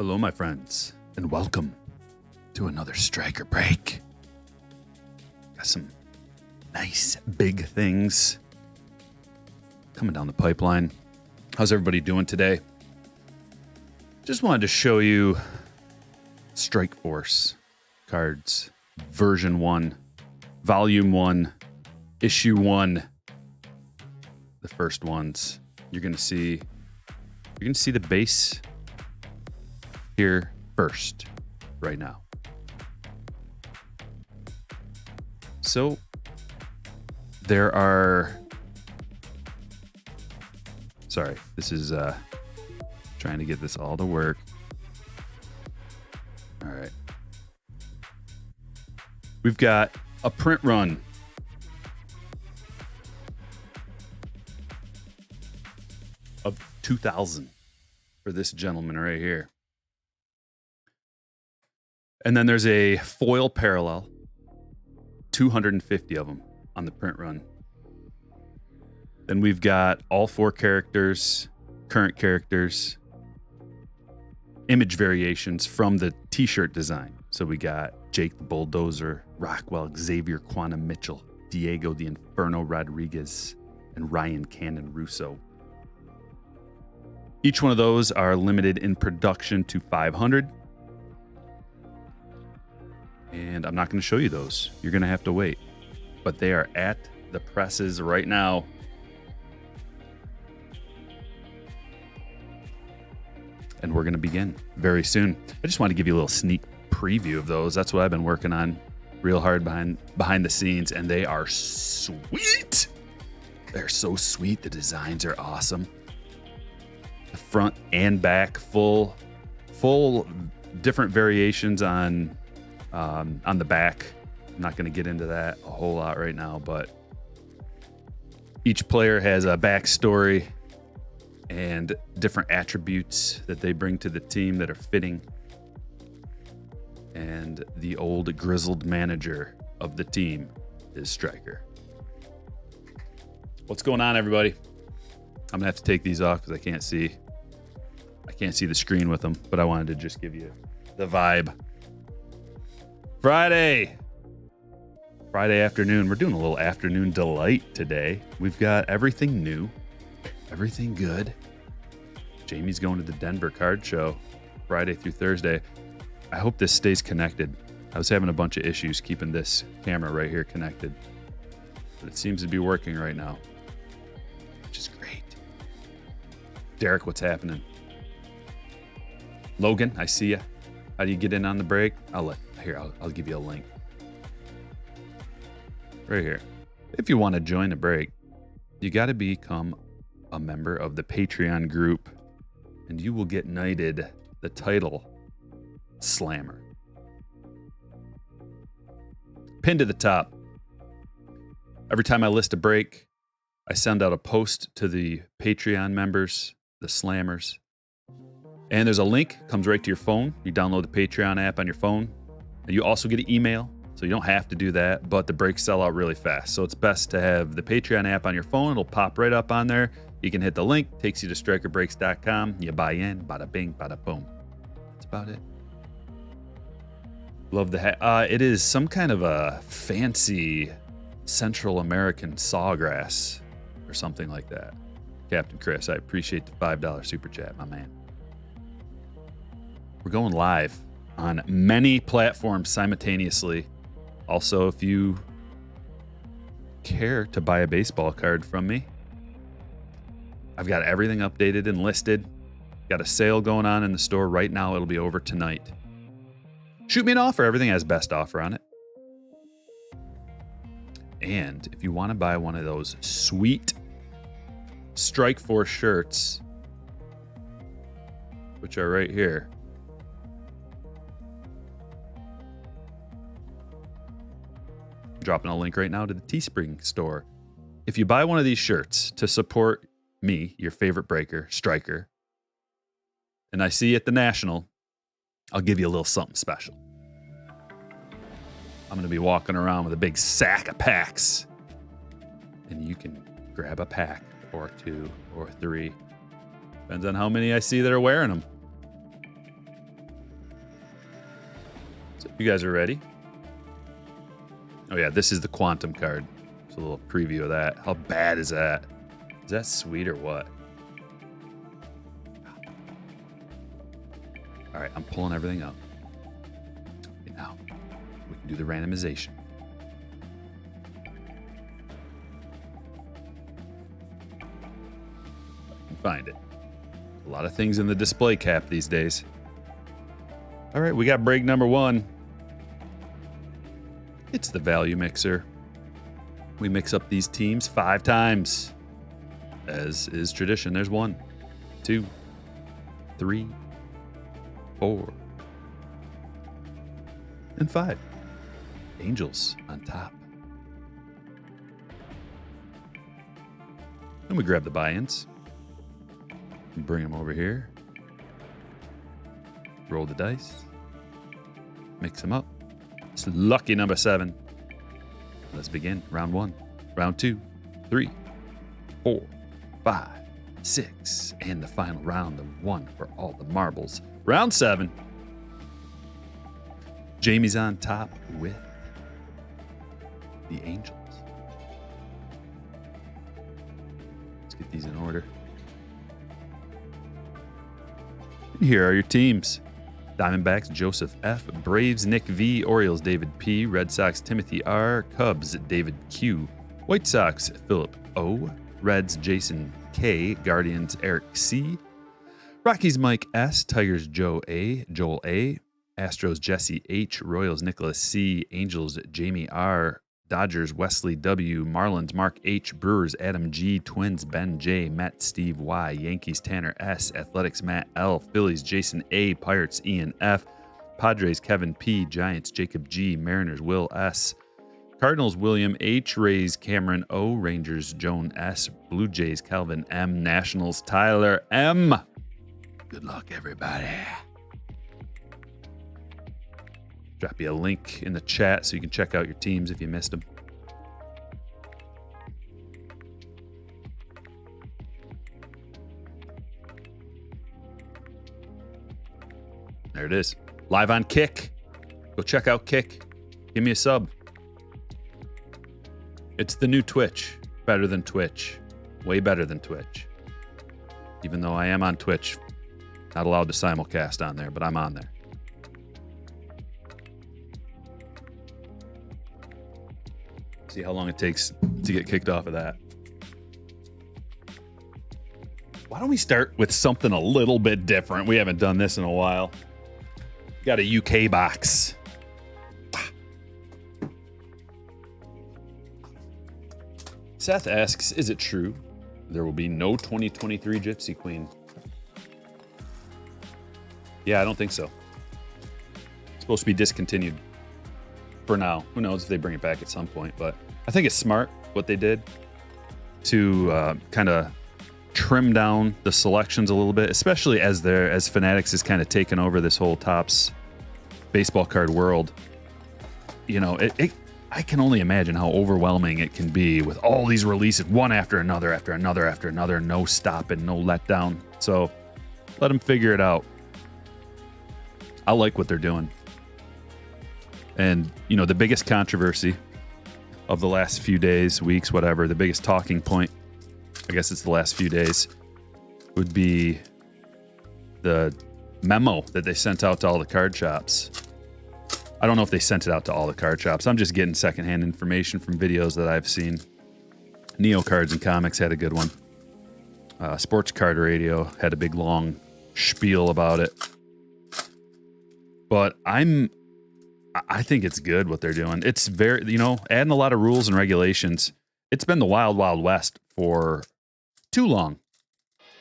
Hello, my friends, and welcome to another Striker Break. Got some nice big things coming down the pipeline. How's everybody doing today? Just wanted to show you Strike Force cards, version 1, volume 1, issue 1. The first ones. You're gonna see the base here first, right now. So there are, sorry, this is trying to get this all to work. All right. We've got a print run. Of 2,000 for this gentleman right here. And then there's a foil parallel, 250 of them on the print run. Then we've got all 4 characters, current characters, image variations from the t-shirt design. So we got Jake the Bulldozer, Rockwell, Xavier Quantum Mitchell, Diego the Inferno Rodriguez, and Ryan Cannon Russo. Each one of those are limited in production to 500. And I'm not going to show you those. You're going to have to wait. But they are at the presses right now. And we're going to begin very soon. I just want to give you a little sneak preview of those. That's what I've been working on real hard behind the scenes. And they are sweet. They're so sweet. The designs are awesome. The front and back, full different variations on the back. I'm not going to get into that a whole lot right now, but each player has a backstory and different attributes that they bring to the team that are fitting. And the old grizzled manager of the team is Striker. What's going on, everybody? I'm gonna have to take these off because I can't see the screen with them, but I wanted to just give you the vibe. Friday afternoon. We're doing a little afternoon delight today. We've got everything new, everything good. Jamie's going to the Denver card show Friday through Thursday. I hope this stays connected. I was having a bunch of issues keeping this camera right here connected, but it seems to be working right now, which is great. Derek, what's happening? Logan, I see you. How do you get in on the break? I'll give you a link. Right here. If you want to join the break, you got to become a member of the Patreon group, and you will get knighted the title Slammer. Pinned to the top. Every time I list a break, I send out a post to the Patreon members, the Slammers. And there's a link, comes right to your phone. You download the Patreon app on your phone. And you also get an email, so you don't have to do that, but the breaks sell out really fast. So it's best to have the Patreon app on your phone. It'll pop right up on there. You can hit the link, takes you to strikerbreaks.com. You buy in, bada bing, bada boom. That's about it. Love the hat. It is some kind of a fancy Central American sawgrass or something like that. Captain Chris, I appreciate the $5 super chat, my man. We're going live on many platforms simultaneously. Also, if you care to buy a baseball card from me, I've got everything updated and listed. Got a sale going on in the store right now. It'll be over tonight. Shoot me an offer. Everything has best offer on it. And if you want to buy one of those sweet Strike Force shirts, which are right here, dropping a link right now to the Teespring store. If you buy one of these shirts to support me, your favorite breaker, Striker, and I see you at the National, I'll give you a little something special. I'm going to be walking around with a big sack of packs, and you can grab a pack or 2 or 3. Depends on how many I see that are wearing them. So if you guys are ready. Oh yeah, this is the Quantum card. Just a little preview of that. How bad is that? Is that sweet or what? right, I'm pulling everything up. Okay, now we can do the randomization. I can find it. A lot of things in the display cap these days. All right, we got break number 1. It's the value mixer. We mix up these teams 5 times, as is tradition. There's 1, 2, 3, 4, and 5. Angels on top. Then we grab the buy-ins and bring them over here. Roll the dice. Mix them up. It's lucky number 7. Let's begin. Round 1, round 2, 3, 4, 5, 6, and the final round, the one for all the marbles. Round 7. Jamie's on top with the Angels. Let's get these in order. And here are your teams. Diamondbacks, Joseph F. Braves, Nick V. Orioles, David P. Red Sox, Timothy R. Cubs, David Q. White Sox, Philip O. Reds, Jason K. Guardians, Eric C. Rockies, Mike S. Tigers, Joel A. Astros, Jesse H. Royals, Nicholas C. Angels, Jamie R. Dodgers, Wesley W. Marlins, Mark H. Brewers, Adam G. Twins, Ben J. Met, Steve Y. Yankees, Tanner S. Athletics, Matt L. Phillies, Jason A. Pirates, Ian F. Padres, Kevin P. Giants, Jacob G. Mariners, Will S. Cardinals, William H. Rays, Cameron O. Rangers, Joan S. Blue Jays, Calvin M. Nationals, Tyler M. Good luck, everybody. Drop you a link in the chat so you can check out your teams if you missed them. There it is. Live on Kick. Go check out Kick. Give me a sub. It's the new Twitch. Better than Twitch. Way better than Twitch. Even though I am on Twitch. Not allowed to simulcast on there, but I'm on there. See how long it takes to get kicked off of that. Why don't we start with something a little bit different? We haven't done this in a while. Got a UK box. Seth asks, is it true there will be no 2023 Gypsy Queen? Yeah, I don't think so. It's supposed to be discontinued. For now. Who knows if they bring it back at some point, but I think it's smart what they did to kind of trim down the selections a little bit, especially as Fanatics is kind of taken over this whole Topps baseball card world. You know, I can only imagine how overwhelming it can be with all these releases, one after another, no stop and no letdown. So let them figure it out. I like what they're doing. And, you know, the biggest controversy of the last few days, weeks, whatever, the biggest talking point, I guess it's the last few days, would be the memo that they sent out to all the card shops. I don't know if they sent it out to all the card shops. I'm just getting secondhand information from videos that I've seen. Neo Cards and Comics had a good one. Sports Card Radio had a big, long spiel about it. But I think it's good what they're doing. It's very, you know, adding a lot of rules and regulations. It's been the wild, wild west for too long.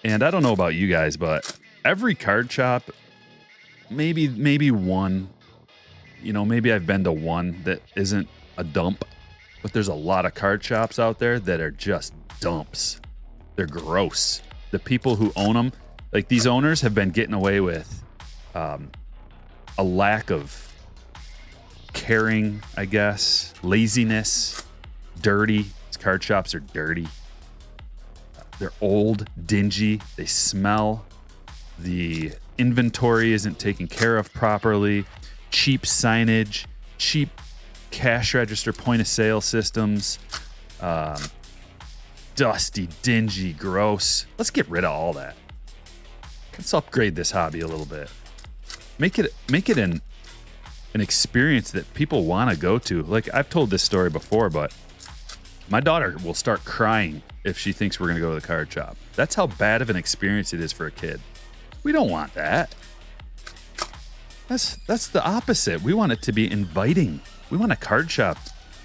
And I don't know about you guys, but every card shop, maybe one, you know, maybe I've been to one that isn't a dump, but there's a lot of card shops out there that are just dumps. They're gross. The people who own them, like these owners have been getting away with a lack of caring, I guess, laziness, dirty. These card shops are dirty. They're old, dingy. They smell. The inventory isn't taken care of properly. Cheap signage, cheap cash register point of sale systems. Dusty, dingy, gross. Let's get rid of all that. Let's upgrade this hobby a little bit. make it an experience that people want to go to. Like, I've told this story before, but my daughter will start crying if she thinks we're going to go to the card shop. That's how bad of an experience it is for a kid. We don't want that. That's the opposite. We want it to be inviting. We want a card shop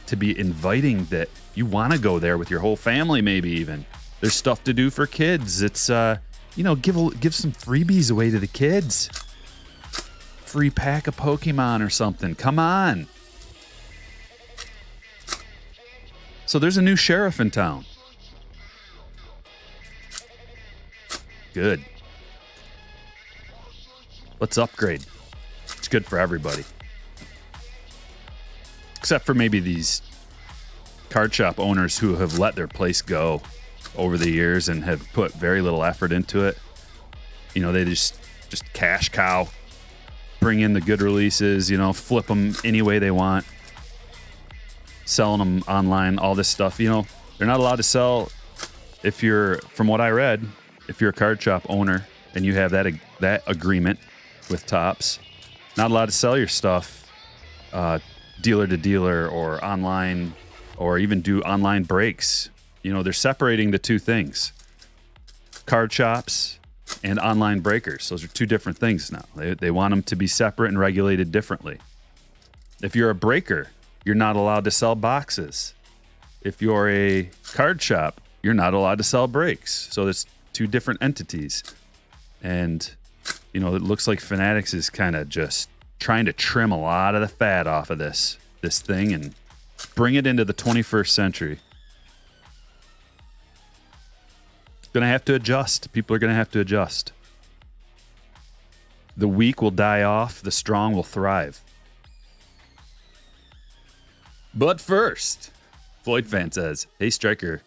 to be inviting, that you want to go there with your whole family, maybe even. There's stuff to do for kids. It's, give some freebies away to the kids. Free pack of Pokemon or something. Come on. So there's a new sheriff in town. Good. Let's upgrade. It's good for everybody. Except for maybe these card shop owners who have let their place go over the years and have put very little effort into it. They just cash cow, bring in the good releases, flip them any way they want, selling them online, all this stuff. They're not allowed to sell, from what I read, if you're a card shop owner and you have that agreement with Topps, not allowed to sell your stuff dealer to dealer or online, or even do online breaks. They're separating the two things. Card shops and online breakers. Those are two different things now. They want them to be separate and regulated differently. If you're a breaker, you're not allowed to sell boxes. If you're a card shop, you're not allowed to sell breaks. So it's two different entities. And, it looks like Fanatics is kind of just trying to trim a lot of the fat off of this thing and bring it into the 21st century. Going to have to adjust. People are going to have to adjust. The weak will die off. The strong will thrive. But first, Floyd fan says, "Hey Striker,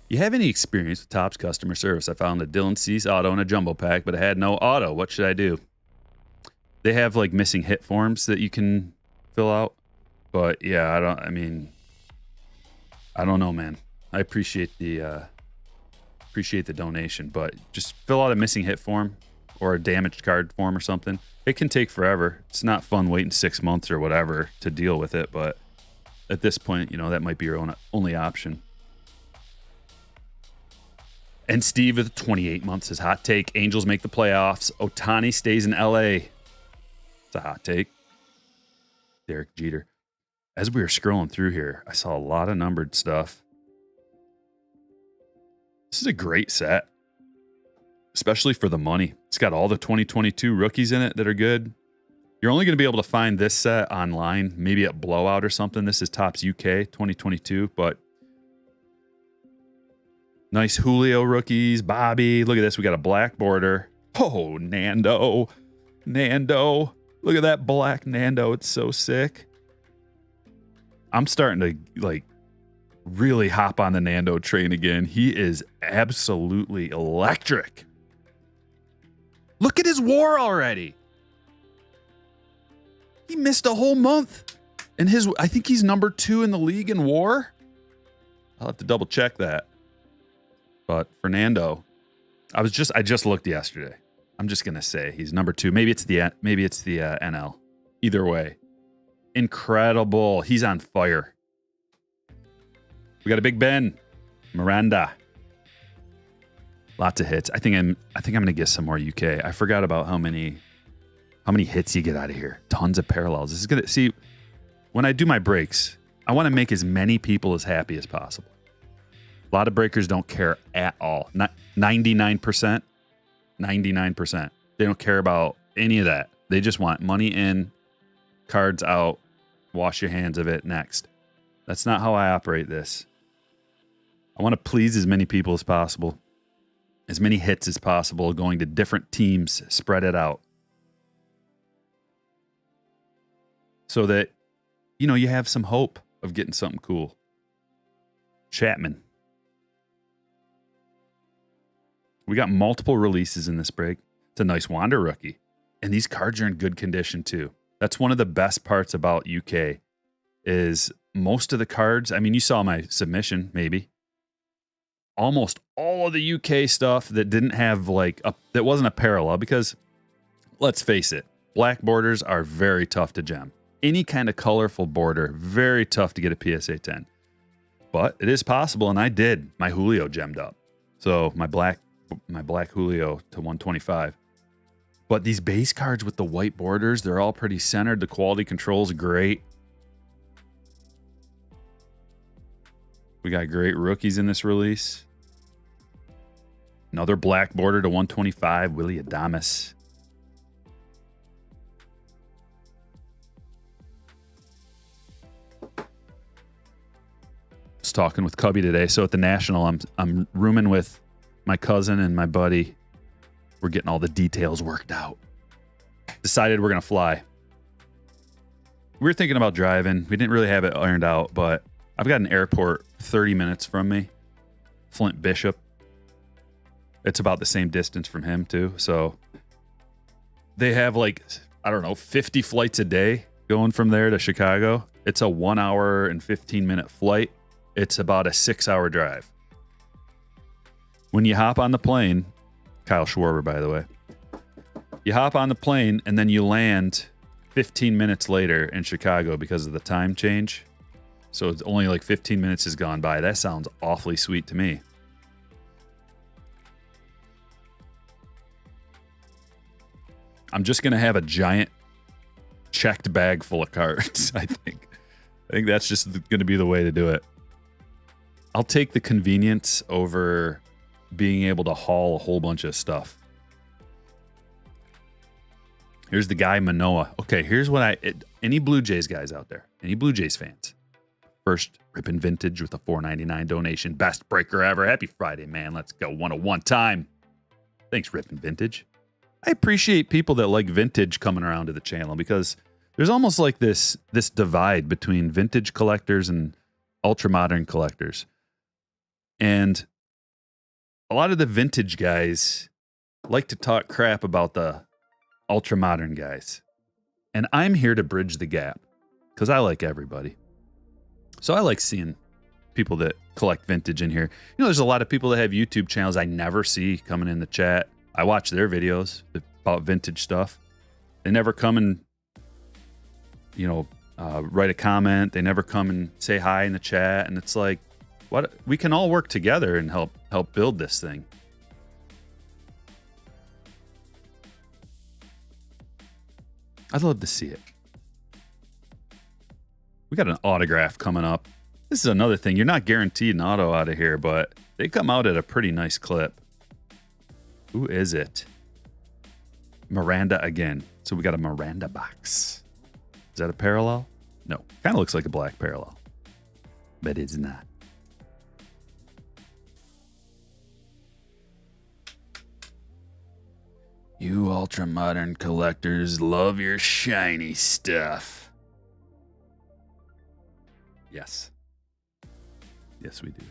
you have any experience with Topps customer service? I found a Dylan Cease auto in a jumbo pack, but I had no auto. What should I do?" They have like missing hit forms that you can fill out. But yeah, I don't know, man. I appreciate the donation, but just fill out a missing hit form or a damaged card form or something. It can take forever. It's not fun waiting 6 months or whatever to deal with it, but at this point, that might be your only option. And Steve with 28 months says, hot take, Angels make the playoffs. Ohtani stays in LA. It's a hot take. Derek Jeter. As we were scrolling through here, I saw a lot of numbered stuff. This is a great set, especially for the money. It's got all the 2022 rookies in it that are good. You're only going to be able to find this set online, maybe at Blowout or something. This is Topps UK 2022, but nice Julio rookies, Bobby. Look at this. We got a black border. Oh, Nando. Look at that black Nando. It's so sick. I'm starting to really hop on the Nando train again. He is absolutely electric. Look at his WAR already. He missed a whole month. And I think he's number 2 in the league in WAR. I'll have to double check that. But Fernando, I just looked yesterday. I'm just gonna say he's number 2. Maybe it's the NL. Either way, incredible. He's on fire. We got a Big Ben, Miranda. Lots of hits. I think I'm gonna get some more UK. I forgot about how many hits you get out of here. Tons of parallels. This is gonna see when I do my breaks. I want to make as many people as happy as possible. A lot of breakers don't care at all. 99%. They don't care about any of that. They just want money in, cards out, wash your hands of it, next. That's not how I operate this. I want to please as many people as possible. As many hits as possible, going to different teams, spread it out. So that, you have some hope of getting something cool. Chapman. We got multiple releases in this break. It's a nice Wander rookie. And these cards are in good condition too. That's one of the best parts about UK is most of the cards. I mean, you saw my submission, maybe. Almost all of the UK stuff that didn't have that wasn't a parallel, because let's face it, Black borders are very tough to gem. Any kind of colorful border, very tough to get a PSA 10. But it is possible, and I did. My Julio gemmed up. So my black Julio to 125. But these base cards with the white borders, they're all pretty centered. The quality control's great. We got great rookies in this release. Another black border to 125, Willie Adames. I was talking with Cubby today. So at the National, I'm rooming with my cousin and my buddy. We're getting all the details worked out. Decided we're going to fly. We were thinking about driving. We didn't really have it ironed out, but I've got an airport 30 minutes from me. Flint Bishop. It's about the same distance from him, too. So they have like, I don't know, 50 flights a day going from there to Chicago. It's a 1 hour and 15-minute flight. It's about a 6-hour drive. When you hop on the plane, Kyle Schwarber, by the way, you hop on the plane and then you land 15 minutes later in Chicago because of the time change. So it's only like 15 minutes has gone by. That sounds awfully sweet to me. I'm just going to have a giant checked bag full of cards, I think. I think that's just going to be the way to do it. I'll take the convenience over being able to haul a whole bunch of stuff. Here's the guy, Manoah. Okay, here's what any Blue Jays guys out there, any Blue Jays fans. First, Rippin' Vintage with a $4.99 donation. Best breaker ever. Happy Friday, man. Let's go 101 time. Thanks, Rippin' Vintage. I appreciate people that like vintage coming around to the channel because there's almost like this divide between vintage collectors and ultra modern collectors. And a lot of the vintage guys like to talk crap about the ultra modern guys. And I'm here to bridge the gap because I like everybody. So I like seeing people that collect vintage in here. You know, there's a lot of people that have YouTube channels I never see coming in the chat. I watch their videos about vintage stuff. They never come and, write a comment. They never come and say hi in the chat. And it's like, what? We can all work together and help build this thing. I'd love to see it. We got an autograph coming up. This is another thing. You're not guaranteed an auto out of here, but they come out at a pretty nice clip. Who is it? Miranda again. So we got a Miranda box. Is that a parallel? No. Kind of looks like a black parallel. But it's not. You ultra modern collectors love your shiny stuff. Yes. Yes, we do.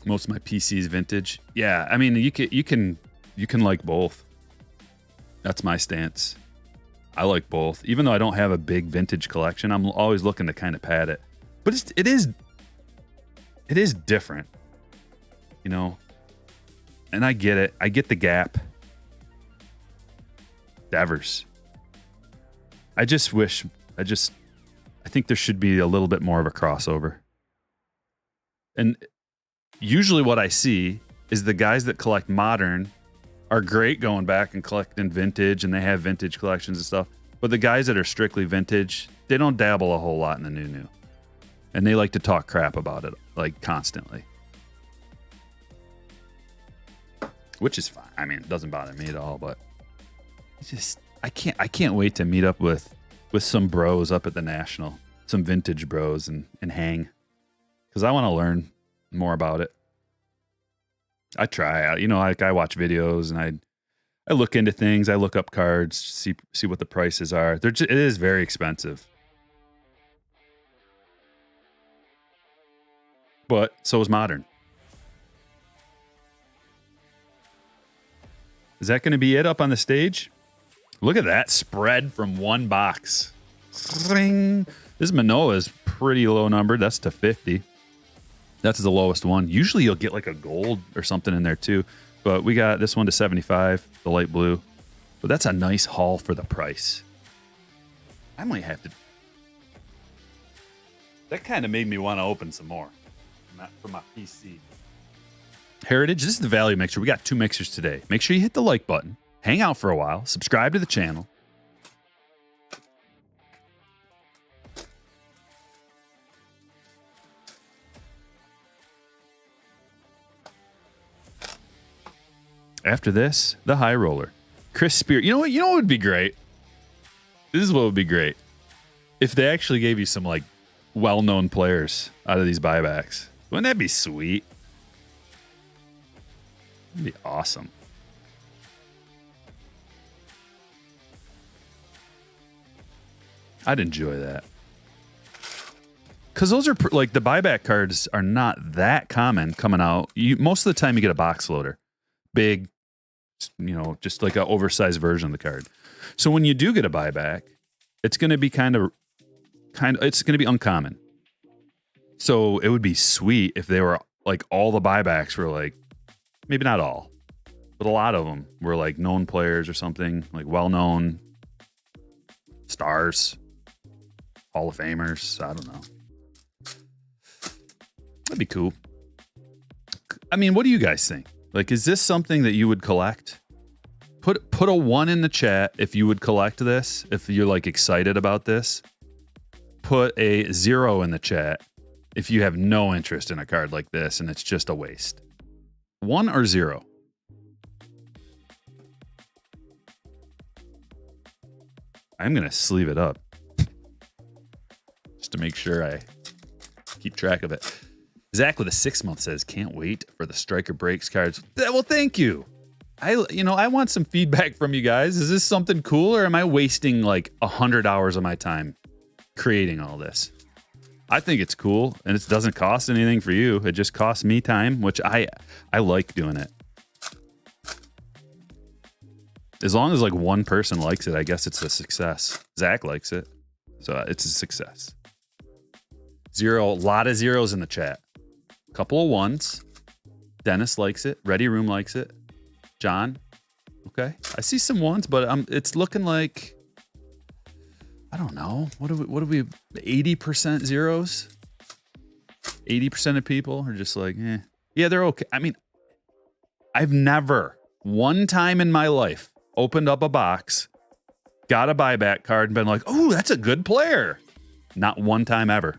Most of my PC's vintage. Yeah, I mean, you can like both. That's my stance. I like both. Even though I don't have a big vintage collection, I'm always looking to kind of pad it. But it is different. You know, and I get it. I get the gap. Devers. I think there should be a little bit more of a crossover. And usually what I see is the guys that collect modern are great going back and collecting vintage, and they have vintage collections and stuff. But the guys that are strictly vintage, they don't dabble a whole lot in the new. And they like to talk crap about it, like, constantly. Which is fine. I mean, it doesn't bother me at all, but it's just I can't wait to meet up with some bros up at the National, some vintage bros, and hang, because I want to learn more about it. I try, I watch videos and I look into things. I look up cards, see what the prices are. It is very expensive, but so is modern. Is that going to be it up on the stage? Look at that spread from one box. Ring. This Manoah is pretty low numbered. That's to 50. That's the lowest one. Usually you'll get like a gold or something in there too. But we got this one to 75, the light blue. But that's a nice haul for the price. I might have to... That kind of made me want to open some more. Not for my PC. Heritage, this is the value mixer. We got 2 mixers today. Make sure you hit the like button. Hang out for a while. Subscribe to the channel. After this, the high roller. Chris Spear. You know what would be great? This is what would be great. If they actually gave you some like well-known players out of these buybacks. Wouldn't that be sweet? That'd be awesome. I'd enjoy that. Because those are like the buyback cards are not that common coming out. Most of the time you get a box loader. Big, just like an oversized version of the card. So when you do get a buyback, it's going to be it's going to be uncommon. So it would be sweet if they were like all the buybacks were like, maybe not all, but a lot of them were like known players or something, like well-known stars, Hall of Famers. I don't know. That'd be cool. I mean, what do you guys think? Like, is this something that you would collect? Put a 1 in the chat if you would collect this, if you're like excited about this. Put a 0 in the chat if you have no interest in a card like this and it's just a waste. 1 or 0? I'm going to sleeve it up just to make sure I keep track of it. Zach with a 6 month says, can't wait for the Striker Breaks cards. Well, thank you. I want some feedback from you guys. Is this something cool or am I wasting like 100 hours of my time creating all this? I think it's cool and it doesn't cost anything for you. It just costs me time, which I like doing it. As long as like one person likes it, I guess it's a success. Zach likes it, so it's a success. 0, a lot of 0s in the chat. Couple of 1s. Dennis likes it. Ready Room likes it. John, okay. I see some 1s, but it's looking like, I don't know. What do we 80% 0s? 80% of people are just like, eh. Yeah, they're okay. I mean, I've never, one time in my life, opened up a box, got a buyback card, and been like, oh, that's a good player. Not one time ever.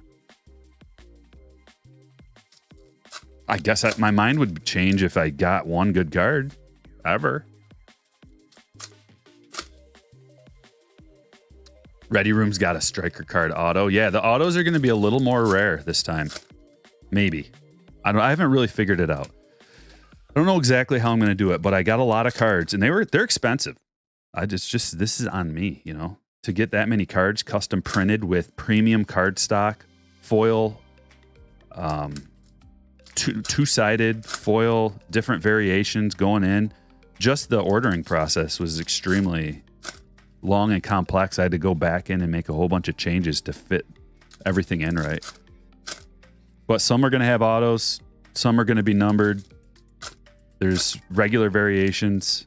I guess my mind would change if I got one good card ever. Ready Room's got a striker card auto. Yeah, the autos are going to be a little more rare this time. Maybe. I haven't really figured it out. I don't know exactly how I'm going to do it, but I got a lot of cards and they're expensive. This is on me, to get that many cards custom printed with premium card stock, foil, two-sided foil, different variations going in. Just the ordering process was extremely long and complex. I had to go back in and make a whole bunch of changes to fit everything in right. But some are going to have autos, some are going to be numbered. There's regular variations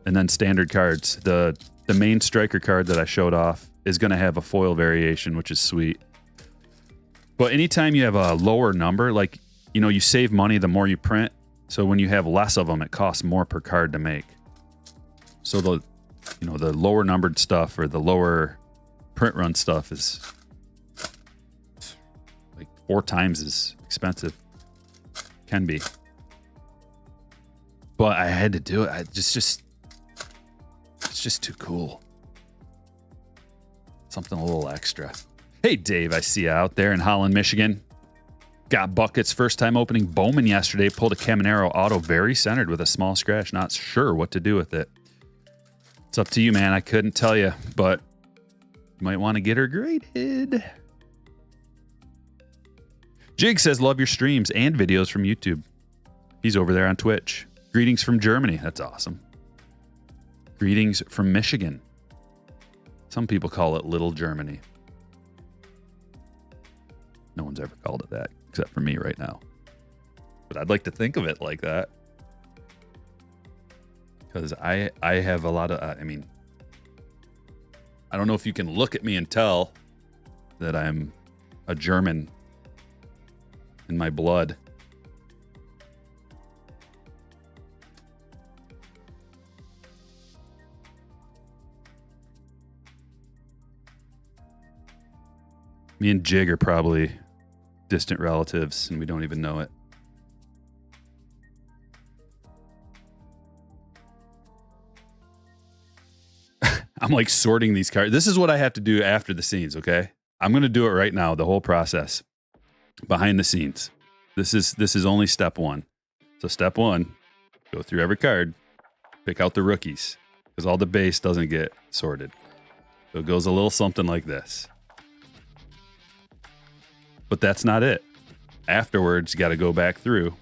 and then standard cards. The main striker card that I showed off is going to have a foil variation, which is sweet. But anytime you have a lower number, like, you save money the more you print. So when you have less of them, it costs more per card to make. So the lower numbered stuff or the lower print run stuff is like 4 times as expensive. Can be. But I had to do it. It's just too cool. Something a little extra. Hey, Dave, I see you out there in Holland, Michigan. Got buckets. First time opening Bowman yesterday. Pulled a Caminero auto very centered with a small scratch. Not sure what to do with it. It's up to you, man. I couldn't tell you, but you might want to get her graded. Jig says, love your streams and videos from YouTube. He's over there on Twitch. Greetings from Germany. That's awesome. Greetings from Michigan. Some people call it Little Germany. No one's ever called it that, except for me right now. But I'd like to think of it like that. Because I have a lot of, I mean, I don't know if you can look at me and tell that I'm a German in my blood. Me and Jig are probably distant relatives, and we don't even know it. I'm like sorting these cards. This is what I have to do after the scenes, okay? I'm going to do it right now, the whole process. Behind the scenes. This is only step one. So step one, go through every card, pick out the rookies, because all the base doesn't get sorted. So it goes a little something like this. But that's not it. Afterwards, you got to go back through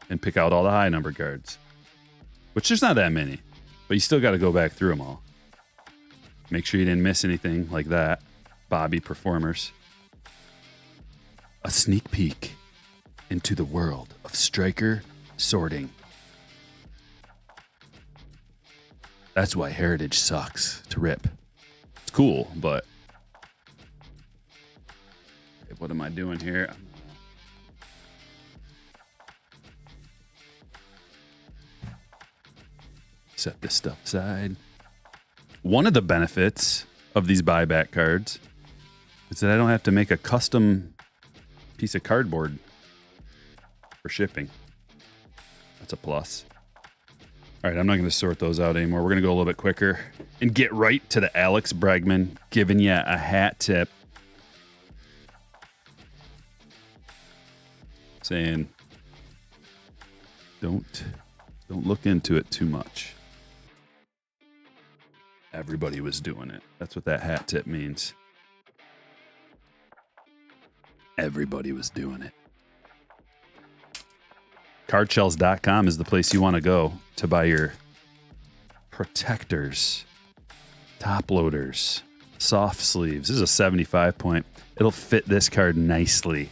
and pick out all the high number cards, which there's not that many, but you still got to go back through them all. Make sure you didn't miss anything like that. Bobby Performers. A sneak peek into the world of striker sorting. That's why Heritage sucks to rip. It's cool, but what am I doing here? Set this stuff aside. One of the benefits of these buyback cards is that I don't have to make a custom piece of cardboard for shipping. That's a plus. All right, I'm not going to sort those out anymore. We're going to go a little bit quicker and get right to the Alex Bregman giving you a hat tip. Saying, don't look into it too much. Everybody was doing it. That's what that hat tip means. Everybody was doing it. Cardshells.com is the place you want to go to buy your protectors, top loaders, soft sleeves. This is a 75 point. It'll fit this card nicely.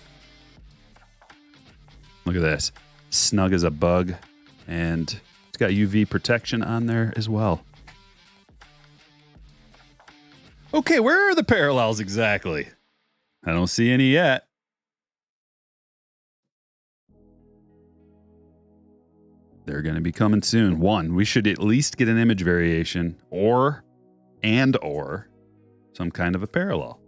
Look at this. Snug as a bug. And it's got UV protection on there as well. Okay, where are the parallels exactly? I don't see any yet. They're going to be coming soon. One, we should at least get an image variation or some kind of a parallel.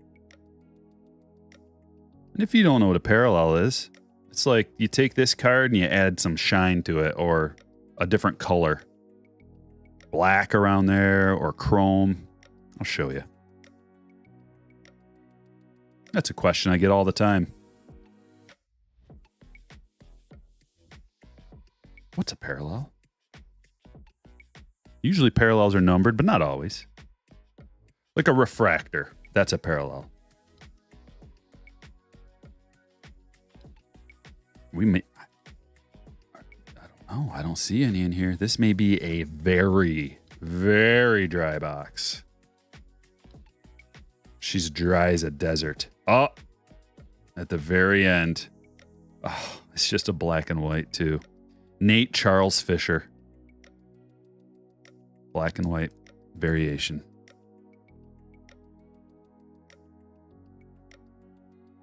And if you don't know what a parallel is, it's like you take this card and you add some shine to it or a different color. Black around there or chrome. I'll show you. That's a question I get all the time. What's a parallel? Usually parallels are numbered, but not always. Like a refractor. That's a parallel. We may... I don't know. I don't see any in here. This may be a very, very dry box. She's dry as a desert. Oh! At the very end. Oh, it's just a black and white, too. Nate Charles Fisher. Black and white variation.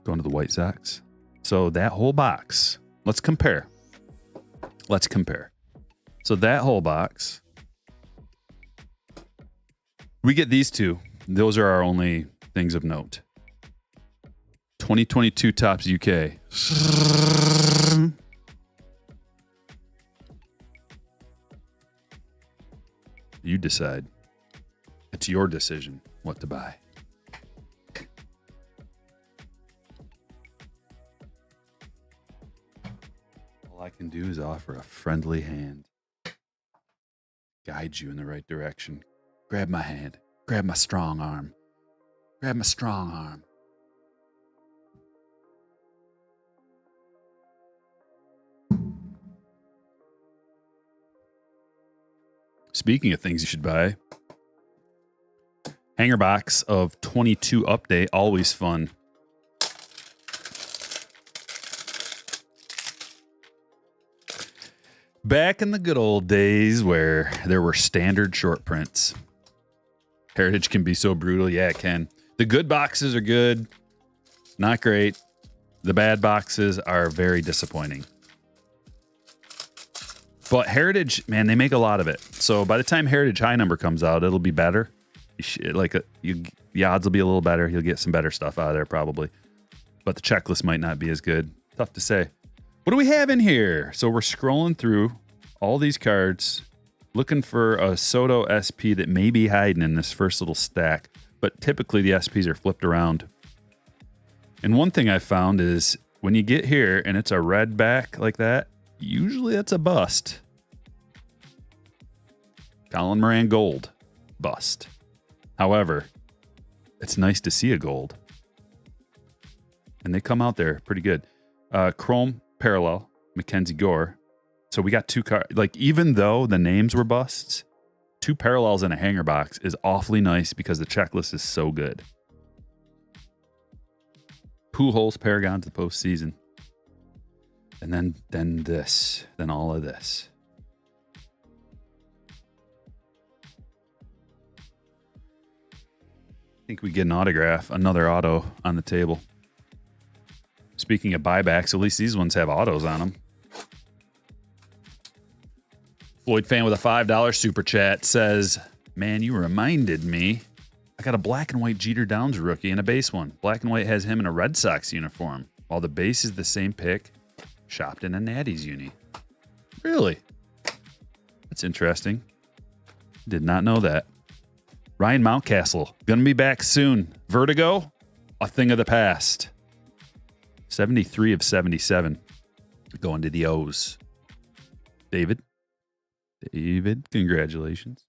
Going to the White Sox. So that whole box. Let's compare. So that whole box. We get these two. Those are our only things of note. 2022 Topps UK. You decide. It's your decision what to buy. All I can do is offer a friendly hand. Guide you in the right direction. Grab my hand. Grab my strong arm. Grab my strong arm. Speaking of things you should buy, hanger box of 22 update, always fun. back in the good old days where there were standard short prints. Heritage can be so brutal. Yeah, it can. The good boxes are good. Not great. The bad boxes are very disappointing. But Heritage, man, they make a lot of it. So by the time Heritage High Number comes out, it'll be better. The odds will be a little better. You'll get some better stuff out of there probably. But the checklist might not be as good. Tough to say. What do we have in here? So we're scrolling through all these cards, looking for a Soto SP that may be hiding in this first little stack. But typically the SPs are flipped around. And one thing I found is when you get here and it's a red back like that, usually that's a bust. Colin Moran gold, bust. However, it's nice to see a gold. And they come out there pretty good. Chrome parallel, Mackenzie Gore. So we got two cards. Like, even though the names were busts, two parallels in a hanger box is awfully nice because the checklist is so good. Pujols, Paragon to the postseason. And then this. Then all of this. I think we get an autograph. Another auto on the table. Speaking of buybacks, at least these ones have autos on them. Floyd fan with a $5 super chat says, man, you reminded me. I got a black and white Jeter Downs rookie and a base one. Black and white has him in a Red Sox uniform, while the base is the same pick, shopped in a Natty's uni. Really? That's interesting. Did not know that. Ryan Mountcastle, gonna be back soon. Vertigo, a thing of the past. 73 of 77. Going to the O's. David, congratulations.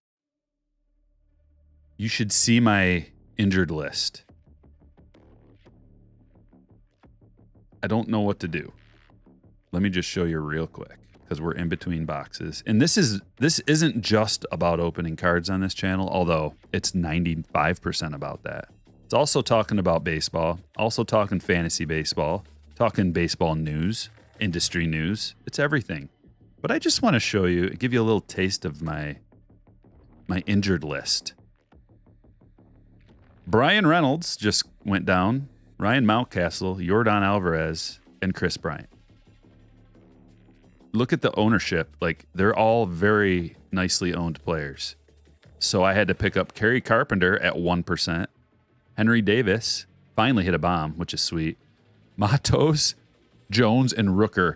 You should see my injured list. I don't know what to do. Let me just show you real quick because we're in between boxes. And this isn't just about opening cards on this channel, although it's 95% about that. It's also talking about baseball, also talking fantasy baseball, talking baseball news, industry news. It's everything. But I just want to show you, give you a little taste of my injured list. Brian Reynolds just went down. Ryan Mountcastle, Yordan Alvarez, and Chris Bryant. Look at the ownership. Like, they're all very nicely owned players. So I had to pick up Kerry Carpenter at 1%. Henry Davis finally hit a bomb, which is sweet. Matos, Jones, and Rooker.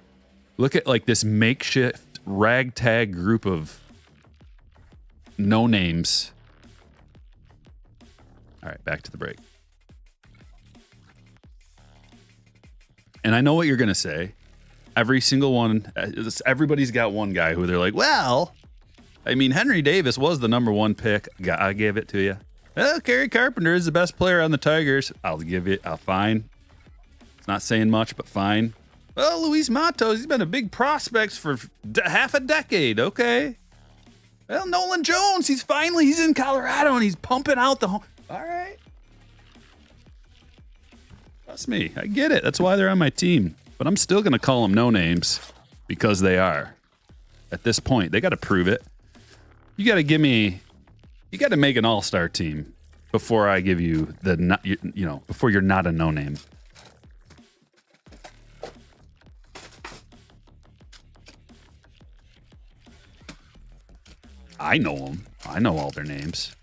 Look at like this makeshift ragtag group of no names. All right, back to the break. And I know what you're going to say. Every single one, everybody's got one guy who they're like, well, I mean, Henry Davis was the number one pick. I gave it to you. Well, Kerry Carpenter is the best player on the Tigers. I'll give it a fine. It's not saying much, but fine. Well, Luis Matos, he's been a big prospect for half a decade. Okay. Well, Nolan Jones, he's in Colorado and he's pumping out the home. All right. Trust me, I get it. That's why they're on my team. But I'm still going to call them no names because they are. At this point, they got to prove it. You got to make an all-star team before I give you before you're not a no name. I know them. I know all their names.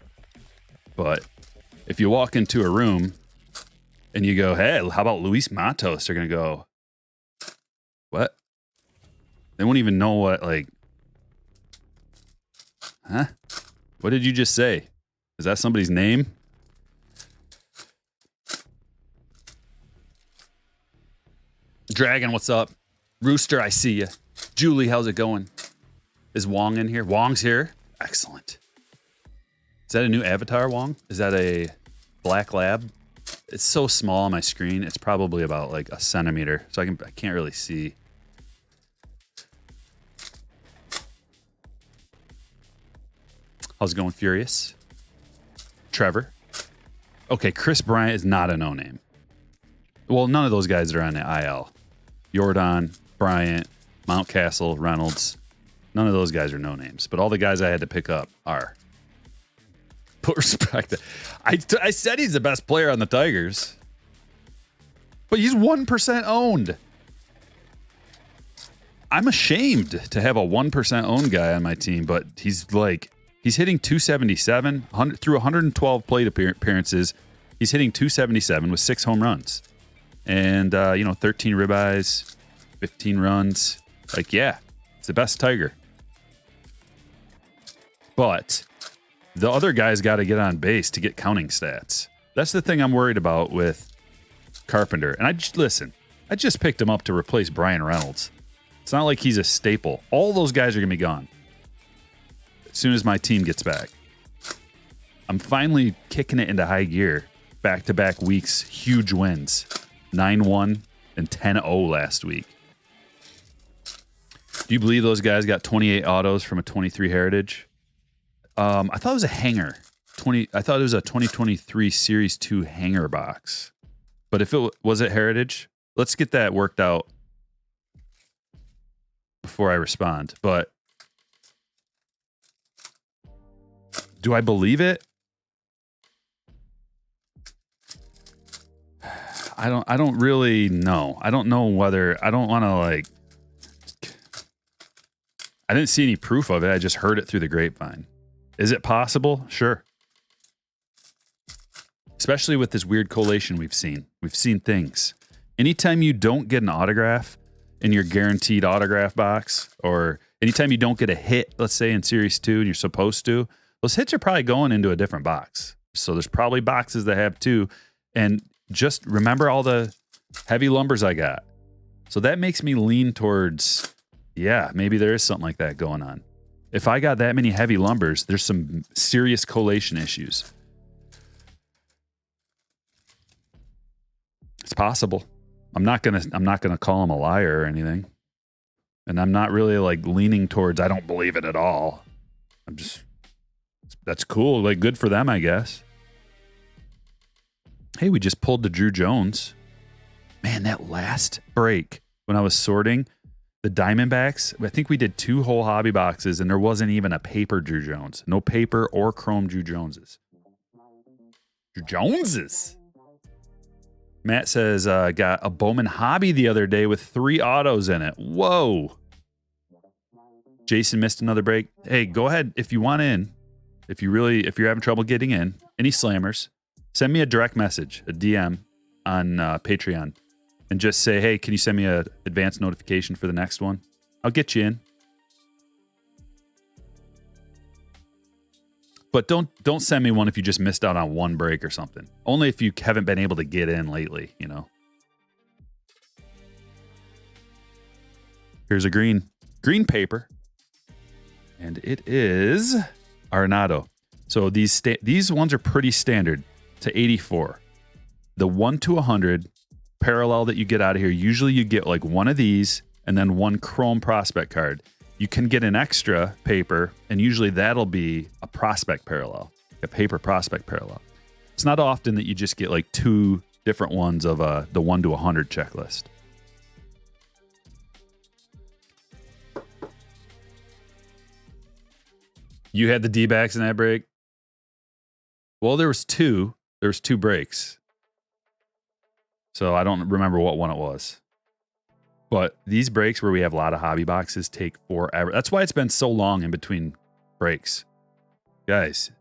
But if you walk into a room and you go, hey, how about Luis Matos? They're going to go, what? They won't even know what, like, huh? What did you just say? Is that somebody's name? Dragon, what's up? Rooster, I see you. Julie, how's it going? Is Wong in here? Wong's here. Excellent. Is that a new avatar, Wong? Is that a black lab? It's so small on my screen. It's probably about like a centimeter, so I can't really see. How's it going, Furious? Trevor. Okay, Chris Bryant is not a no-name. Well, none of those guys are on the IL. Yordan, Bryant, Mountcastle, Reynolds. None of those guys are no names, but all the guys I had to pick up are. Put respect. I said he's the best player on the Tigers, but he's 1% owned. I'm ashamed to have a 1% owned guy on my team, but he's hitting 277 through 112 plate appearances. He's hitting 277 with 6 home runs and 13 ribeyes, 15 runs. Like, yeah, it's the best Tiger. But the other guys got to get on base to get counting stats. That's the thing I'm worried about with Carpenter. And I just picked him up to replace Brian Reynolds. It's not like he's a staple. All those guys are going to be gone as soon as my team gets back. I'm finally kicking it into high gear. Back-to-back weeks, huge wins. 9-1 and 10-0 last week. Do you believe those guys got 28 autos from a 23 Heritage? I thought it was a hanger. I thought it was a 2023 Series 2 hanger box. But if it was it Heritage, let's get that worked out before I respond. But do I believe it? I don't really know. I don't know whether I don't want to I didn't see any proof of it. I just heard it through the grapevine. Is it possible? Sure. Especially with this weird collation we've seen. We've seen things. Anytime you don't get an autograph in your guaranteed autograph box, or anytime you don't get a hit, let's say in Series 2 and you're supposed to, those hits are probably going into a different box. So there's probably boxes that have 2. And just remember all the heavy lumbers I got. So that makes me lean towards, yeah, maybe there is something like that going on. If I got that many heavy lumbers, there's some serious collation issues. It's possible. I'm not gonna call him a liar or anything. And I'm not really leaning towards I don't believe it at all. That's cool. Good for them, I guess. Hey, we just pulled the Drew Jones. Man, that last break when I was sorting the Diamondbacks, I think we did 2 whole hobby boxes and there wasn't even a paper Drew Jones. No paper or chrome Drew Joneses. Drew Joneses. Matt says, got a Bowman hobby the other day with 3 autos in it. Whoa. Jason missed another break. Hey, go ahead if you want in. If you're having trouble getting in, any slammers, send me a direct message, a DM on Patreon. And just say, hey, can you send me an advance notification for the next one? I'll get you in. But don't send me one if you just missed out on one break or something. Only if you haven't been able to get in lately, Here's a green paper. And it is Arenado. So these ones are pretty standard to 84. The 1 to 100 parallel that you get out of here, usually you get one of these and then 1 chrome prospect card. You can get an extra paper, and usually that'll be a prospect parallel, a paper prospect parallel. It's not often that you just get 2 different ones of the 1 to 100 checklist. You had the D-backs in that break? Well, there was 2. There was 2 breaks. So I don't remember what one it was. But these breaks where we have a lot of hobby boxes take forever. That's why it's been so long in between breaks. Guys,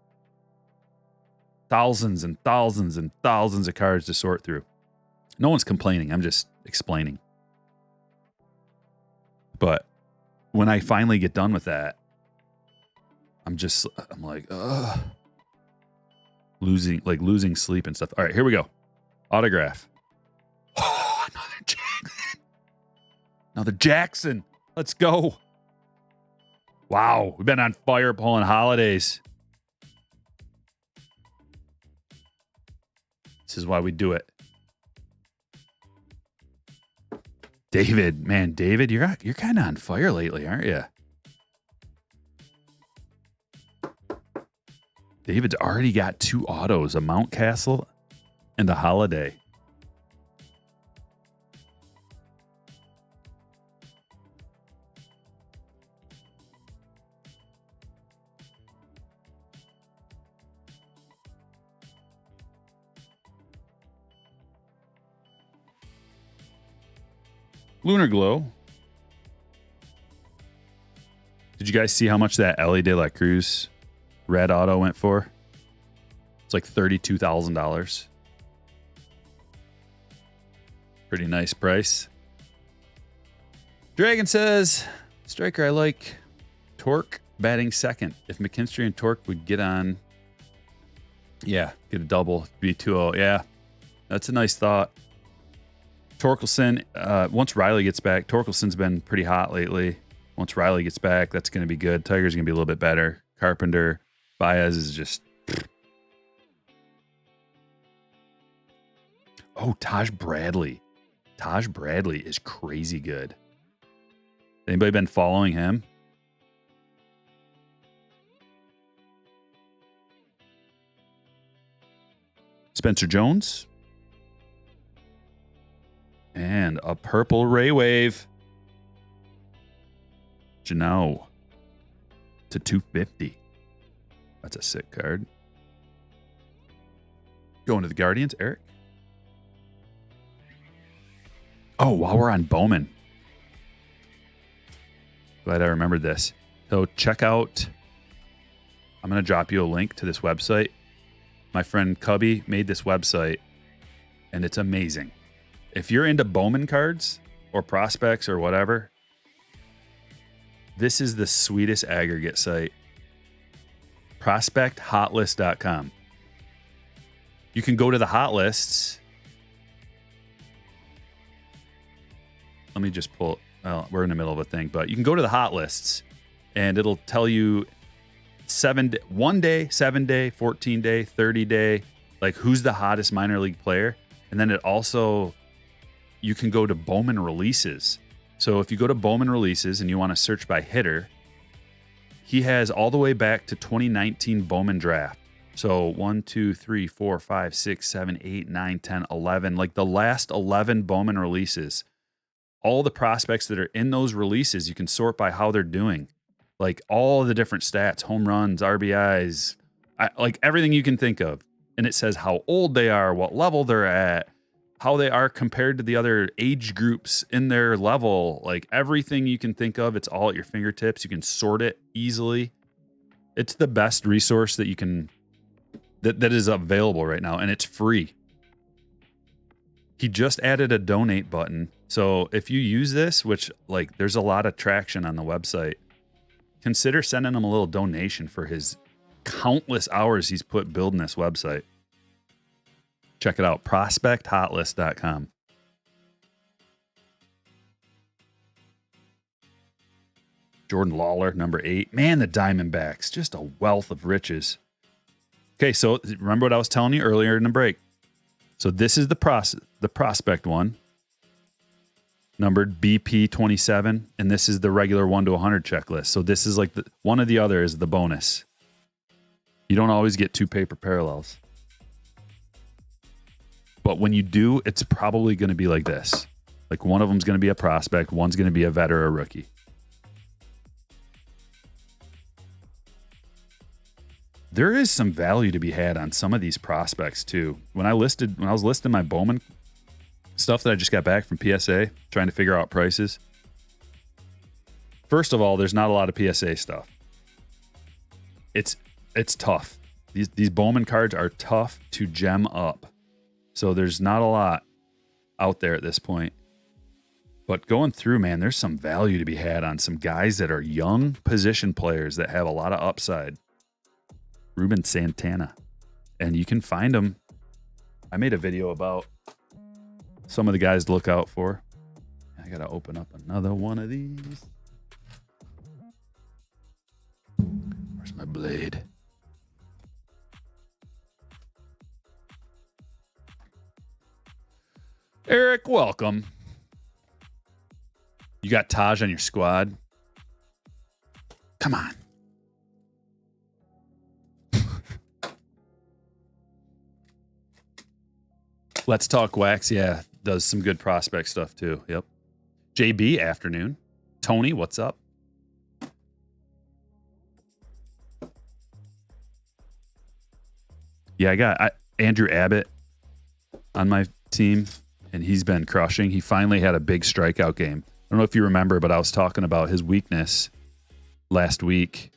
thousands and thousands and thousands of cards to sort through. No one's complaining. I'm just explaining. But when I finally get done with that, I'm like, ugh. Losing sleep and stuff. All right, here we go. Autograph. Oh, another Jackson. Let's go. Wow, we've been on fire pulling holidays. This is why we do it. David, you're kind of on fire lately, aren't you? David's already got 2 autos, a Mountcastle and a Holiday. Lunar Glow. Did you guys see how much that Ellie De La Cruz red auto went for? It's like $32,000. Pretty nice price. Dragon says, striker, I like Torque batting second. If McKinstry and Torque would get on, yeah, get a double, be 2-0. Yeah, that's a nice thought. Torkelson, once Riley gets back, Torkelson's been pretty hot lately. Once Riley gets back, that's going to be good. Tiger's going to be a little bit better. Carpenter, Baez is just... Oh, Taj Bradley. Taj Bradley is crazy good. Anybody been following him? Spencer Jones. And a purple Ray Wave. Janelle to 250. That's a sick card. Going to the Guardians, Eric. Oh, while we're on Bowman. Glad I remembered this. So check out, I'm going to drop you a link to this website. My friend Cubby made this website, and it's amazing. If you're into Bowman cards or prospects or whatever, this is the sweetest aggregate site. ProspectHotList.com. You can go to the hot lists. Let me just pull. Well, we're in the middle of a thing, but you can go to the hot lists, and it'll tell you 1 day, 7 day, 14 day, 30 day, like who's the hottest minor league player. And then it also, you can go to Bowman releases. So if you go to Bowman releases and you want to search by hitter, he has all the way back to 2019 Bowman draft. So 1, 2, 3, 4, 5, 6, 7, 8, 9, 10, 11, like the last 11 Bowman releases. All the prospects that are in those releases, you can sort by how they're doing. Like all the different stats, home runs, RBIs, like everything you can think of. And it says how old they are, what level they're at, how they are compared to the other age groups in their level. Like everything you can think of, it's all at your fingertips. You can sort it easily. It's the best resource that you can, that is available right now, and it's free. He just added a donate button. So if you use this, which like there's a lot of traction on the website, consider sending him a little donation for his countless hours he's put building this website. Check it out, prospecthotlist.com. Jordan Lawler, number 8. Man, the Diamondbacks, just a wealth of riches. Okay, so remember what I was telling you earlier in the break. So this is the prospect one, numbered BP27, and this is the regular 1 to 100 checklist. So this is like one or the other is the bonus. You don't always get 2 paper parallels. But when you do, it's probably going to be like this. Like one of them's going to be a prospect, one's going to be a vet or a rookie. There is some value to be had on some of these prospects too. When I was listing my Bowman stuff that I just got back from PSA, trying to figure out prices. First of all, there's not a lot of PSA stuff. It's tough. These Bowman cards are tough to gem up. So there's not a lot out there at this point. But going through, man, there's some value to be had on some guys that are young position players that have a lot of upside. Ruben Santana. And you can find them. I made a video about some of the guys to look out for. I got to open up another one of these. Where's my blade? Eric, welcome. You got Taj on your squad? Come on. Let's Talk Wax, yeah, does some good prospect stuff too. Yep. JB, afternoon. Tony, what's up? Yeah, I got Andrew Abbott on my team. and he's been crushing. He finally had a big strikeout game. I don't know if you remember, but I was talking about his weakness last week,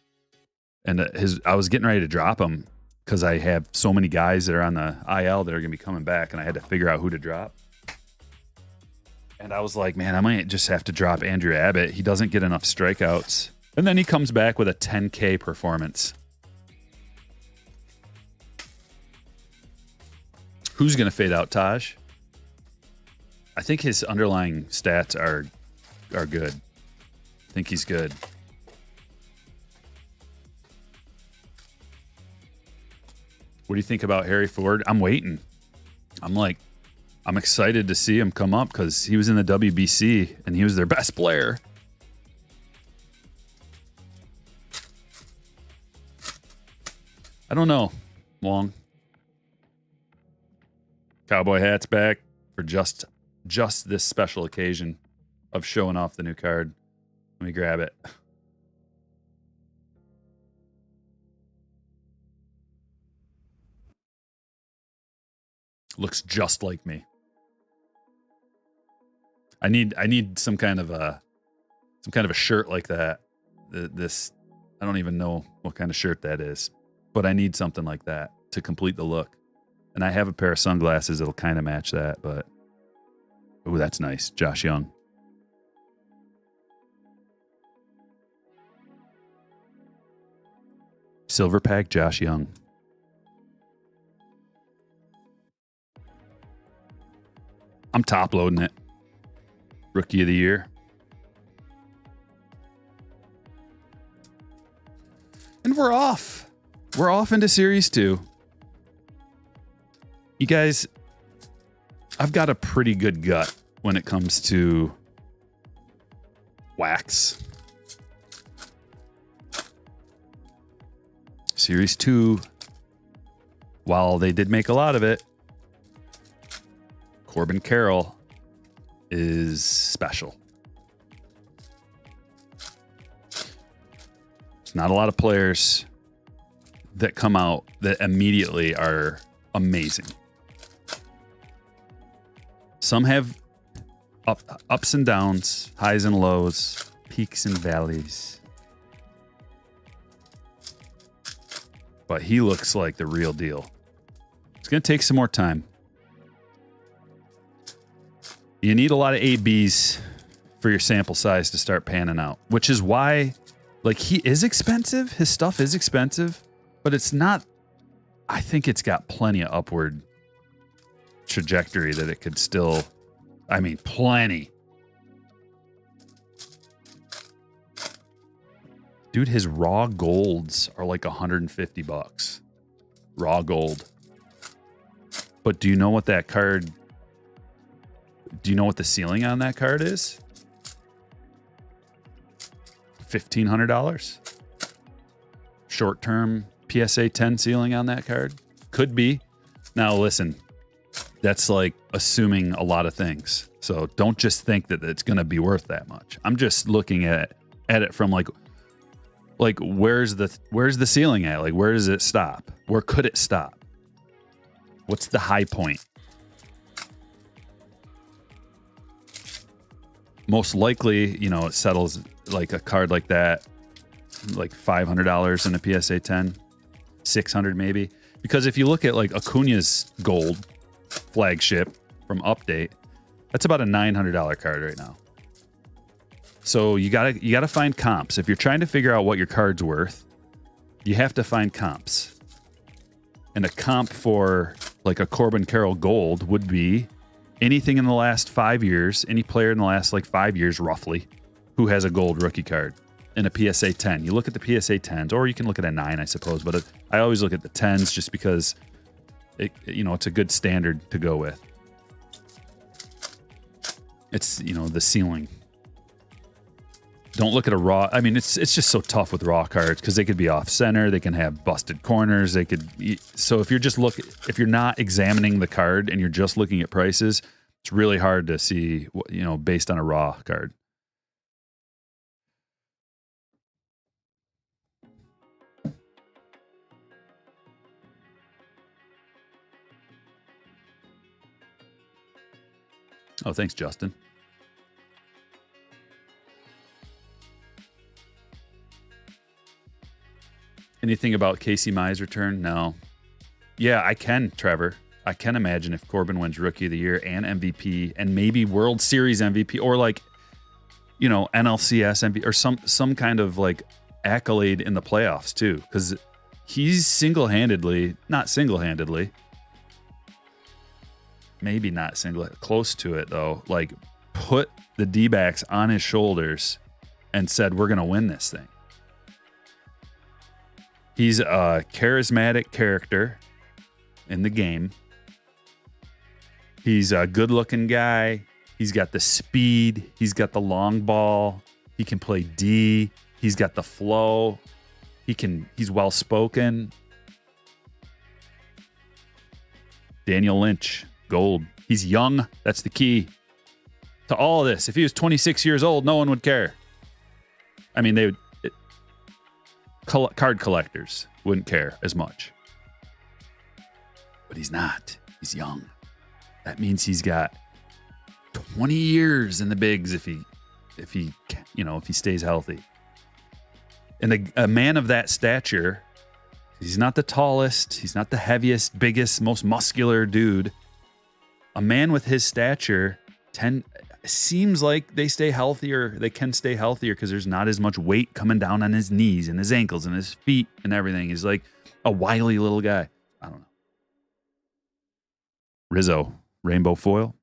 and I was getting ready to drop him because I have so many guys that are on the IL that are going to be coming back, and I had to figure out who to drop. And I was like, man, I might just have to drop Andrew Abbott. He doesn't get enough strikeouts. And then he comes back with a 10K performance. Who's going to fade out Taj? I think his underlying stats are good. I think he's good. What do you think about Harry Ford? I'm waiting. I'm excited to see him come up because he was in the WBC and he was their best player. I don't know. Long. Cowboy hat's back for just this special occasion of showing off the new card. Let me grab it. Looks just like me. I need some kind of a shirt like that. I don't even know what kind of shirt that is, but I need something like that to complete the look. And I have a pair of sunglasses that'll kind of match that, but oh, that's nice. Josh Young. Silver pack Josh Young. I'm top loading it. Rookie of the year. And we're off. We're off into Series 2. You guys, I've got a pretty good gut when it comes to wax. Series 2, while they did make a lot of it, Corbin Carroll is special. There's not a lot of players that come out that immediately are amazing. Some have ups and downs, highs and lows, peaks and valleys. But he looks like the real deal. It's going to take some more time. You need a lot of ABs for your sample size to start panning out, which is why, like, he is expensive. His stuff is expensive, but it's not. I think it's got plenty of upward trajectory that it could still. I mean, plenty. Dude, his raw golds are like $150. Raw gold. But do you know what that card? Do you know what the ceiling on that card is? $1,500. Short-term PSA 10 ceiling on that card. Could be. Now, listen, that's like assuming a lot of things. So don't just think that it's going to be worth that much. I'm just looking at it from like where's the ceiling at? Like, where does it stop? Where could it stop? What's the high point? Most likely, you know, it settles like a card like that, like $500 in a PSA 10, $600 maybe. Because if you look at like Acuna's gold flagship from Update, that's about a $900 card right now. So you gotta find comps. If you're trying to figure out what your card's worth, you have to find comps. And a comp for like a Corbin Carroll gold would be anything in the last 5 years, any player in the last like 5 years roughly, who has a gold rookie card in a PSA 10. You look at the PSA 10s, or you can look at a 9, I suppose, but I always look at the 10s just because it's a good standard to go with. It's, the ceiling. Don't look at a raw. I mean, it's just so tough with raw cards because they could be off center. They can have busted corners. So if you're not examining the card and you're just looking at prices, it's really hard to see, based on a raw card. Oh, thanks, Justin. Anything about Casey Mize' return? No. Yeah, I can, Trevor. I can imagine if Corbin wins Rookie of the Year and MVP and maybe World Series MVP or like, you know, NLCS MVP or some kind of like accolade in the playoffs too, because he's not single-handedly, maybe not close to it though, like put the D-backs on his shoulders and said, we're going to win this thing. He's a charismatic character in the game. He's a good-looking guy. He's got the speed. He's got the long ball. He can play D. He's got the flow. He's well-spoken. Daniel Lynch, gold. He's young. That's the key to all of this. If he was 26 years old, no one would care. I mean, card collectors wouldn't care as much. But he's not. He's young. That means he's got 20 years in the bigs if he stays healthy. And a man of that stature, he's not the tallest, he's not the heaviest, biggest, most muscular dude. A man with his stature seems like they can stay healthier because there's not as much weight coming down on his knees and his ankles and his feet and everything. He's like a wily little guy. I don't know. Rizzo, rainbow foil.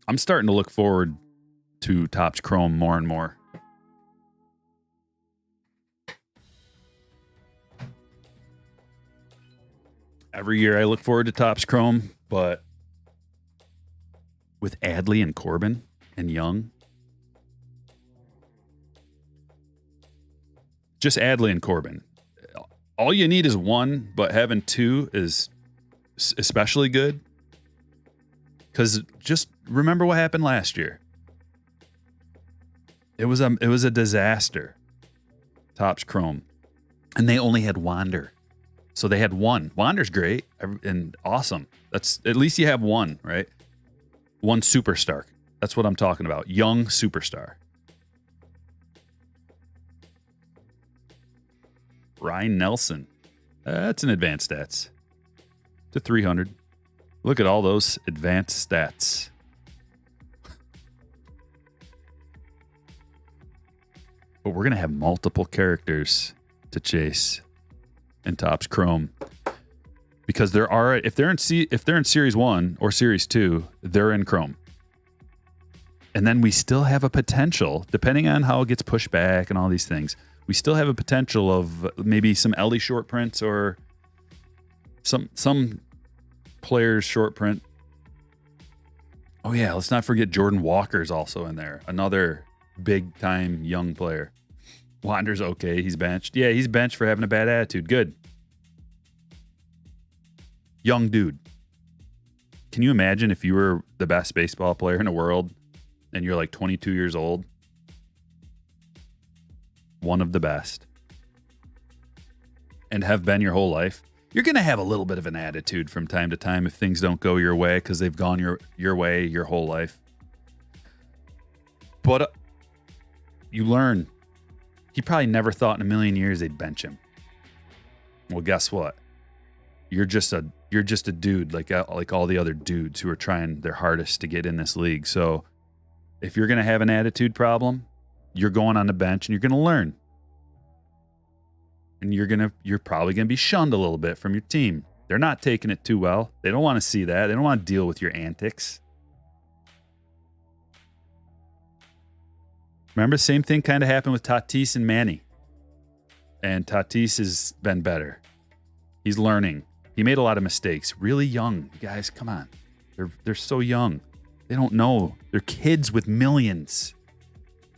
I'm starting to look forward to Topps Chrome more and more. Every year I look forward to Topps Chrome, but with Adley and Corbin and Young, just Adley and Corbin. All you need is one, but having two is especially good. Because just remember what happened last year. It was a disaster. Topps Chrome, and they only had Wander. So they had one. Wander's great and awesome. That's at least you have one, right? One superstar. That's what I'm talking about. Young superstar. Ryan Nelson. That's an advanced stats. To 300. Look at all those advanced stats. But we're going to have multiple characters to chase in Topps Chrome, because if they're in Series 1 or Series 2, they're in Chrome. And then we still have a potential, depending on how it gets pushed back and all these things, we still have a potential of maybe some Ellie short prints or some players short print. Oh yeah, let's not forget Jordan Walker's also in there. Another big time young player. Wander's okay. He's benched. Yeah, he's benched for having a bad attitude. Good. Young dude. Can you imagine if you were the best baseball player in the world and you're like 22 years old? One of the best. And have been your whole life? You're going to have a little bit of an attitude from time to time if things don't go your way because they've gone your way your whole life. But you learn. He probably never thought in a million years they'd bench him. Well, guess what? You're just a dude like all the other dudes who are trying their hardest to get in this league. So if you're going to have an attitude problem, you're going on the bench and you're going to learn. And you're probably going to be shunned a little bit from your team. They're not taking it too well. They don't want to see that. They don't want to deal with your antics. Remember, same thing kind of happened with Tatis and Manny. And Tatis has been better. He's learning. He made a lot of mistakes. Really young. You guys, come on. They're so young. They don't know. They're kids with millions.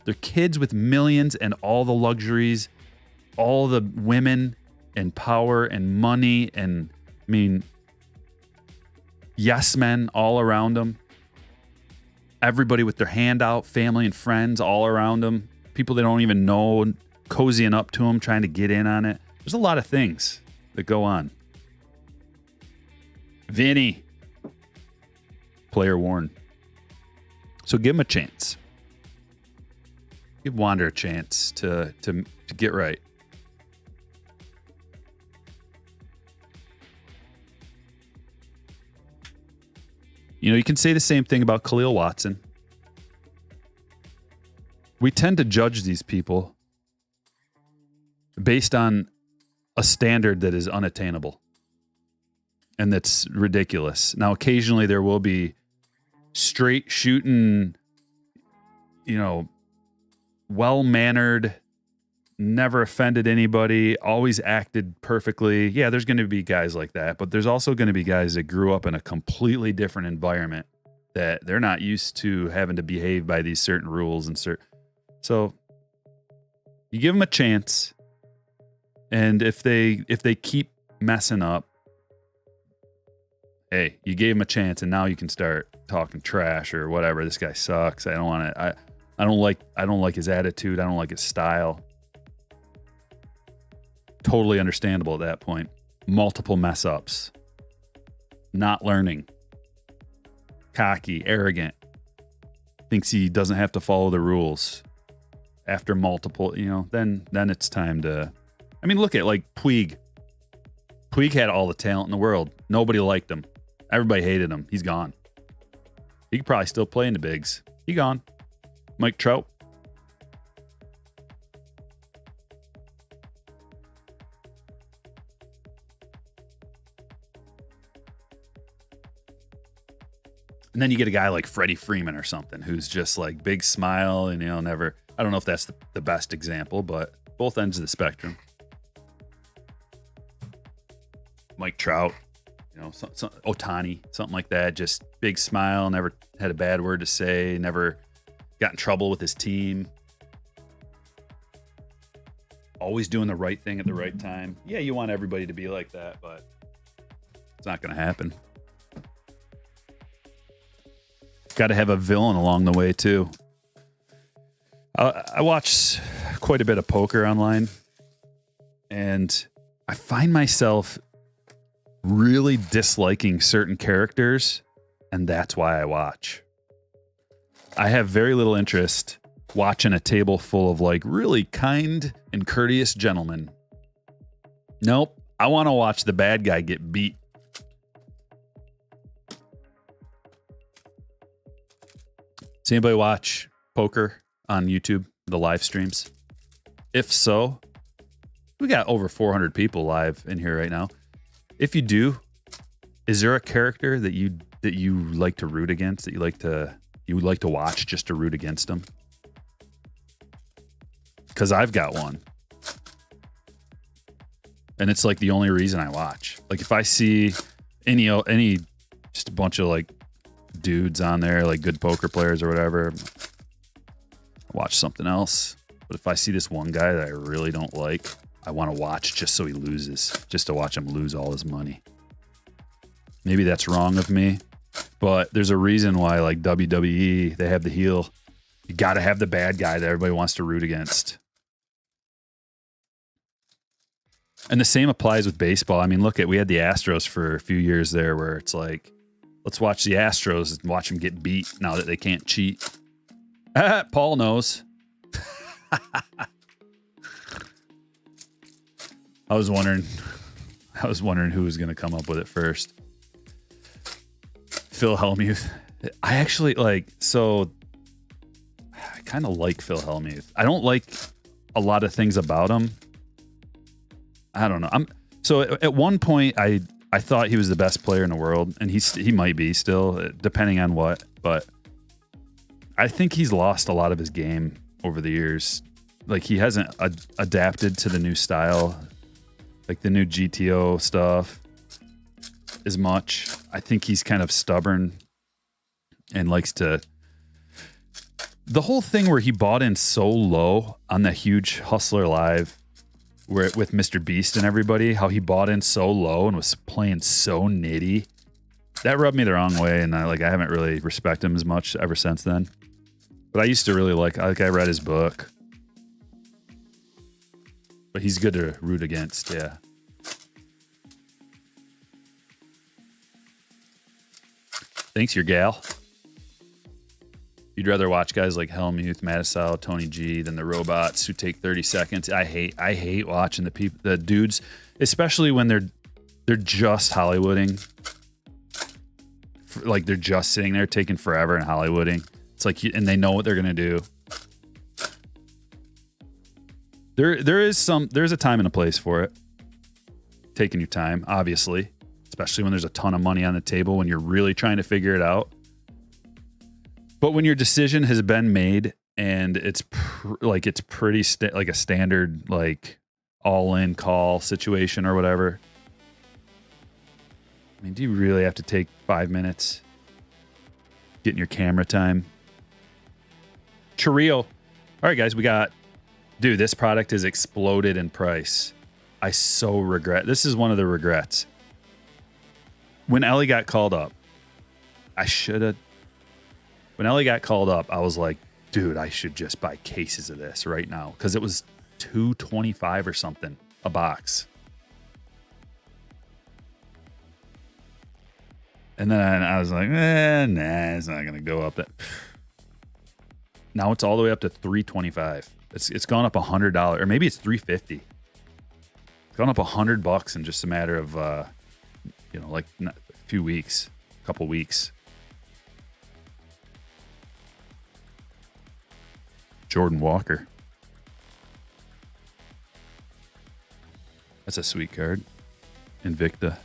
They're kids with millions and all the luxuries, all the women and power and money and, I mean, yes men all around them. Everybody with their hand out, family and friends all around them. People they don't even know. cozying up to him, trying to get in on it. There's a lot of things that go on. Vinny. Player warned. So give him a chance. Give Wander a chance to get right. You know, you can say the same thing about Khalil Watson. We tend to judge these people based on a standard that is unattainable and that's ridiculous. Now, occasionally there will be straight shooting, you know, well-mannered, never offended anybody, always acted perfectly. Yeah, there's going to be guys like that, but there's also going to be guys that grew up in a completely different environment that they're not used to having to behave by these certain rules and so you give them a chance, and if they keep messing up, hey, you gave him a chance, and now you can start talking trash or whatever. This guy sucks. I don't want to. I don't like his attitude. I don't like his style. Totally understandable at that point. Multiple mess ups. Not learning. Cocky, arrogant. Thinks he doesn't have to follow the rules. After multiple, you know, then it's time to. I mean, look at like Puig. Puig had all the talent in the world. Nobody liked him. Everybody hated him. He's gone. He could probably still play in the bigs. He gone. Mike Trout. And then you get a guy like Freddie Freeman or something who's just like big smile and, you know, never. I don't know if that's the best example, but both ends of the spectrum. Mike Trout, you know, Ohtani, something like that. Just big smile, never had a bad word to say, never got in trouble with his team. Always doing the right thing at the right time. Yeah, you want everybody to be like that, but it's not going to happen. Got to have a villain along the way, too. I watch quite a bit of poker online, and I find myself really disliking certain characters, and that's why I watch. I have very little interest watching a table full of like really kind and courteous gentlemen. Nope, I want to watch the bad guy get beat. Does anybody watch poker on YouTube, the live streams? If so, we got over 400 people live in here right now. If you do, is there a character that you like to root against, that you would like to watch just to root against them? Because I've got one, and it's like the only reason I watch. Like if I see any just a bunch of like dudes on there, like good poker players or whatever, watch something else. But if I see this one guy that I really don't like, I want to watch just so he loses, just to watch him lose all his money. Maybe that's wrong of me, but there's a reason why, like WWE, they have the heel. You got to have the bad guy that everybody wants to root against. And the same applies with baseball. I mean, we had the Astros for a few years there where it's like, let's watch the Astros and watch them get beat now that they can't cheat. Paul knows. I was wondering who was going to come up with it first. Phil Hellmuth. I actually I kind of like Phil Hellmuth. I don't like a lot of things about him. I don't know. So at one point I thought he was the best player in the world, and he might be still, depending on what, but I think he's lost a lot of his game over the years. Like he hasn't adapted to the new style, like the new GTO stuff as much. I think he's kind of stubborn and likes to. The whole thing where he bought in so low on the huge Hustler Live, where with Mr. Beast and everybody, how he bought in so low and was playing so nitty, that rubbed me the wrong way, and I haven't really respected him as much ever since then. But I used to really like I read his book. But he's good to root against, yeah. Thanks, your gal. You'd rather watch guys like Helmuth, Mattisau, Tony G than the robots who take 30 seconds. I hate watching the dudes, especially when they're just Hollywooding. Like they're just sitting there taking forever and Hollywooding. It's like, and they know what they're gonna do. There's a time and a place for it. Taking your time, obviously. Especially when there's a ton of money on the table, when you're really trying to figure it out. But when your decision has been made and it's pretty like a standard like all-in call situation or whatever. I mean, do you really have to take 5 minutes getting your camera time? Chorrillo. All right, guys, we got... Dude, this product has exploded in price. I so regret... This is one of the regrets. When Ellie got called up, when Ellie got called up, I was like, dude, I should just buy cases of this right now. Because it was $2.25 or something a box. And then I was like, nah, it's not going to go up that. Now it's all the way up to $3.25. It's gone up $100, or maybe it's $3.50. It's gone up $100 in just a matter of, like a few weeks, a couple weeks. Jordan Walker. That's a sweet card. Invicta.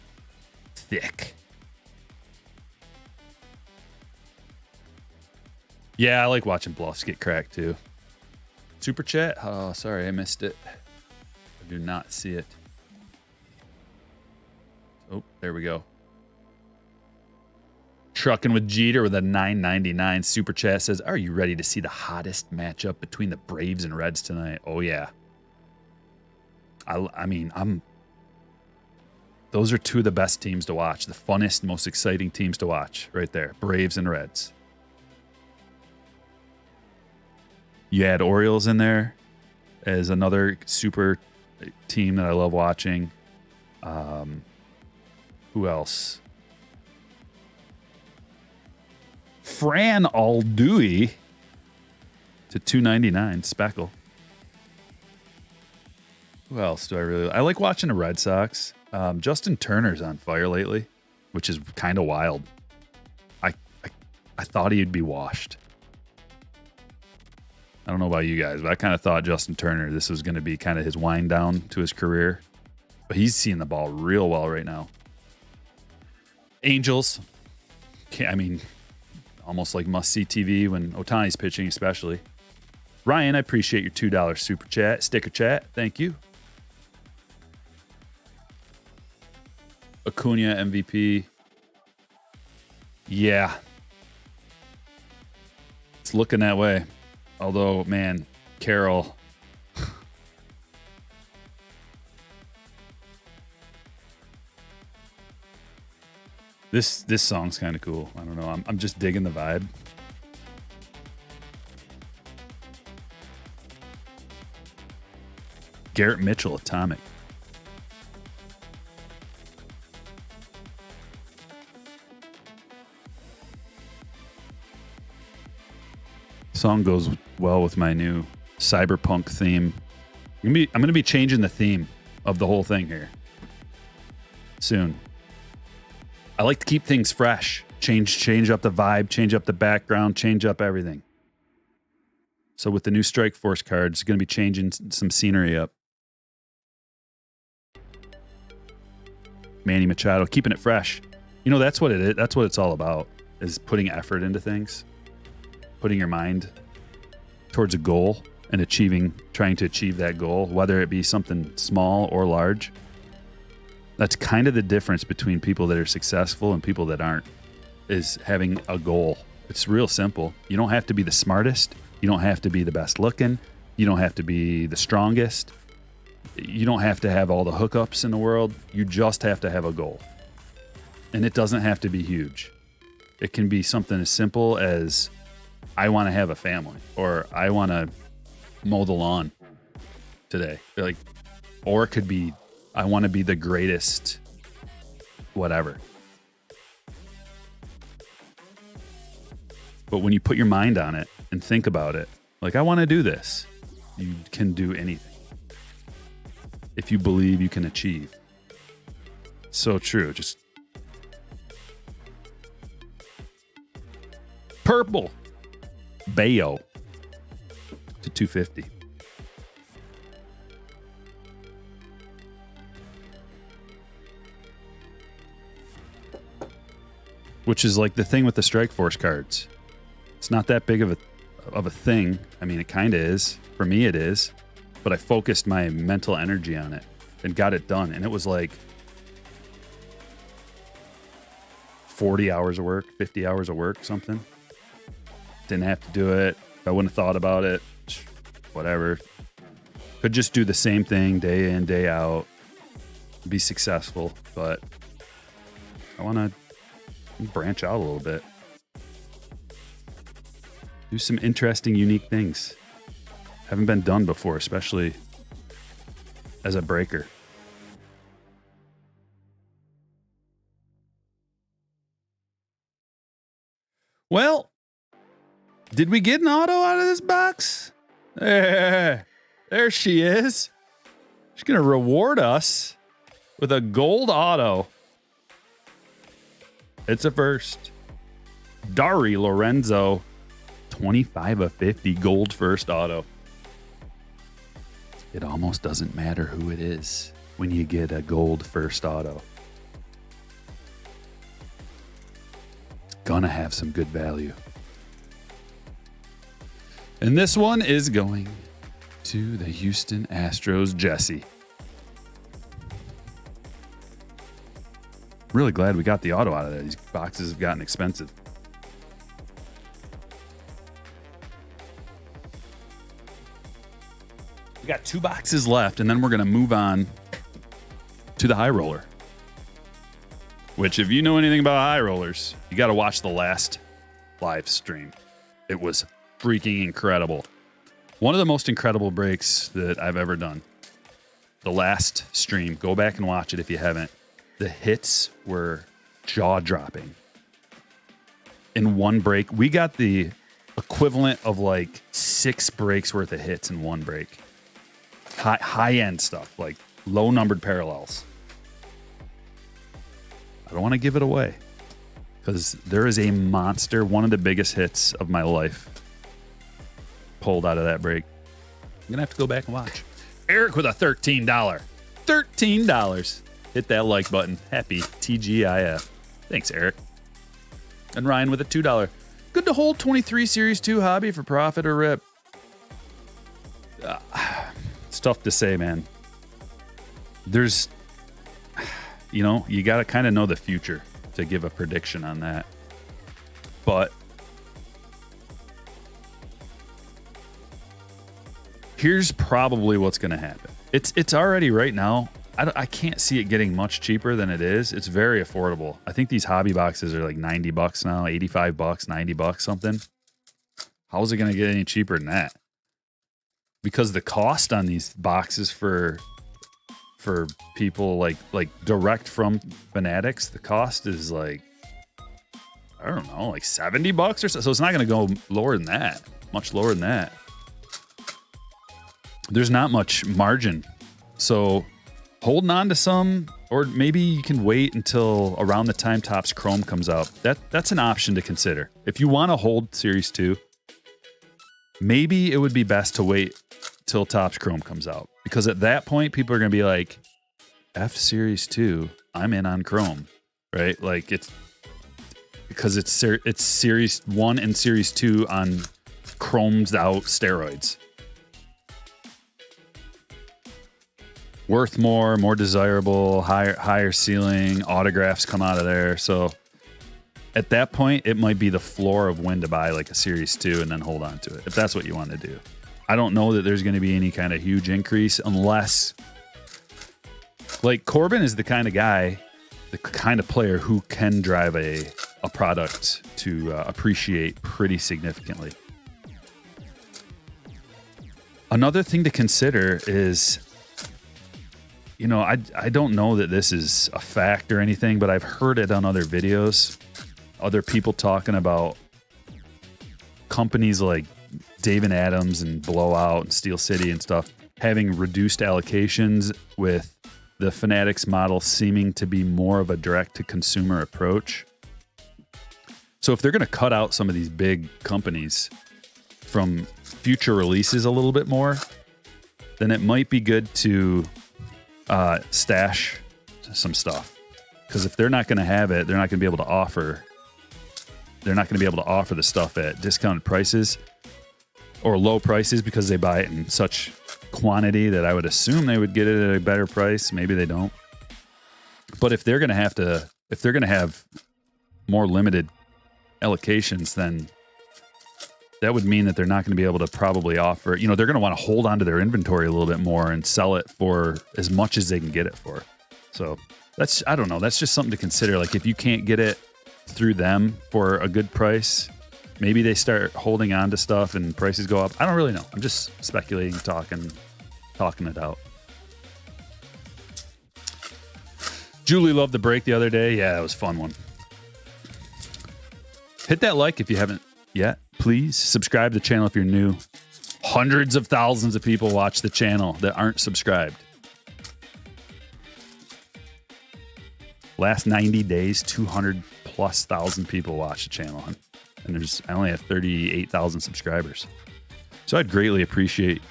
Thick. Yeah, I like watching bluffs get cracked too. Super chat? Oh, sorry, I missed it. I do not see it. Oh, there we go. Trucking with Jeter with a $9.99 super chat says, "Are you ready to see the hottest matchup between the Braves and Reds tonight?" Oh yeah. Those are two of the best teams to watch. The funnest, most exciting teams to watch right there. Braves and Reds. You add Orioles in there as another super team that I love watching. Who else? Fran Aldui to $2.99 Speckle. Who else do I like watching the Red Sox. Justin Turner's on fire lately, which is kind of wild. I thought he'd be washed. I don't know about you guys, but I kind of thought Justin Turner, this was going to be kind of his wind down to his career. But he's seeing the ball real well right now. Angels. Almost like must-see TV when Ohtani's pitching especially. Ryan, I appreciate your $2 super chat, sticker chat. Thank you. Acuna MVP. Yeah. It's looking that way. Although, man, Carroll. This song's kind of cool. I don't know. I'm just digging the vibe. Garrett Mitchell, Atomic. Song goes well with my new cyberpunk theme. I'm gonna be changing the theme of the whole thing here soon. I like to keep things fresh. Change up the vibe, change up the background, change up everything. So with the new Strike Force cards, it's gonna be changing some scenery up. Manny Machado, keeping it fresh. That's what it is. That's what it's all about, is putting effort into things. Putting your mind towards a goal and trying to achieve that goal, whether it be something small or large. That's kind of the difference between people that are successful and people that aren't, is having a goal. It's real simple. You don't have to be the smartest. You don't have to be the best looking. You don't have to be the strongest. You don't have to have all the hookups in the world. You just have to have a goal. And it doesn't have to be huge. It can be something as simple as, I want to have a family, or I want to mow the lawn today. Like, Or it could be, I want to be the greatest, whatever. But when you put your mind on it and think about it, like, I want to do this, you can do anything. If you believe you can achieve. So true. Just purple. Bayo to 250. Which is like the thing with the Strike Force cards. It's not that big of a thing. I mean, it kind of is. For me, it is. But I focused my mental energy on it and got it done. And it was like 40 hours of work, 50 hours of work, something. Didn't have to do it. If I wouldn't have thought about it, whatever. Could just do the same thing day in, day out, be successful. But I want to branch out a little bit. Do some interesting, unique things. Haven't been done before, especially as a breaker. Well, did we get an auto out of this box? There she is. She's going to reward us with a gold auto. It's a first. Dari Lorenzo, 25 of 50, gold first auto. It almost doesn't matter who it is when you get a gold first auto. It's gonna have some good value. And this one is going to the Houston Astros, Jesse. Really glad we got the auto out of there. These boxes have gotten expensive. We got 2 boxes left, and then we're going to move on to the high roller. Which, if you know anything about high rollers, you got to watch the last live stream. It was freaking incredible. One of the most incredible breaks that I've ever done. The last stream. Go back and watch it if you haven't. The hits were jaw-dropping. In one break, we got the equivalent of like 6 breaks worth of hits in one break. High-end stuff, like low-numbered parallels. I don't want to give it away because there is a monster, one of the biggest hits of my life pulled out of that break. I'm going to have to go back and watch. Eric with a $13. $13. Hit that like button. Happy TGIF. Thanks, Eric. And Ryan with a $2. Good to hold 23 Series 2 hobby for profit or rip. It's tough to say, man. There's, you got to kind of know the future to give a prediction on that. But here's probably what's going to happen. It's already right now. I can't see it getting much cheaper than it is. It's very affordable. I think these hobby boxes are like $90 now, $85, $90, something. How is it going to get any cheaper than that? Because the cost on these boxes for people like direct from Fanatics, the cost is like, I don't know, like $70 or so. So it's not going to go lower than that, much lower than that. There's not much margin. So holding on to some, or maybe you can wait until around the time Topps Chrome comes out. That's an option to consider. If you want to hold Series 2, maybe it would be best to wait till Topps Chrome comes out. Because at that point, people are going to be like, F Series 2, I'm in on Chrome, right? Like it's Series 1 and Series 2 on chromed out steroids. Worth more desirable, higher ceiling, autographs come out of there. So at that point, it might be the floor of when to buy like a Series 2 and then hold on to it, if that's what you want to do. I don't know that there's going to be any kind of huge increase unless, like, Corbin is the kind of guy, the kind of player who can drive a product to appreciate pretty significantly. Another thing to consider is you know, I don't know that this is a fact or anything, but I've heard it on other videos. Other people talking about companies like Dave and Adams and Blowout and Steel City and stuff having reduced allocations, with the Fanatics model seeming to be more of a direct-to-consumer approach. So if they're going to cut out some of these big companies from future releases a little bit more, then it might be good to stash some stuff. Because if they're not going to have it, they're not going to be able to offer. They're not going to be able to offer the stuff at discounted prices or low prices because they buy it in such quantity that I would assume they would get it at a better price. Maybe they don't. But if they're going to have more limited allocations, then that would mean that they're not going to be able to probably offer, you know, they're going to want to hold on to their inventory a little bit more and sell it for as much as they can get it for. So that's, I don't know, that's just something to consider. Like if you can't get it through them for a good price, maybe they start holding on to stuff and prices go up. I don't really know. I'm just speculating, talking it out. Julie loved the break the other day. Yeah, that was a fun one. Hit that like if you haven't yet. Please subscribe to the channel if you're new. Hundreds of thousands of people watch the channel that aren't subscribed. Last 90 days, 200,000+ people watch the channel. And I only have 38,000 subscribers. So I'd greatly appreciate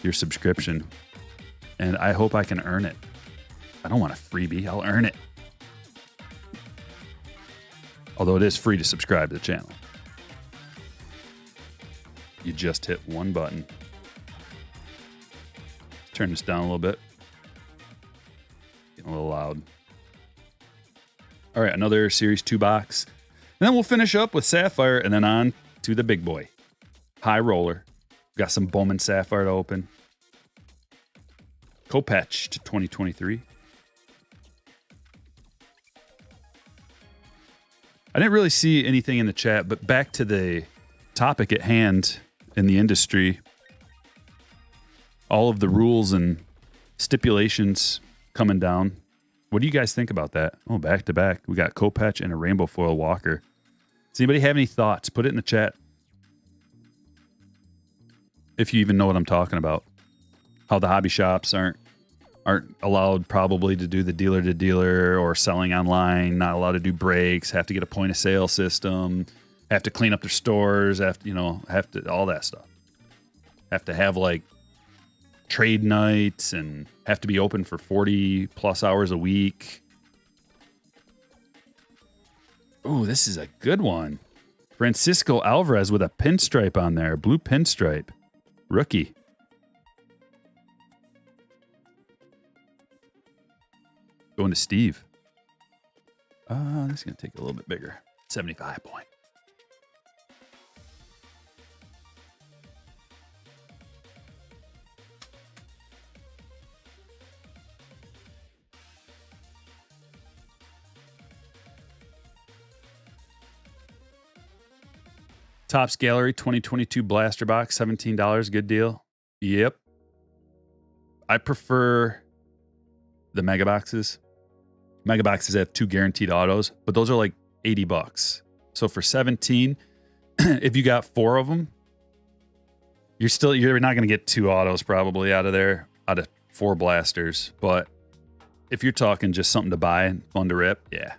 your subscription. And I hope I can earn it. I don't want a freebie. I'll earn it. Although it is free to subscribe to the channel. You just hit one button. Turn this down a little bit. Getting a little loud. All right, another Series 2 box. And then we'll finish up with Sapphire and then on to the big boy. High roller. Got some Bowman Sapphire to open. Co-patch to 2023. I didn't really see anything in the chat, but back to the topic at hand in the industry. All of the rules and stipulations coming down. What do you guys think about that? Oh, back to back. We got Kopech and a rainbow foil Walker. Does anybody have any thoughts? Put it in the chat. If you even know what I'm talking about. How the hobby shops aren't allowed probably to do the dealer to dealer or selling online, not allowed to do breaks, have to get a point of sale system, have to clean up their stores, have to all that stuff. Have to have like trade nights and have to be open for 40+ hours a week. Oh, this is a good one. Francisco Alvarez with a pinstripe on there, blue pinstripe. Rookie. Going to Steve. This is going to take a little bit bigger. 75 point. Topps Gallery 2022 Blaster Box, $17. Good deal. Yep. I prefer the mega boxes. Mega boxes have 2 guaranteed autos, but those are like $80. So for 17, if you got 4 of them, you're not going to get 2 autos probably out of 4 blasters. But if you're talking just something to buy and fun to rip, yeah.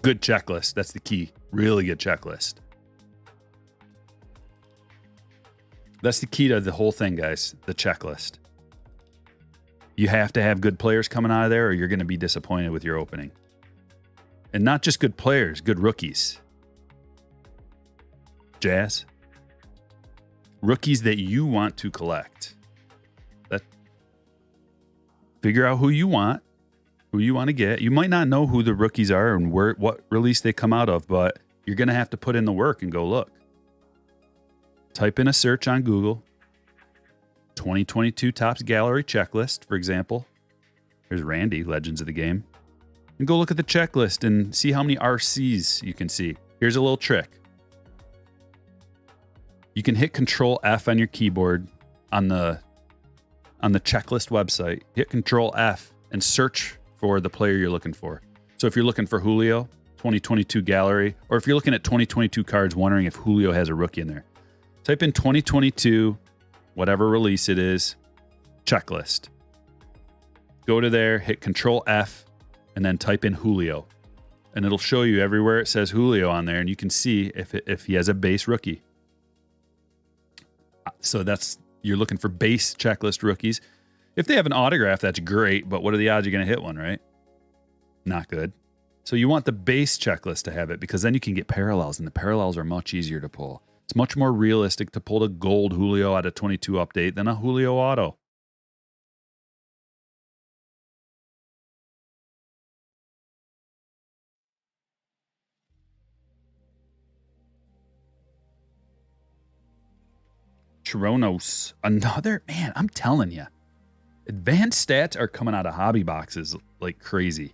Good checklist. That's the key. Really good checklist. That's the key to the whole thing, guys. The checklist. You have to have good players coming out of there or you're going to be disappointed with your opening. And not just good players, good rookies. Jazz. Rookies that you want to collect. Figure out who you want to get. You might not know who the rookies are and what release they come out of, but you're going to have to put in the work and go look. Type in a search on Google. 2022 Topps Gallery checklist, for example. There's Randy, Legends of the Game. And go look at the checklist and see how many RCs you can see. Here's a little trick. You can hit Control F on your keyboard on the checklist website. Hit Control F and search for the player you're looking for. So if you're looking for Julio, 2022 gallery, or if you're looking at 2022 cards wondering if Julio has a rookie in there, type in 2022, whatever release it is, checklist. Go to there, hit Control F, and then type in Julio. And it'll show you everywhere it says Julio on there, and you can see if he has a base rookie. So you're looking for base checklist rookies. If they have an autograph, that's great, but what are the odds you're going to hit one, right? Not good. So you want the base checklist to have it, because then you can get parallels, and the parallels are much easier to pull. It's much more realistic to pull the gold Julio out of 22 update than a Julio auto. Tronos, another, man, I'm telling you, advanced stats are coming out of hobby boxes like crazy.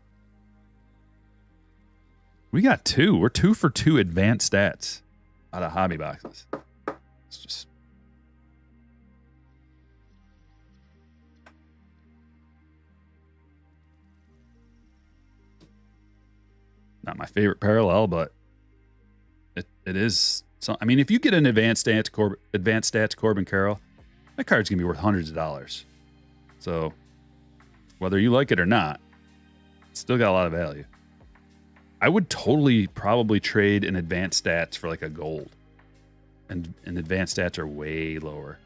We got two. We're 2 for 2 advanced stats out of hobby boxes. It's just not my favorite parallel, but it is. So, I mean, if you get an advanced stats Corbin Carroll, that card's gonna be worth hundreds of dollars. So whether you like it or not, it's still got a lot of value. I would totally probably trade an advanced stats for like a gold. And advanced stats are way lower.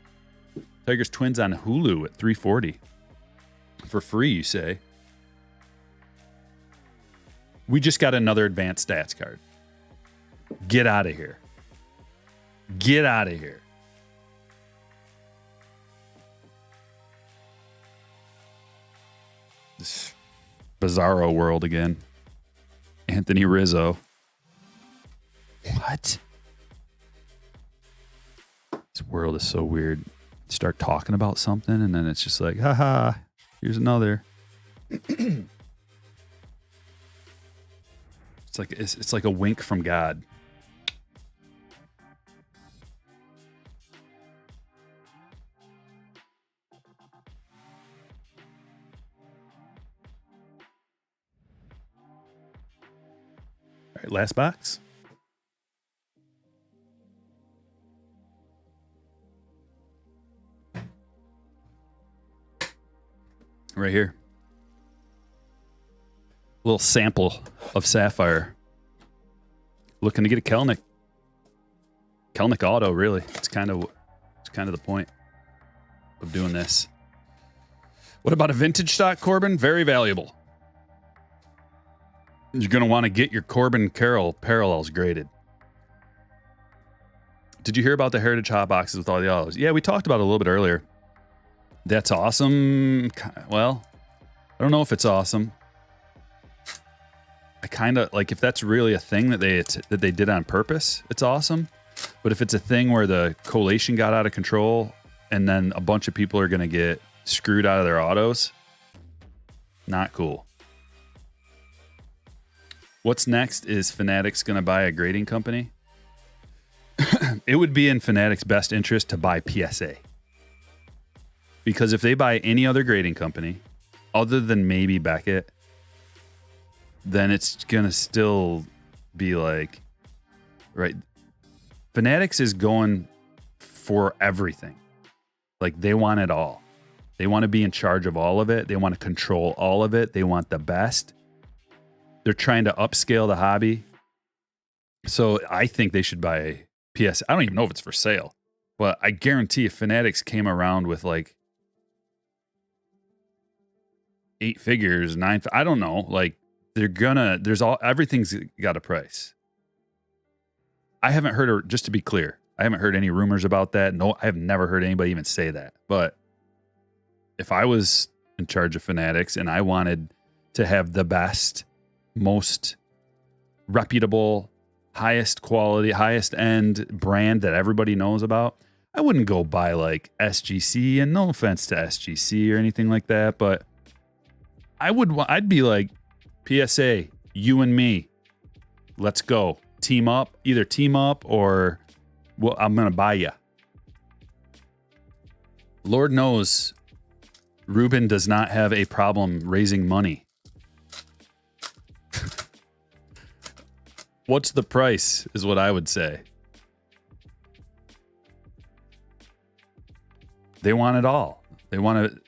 Tigers Twins on Hulu at $340. For free, you say. We just got another advanced stats card. Get out of here. Get out of here. This bizarro world again. Anthony Rizzo. What? This world is so weird. Start talking about something and then it's just like, haha, here's another. It's like a wink from God. All right, last box. Right here. Little sample of Sapphire. Looking to get a Kelnick auto, really. It's kind of the point of doing this. What about a vintage stock, Corbin? Very valuable. You're going to want to get your Corbin Carroll parallels graded. Did you hear about the Heritage Hot Boxes with all the autos? Yeah, we talked about it a little bit earlier. That's awesome. Well, I don't know if it's awesome. I kind of like if that's really a thing that they did on purpose, it's awesome. But if it's a thing where the collation got out of control and then a bunch of people are going to get screwed out of their autos, not cool. What's next is Fanatics going to buy a grading company. It would be in Fanatics' best interest to buy PSA. Because if they buy any other grading company, other than maybe Beckett, then it's going to still be like, right? Fanatics is going for everything. Like, they want it all. They want to be in charge of all of it. They want to control all of it. They want the best. They're trying to upscale the hobby. So I think they should buy PS. I don't even know if it's for sale, but I guarantee if Fanatics came around with like 8 figures, 9, I don't know, like everything's got a price. I haven't heard, just to be clear, I haven't heard any rumors about that. No, I have never heard anybody even say that. But if I was in charge of Fanatics and I wanted to have the best, most reputable, highest quality, highest end brand that everybody knows about, I wouldn't go buy like SGC, and no offense to SGC or anything like that, but I'd be like, PSA, you and me, let's go. Team up, either team up or, well, I'm going to buy you. Lord knows Ruben does not have a problem raising money. What's the price is what I would say. They want it all. They want to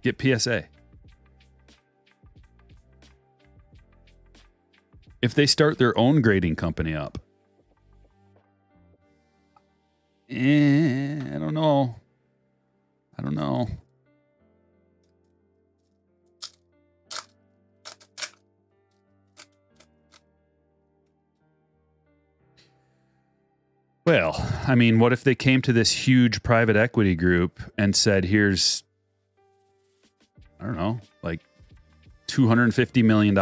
get PSA. If they start their own grading company up, I don't know. I don't know. Well, I mean, what if they came to this huge private equity group and said, here's, I don't know, like $250 million.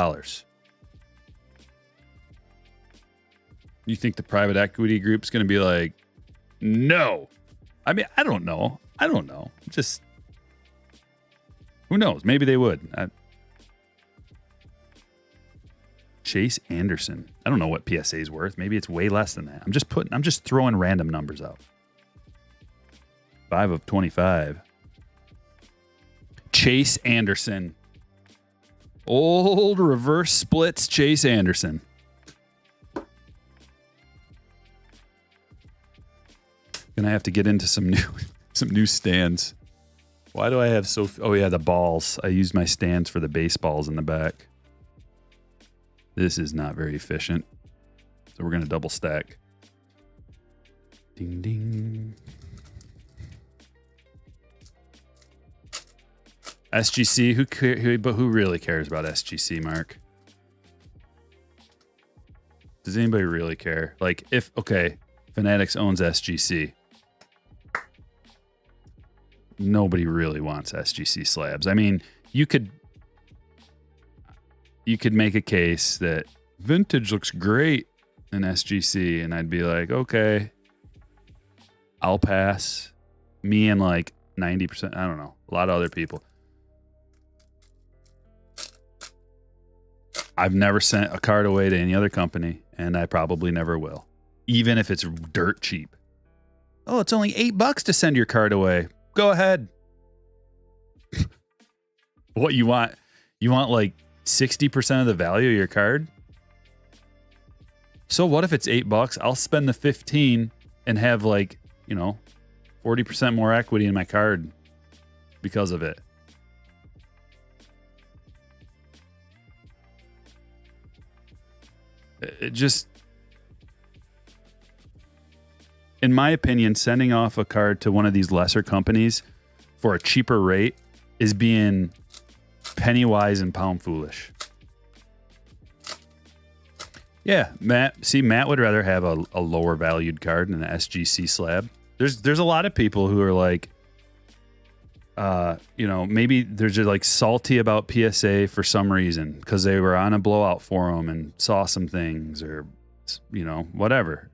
You think the private equity group's going to be like, no? I mean, I don't know. Just, who knows? Maybe they would. Chase Anderson. I don't know what PSA is worth. Maybe it's way less than that. I'm just throwing random numbers out. 5 of 25. Chase Anderson. Old reverse splits Chase Anderson. Gonna have to get into some new stands. Why do I have so? Oh yeah, the balls. I used my stands for the baseballs in the back. This is not very efficient. So we're gonna double stack. Ding ding. SGC. Who really cares about SGC, Mark? Does anybody really care? Like, Fanatics owns SGC. Nobody really wants SGC slabs. I mean, you could make a case that vintage looks great in SGC, and I'd be like, okay, I'll pass. Me and like 90%, I don't know, a lot of other people. I've never sent a card away to any other company, and I probably never will, even if it's dirt cheap. Oh, it's only $8 to send your card away. Go ahead. What you want? You want like 60% of the value of your card? So what if it's $8? I'll spend the 15 and have 40% more equity in my card because of it. It just, in my opinion, sending off a card to one of these lesser companies for a cheaper rate is being penny wise and pound foolish. Yeah, Matt would rather have a lower valued card than an SGC slab. There's a lot of people who are like, maybe they're just like salty about PSA for some reason because they were on a blowout forum and saw some things or, whatever.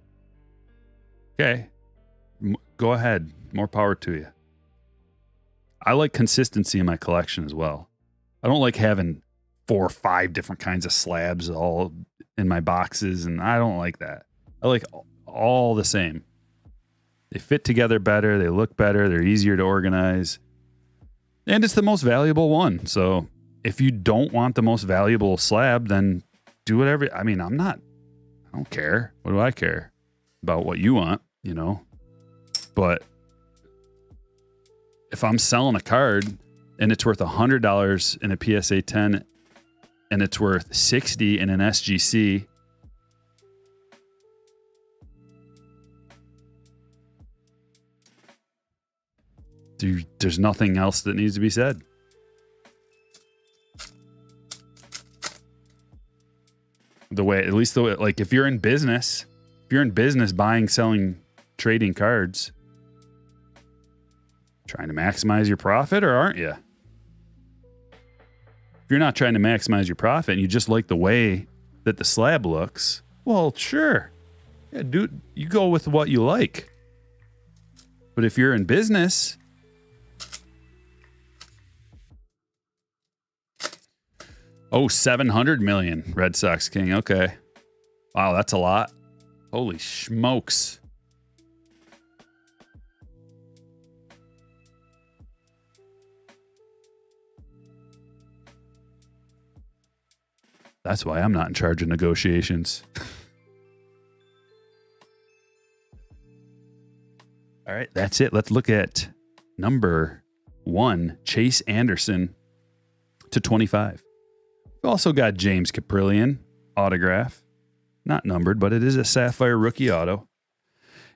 Okay, go ahead. More power to you. I like consistency in my collection as well. I don't like having 4 or 5 different kinds of slabs all in my boxes, and I don't like that. I like all the same. They fit together better. They look better. They're easier to organize. And it's the most valuable one. So if you don't want the most valuable slab, then do whatever. I mean, I don't care. What do I care about what you want, But if I'm selling a card and it's worth $100 in a PSA 10 and it's worth $60 in an SGC, there's nothing else that needs to be said. If you're in business buying, selling, trading cards, trying to maximize your profit, or aren't you? If you're not trying to maximize your profit and you just like the way that the slab looks, well, sure. Yeah, dude, you go with what you like. But if you're in business, $700 million Red Sox King. Okay. Wow, that's a lot. Holy smokes. That's why I'm not in charge of negotiations. All right, that's it. Let's look at number 1, Chase Anderson /25. We've also got James Caprillion autograph. Not numbered, but it is a Sapphire rookie auto.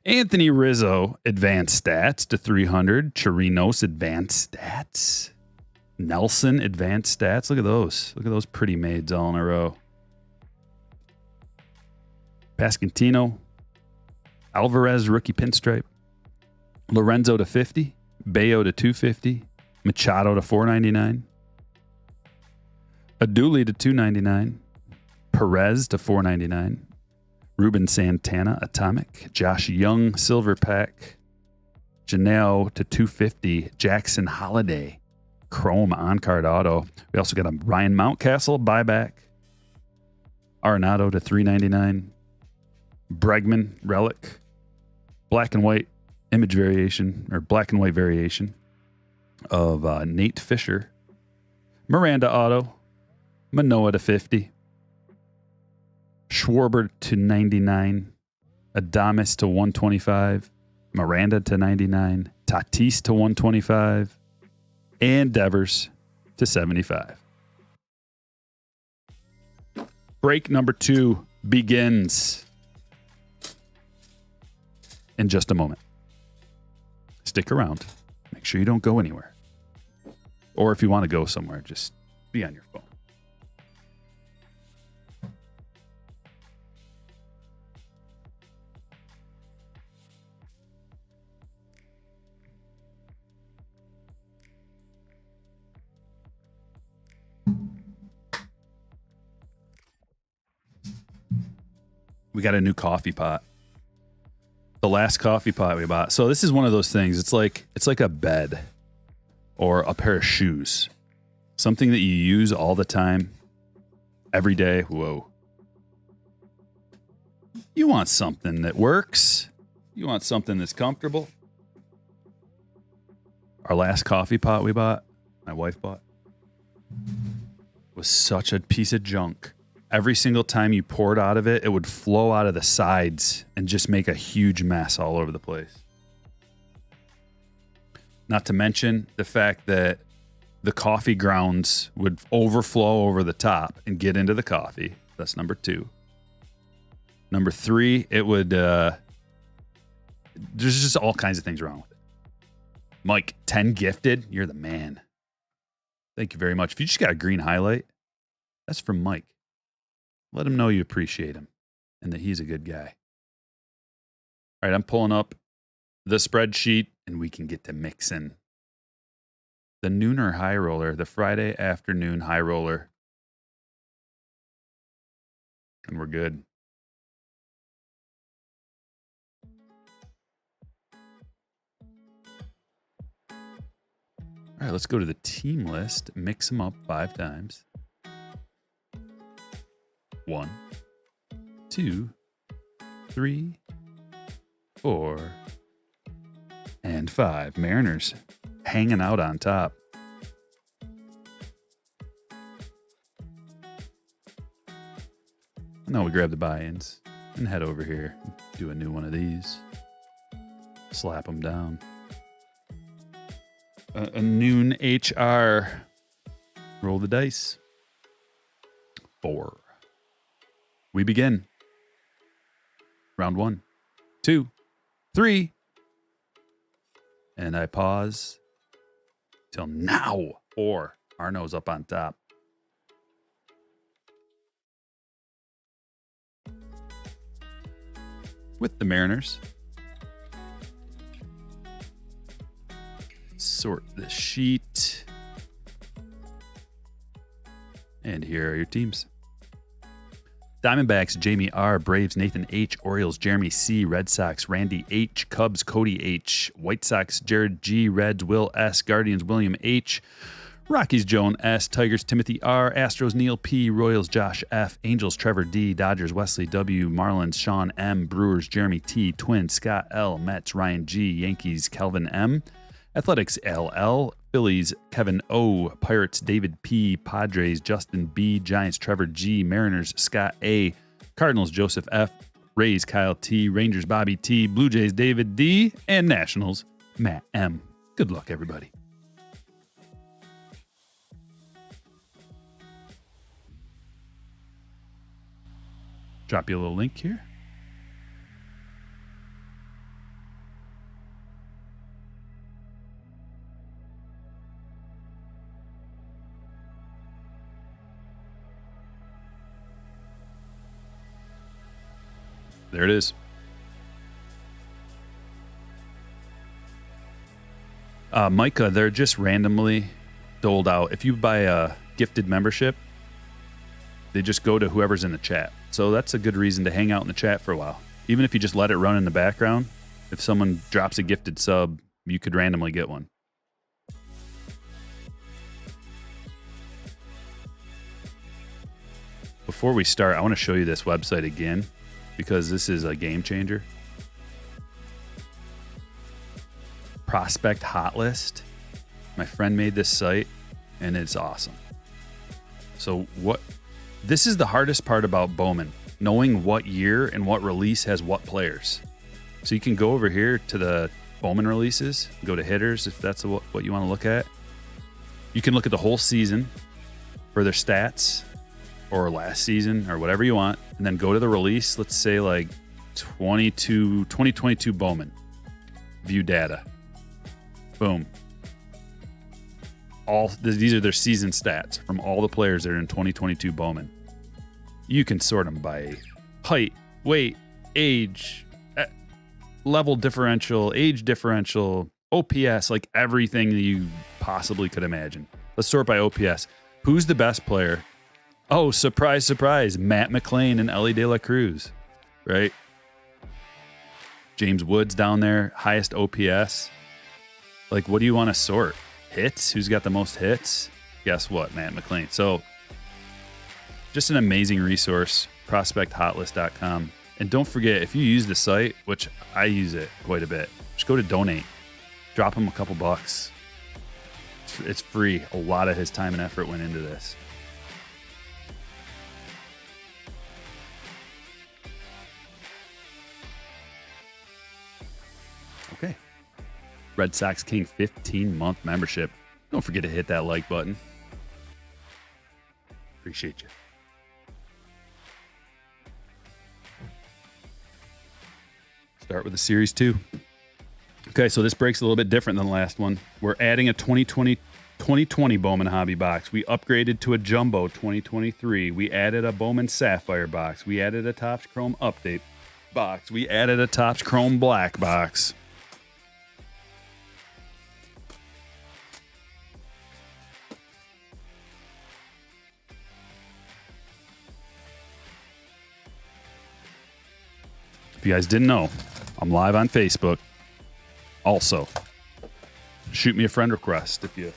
Anthony Rizzo advanced stats /300. Chirinos advanced stats. Nelson advanced stats. Look at those. Look at those pretty maids all in a row. Pasquantino. Alvarez rookie pinstripe. Lorenzo /50. Bayo /250. Machado /499. Aduli /299. Perez /499. Ruben Santana Atomic. Josh Young Silver Pack. Janelle /250. Jackson Holiday Chrome on-card auto. We also got a Ryan Mountcastle buyback. Arenado /399. Bregman relic. Black and white image variation, or black and white variation of Nate Fisher. Miranda auto. Manoah /50. Schwarber /99. Adames /125. Miranda /99. Tatis /125. And Devers /75. Break number 2 begins in just a moment. Stick around. Make sure you don't go anywhere. Or if you want to go somewhere, just be on your phone. We got a new coffee pot. The last coffee pot we bought. So this is one of those things. It's like a bed or a pair of shoes. Something that you use all the time, every day. Whoa. You want something that works. You want something that's comfortable. Our last coffee pot we bought, my wife bought, was such a piece of junk. Every single time you poured out of it, it would flow out of the sides and just make a huge mess all over the place. Not to mention the fact that the coffee grounds would overflow over the top and get into the coffee. That's number 2. Number 3, it would, there's just all kinds of things wrong with it. Mike, 10 gifted. You're the man. Thank you very much. If you just got a green highlight, that's from Mike. Let him know you appreciate him and that he's a good guy. All right, I'm pulling up the spreadsheet and we can get to mixing. The nooner high roller, the Friday afternoon high roller. And we're good. All right, let's go to the team list, mix them up 5 times. 1, 2, 3, 4, and 5. Mariners hanging out on top. Now we grab the buy-ins and head over here. Do a new one of these. Slap them down. A noon HR. Roll the dice. 4. We begin. Round 1, 2, 3. And I pause till now. 4. Arno's up on top. With the Mariners. Sort the sheet. And here are your teams. Diamondbacks, Jamie R. Braves, Nathan H. Orioles, Jeremy C. Red Sox, Randy H. Cubs, Cody H. White Sox, Jared G. Reds, Will S. Guardians, William H. Rockies, Joan S. Tigers, Timothy R. Astros, Neil P. Royals, Josh F. Angels, Trevor D. Dodgers, Wesley W. Marlins, Sean M. Brewers, Jeremy T. Twins, Scott L. Mets, Ryan G. Yankees, Kelvin M. Athletics, LL. Phillies, Kevin O. Pirates, David P. Padres, Justin B. Giants, Trevor G. Mariners, Scott A. Cardinals, Joseph F. Rays, Kyle T. Rangers, Bobby T. Blue Jays, David D. And Nationals, Matt M. Good luck, everybody. Drop you a little link here. There it is. Micah, they're just randomly doled out. If you buy a gifted membership, they just go to whoever's in the chat. So that's a good reason to hang out in the chat for a while. Even if you just let it run in the background, if someone drops a gifted sub, you could randomly get one. Before we start, I want to show you this website again because this is a game changer. Prospect Hot List. My friend made this site and it's awesome. So this is the hardest part about Bowman, knowing what year and what release has what players. So you can go over here to the Bowman releases, go to hitters if that's what you want to look at. You can look at the whole season for their stats or last season or whatever you want, and then go to the release. Let's say like 2022 Bowman. View data. Boom. These are their season stats from all the players that are in 2022 Bowman. You can sort them by height, weight, age, level differential, age differential, OPS, like everything that you possibly could imagine. Let's sort by OPS. Who's the best player? Oh, surprise, surprise. Matt McClain and Ellie De La Cruz, right? James Woods down there, highest OPS. Like, what do you want to sort? Hits? Who's got the most hits? Guess what? Matt McClain. So, just an amazing resource, prospecthotlist.com. And don't forget, if you use the site, which I use it quite a bit, just go to donate. Drop him a couple bucks. It's free. A lot of his time and effort went into this. Okay. Red Sox King 15-month membership. Don't forget to hit that like button. Appreciate you. Start with the Series 2. Okay, so this break's a little bit different than the last one. We're adding a 2020 Bowman Hobby box. We upgraded to a Jumbo 2023. We added a Bowman Sapphire box. We added a Topps Chrome Update box. We added a Topps Chrome Black box. If you guys didn't know, I'm live on Facebook. Also, shoot me a friend request if you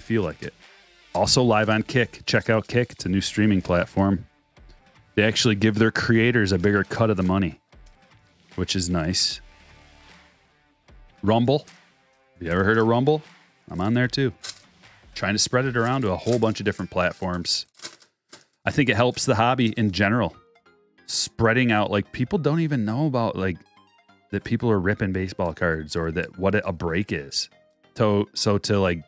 feel like it. Also live on Kick. Check out Kick. It's a new streaming platform. They actually give their creators a bigger cut of the money, which is nice. Rumble. Have you ever heard of Rumble? I'm on there too. Trying to spread it around to a whole bunch of different platforms. I think it helps the hobby in general. Spreading out, like, people don't even know about, like, that people are ripping baseball cards or that what a break is. So to like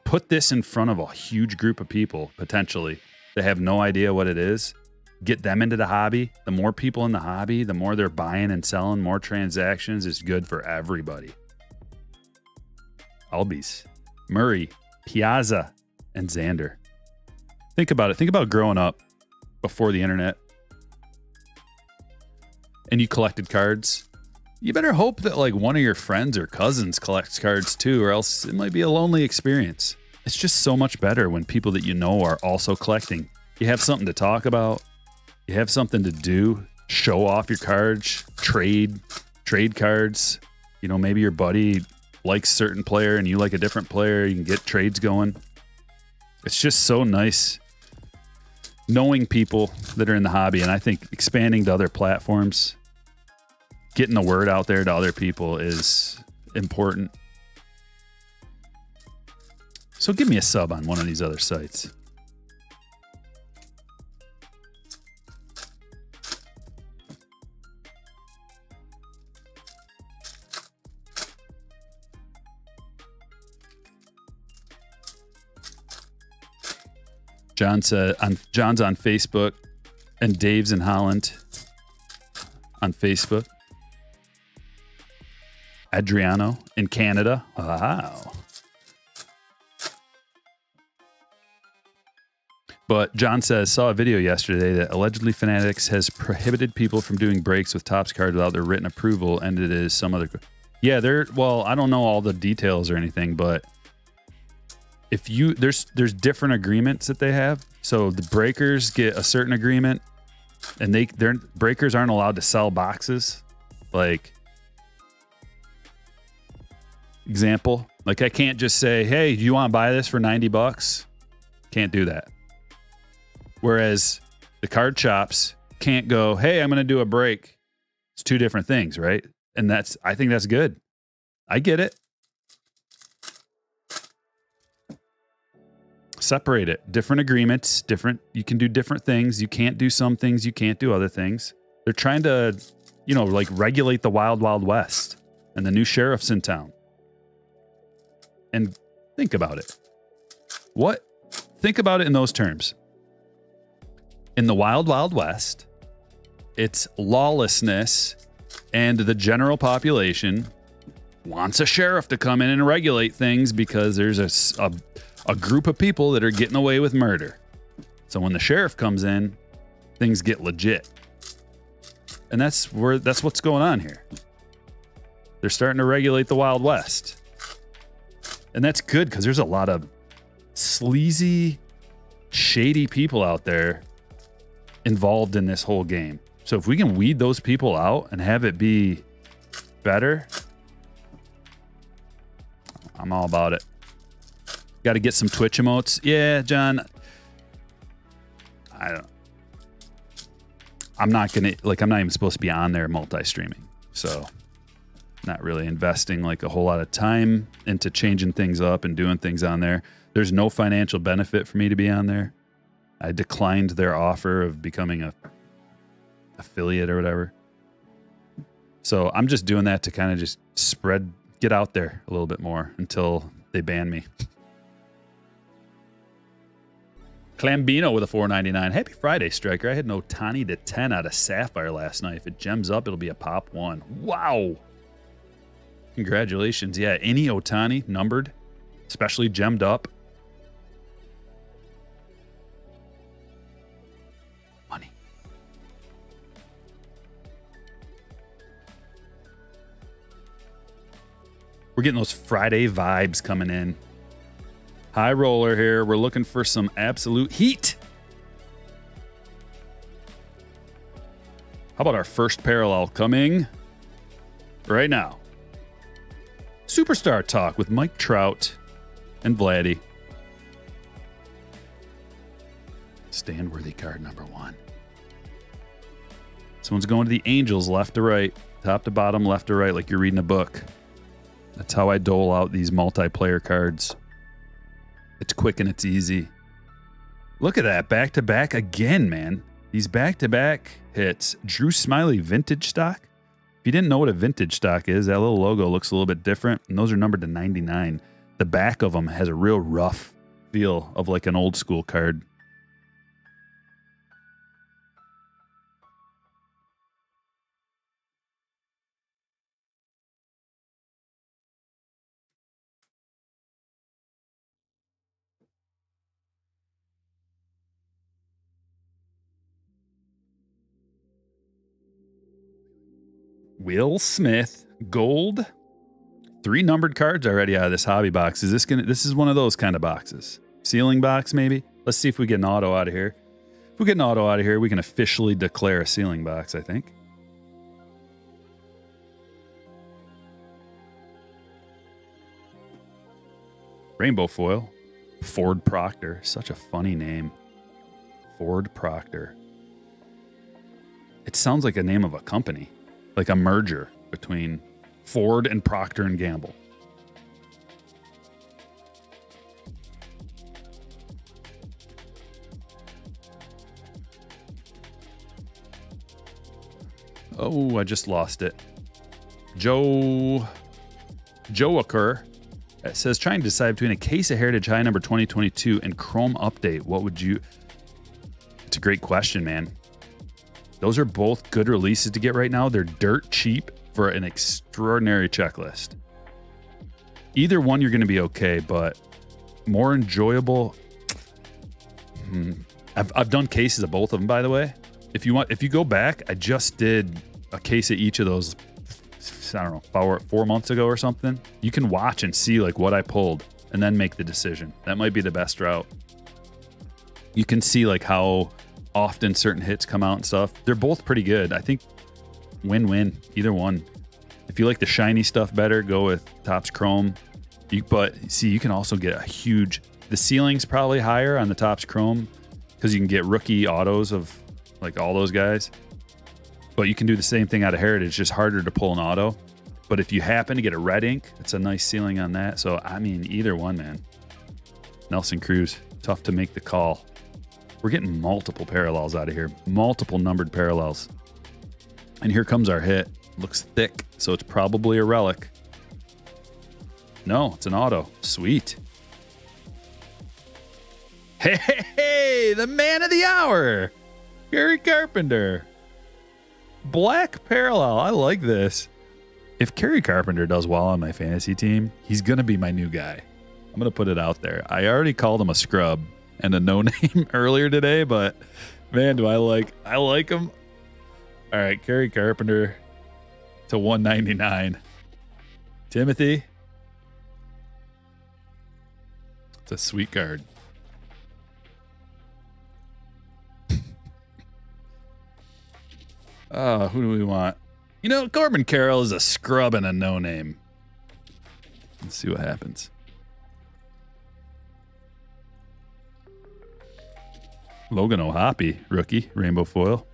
put this in front of a huge group of people potentially that have no idea what it is, get them into the hobby. The more people in the hobby, the more they're buying and selling, more transactions is good for everybody. Albies, Murray, Piazza, and Xander. Think about it. Think about growing up before the internet and you collected cards. You better hope that like one of your friends or cousins collects cards too, or else it might be a lonely experience. It's just so much better when people that you know are also collecting. You have something to talk about. You have something to do. Show off your cards. Trade cards. You know, maybe your buddy likes a certain player and you like a different player. You can get trades going. It's just so nice knowing people that are in the hobby, and I think expanding to other platforms, getting the word out there to other people is important. So give me a sub on one of these other sites. John's on Facebook, and Dave's in Holland on Facebook. Adriano in Canada. Wow. But John says, saw a video yesterday that allegedly Fanatics has prohibited people from doing breaks with Topps cards without their written approval, and it is some other... Yeah, well, I don't know all the details or anything, but if you there's different agreements that they have. So the breakers get a certain agreement, and their breakers aren't allowed to sell boxes. Like, example, like I can't just say, hey, do you want to buy this for $90? Can't do that. Whereas the card shops can't go, hey, I'm going to do a break. It's two different things, right? And I think that's good. I get it. Separate it. Different agreements, you can do different things. You can't do some things, you can't do other things. They're trying to, like regulate the wild, wild west, and the new sheriff's in town. And think about it. Think about it in those terms. In the wild, wild west, it's lawlessness, and the general population wants a sheriff to come in and regulate things because there's a group of people that are getting away with murder. So when the sheriff comes in, things get legit. And that's what's going on here. They're starting to regulate the Wild West. And that's good because there's a lot of sleazy, shady people out there involved in this whole game. So if we can weed those people out and have it be better, I'm all about it. Got to get some Twitch emotes. Yeah, John. I'm not even supposed to be on there multi-streaming. So not really investing like a whole lot of time into changing things up and doing things on there. There's no financial benefit for me to be on there. I declined their offer of becoming a affiliate or whatever. So I'm just doing that to kind of just get out there a little bit more until they ban me. Clambino with a $4.99. Happy Friday, Striker. I had an Ohtani to 10 out of Sapphire last night. If it gems up, it'll be a pop 1. Wow. Congratulations. Yeah, any Ohtani numbered, especially gemmed up. Money. We're getting those Friday vibes coming in. High roller here. We're looking for some absolute heat. How about our first parallel coming right now? Superstar Talk with Mike Trout and Vladdy. Stand-worthy card number 1. This one's going to the Angels, left to right, top to bottom, left to right, like you're reading a book. That's how I dole out these multiplayer cards. It's quick and it's easy. Look at that. Back-to-back again, man. These back-to-back hits. Drew Smiley vintage stock. If you didn't know what a vintage stock is, that little logo looks a little bit different. And those are numbered to 99. The back of them has a real rough feel of like an old school card. Will Smith, gold. 3 numbered cards already out of this hobby box. This is one of those kind of boxes. Ceiling box, maybe? Let's see if we get an auto out of here. If we get an auto out of here, we can officially declare a ceiling box, I think. Rainbow foil. Ford Proctor. Such a funny name. Ford Proctor. It sounds like a name of a company. Like a merger between Ford and Procter & Gamble. Oh, I just lost it. Joe Ocker. It says, trying to decide between a case of Heritage High number 2022 and Chrome Update. What would you... It's a great question, man. Those are both good releases to get right now. They're dirt cheap for an extraordinary checklist. Either one, you're going to be okay, but more enjoyable... I've done cases of both of them, by the way. If you go back, I just did a case of each of those, I don't know, 4 months ago or something. You can watch and see like what I pulled and then make the decision. That might be the best route. You can see like how often certain hits come out and stuff. They're both pretty good. I think win-win, either one. If you like the shiny stuff better, go with Topps Chrome. But see, you can also get a huge... The ceiling's probably higher on the Topps Chrome because you can get rookie autos of like all those guys. But you can do the same thing out of Heritage, just harder to pull an auto. But if you happen to get a red ink, it's a nice ceiling on that. So, I mean, either one, man. Nelson Cruz, tough to make the call. We're getting multiple parallels out of here. Multiple numbered parallels. And here comes our hit. Looks thick, so it's probably a relic. No, it's an auto. Sweet. Hey, the man of the hour. Gary Carpenter. Black parallel. I like this. If Kerry Carpenter does well on my fantasy team, he's going to be my new guy. I'm going to put it out there. I already called him a scrub and a no-name earlier today, but man, do I like him. All right, Kerry Carpenter to 199. Timothy. It's a sweet card. Who do we want? You know, Corbin Carroll is a scrub and a no-name. Let's see what happens. Logan O'Hoppe, rookie, rainbow foil.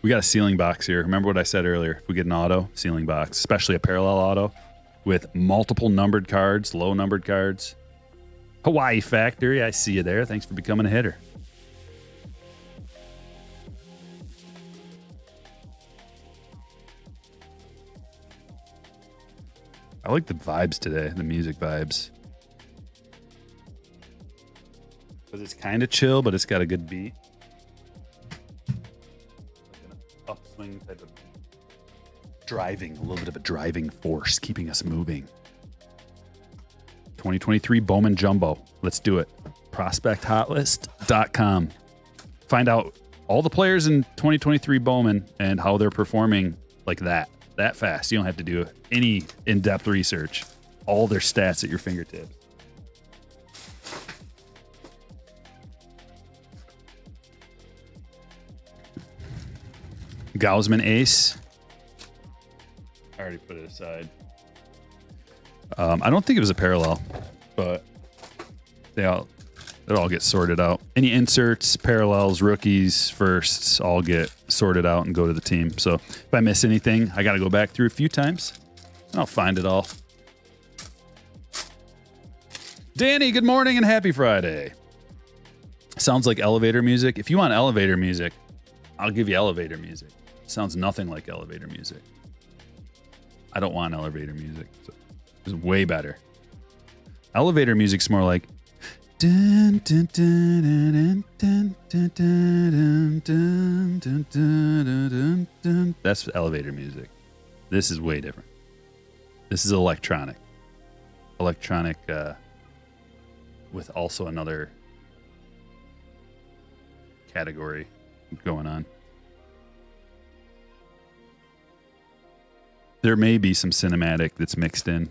We got a ceiling box here. Remember what I said earlier? If we get an auto, ceiling box, especially a parallel auto with multiple numbered cards, low numbered cards. Hawaii Factory, I see you there. Thanks for becoming a hitter. I like the vibes today, the music vibes. Because it's kind of chill, but it's got a good beat. Like an upswing type of driving, a little bit of a driving force, keeping us moving. 2023 Bowman Jumbo. Let's do it. ProspectHotlist.com. Find out all the players in 2023 Bowman and how they're performing like that fast. You don't have to do any in-depth research. All their stats at your fingertips. Gausman Ace. I already put it aside. I don't think it was a parallel, but it'll all get sorted out. Any inserts, parallels, rookies, firsts, all get sorted out and go to the team. So if I miss anything, I got to go back through a few times and I'll find it all. Danny, good morning and happy Friday. Sounds like elevator music. If you want elevator music, I'll give you elevator music. Sounds nothing like elevator music. I don't want elevator music. So it's way better. Elevator music's more like dun, dun, dun, dun, dun, dun, dun, dun, dun, dun, dun. That's elevator music. This is way different. This is electronic. Electronic with also another category going on. There may be some cinematic that's mixed in,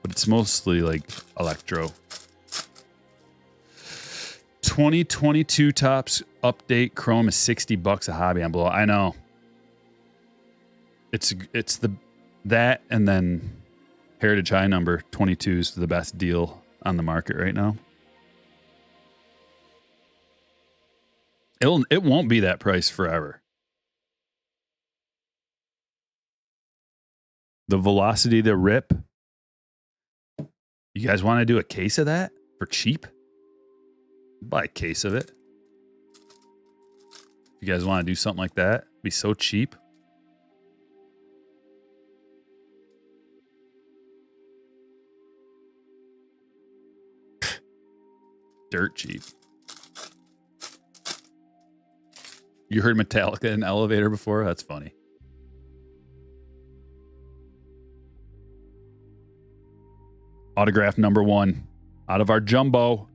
but it's mostly like electro. 2022 Topps update Chrome is $60 a hobby on Blow. I know. It's that and then Heritage High number 22 is the best deal on the market right now. It won't be that price forever. The velocity, the rip, You guys want to do a case of that for cheap? Buy a case of it. You guys want to do something like that? Be so cheap. Dirt cheap. You heard Metallica in an elevator before? That's funny. Autograph number 1 out of our jumbo.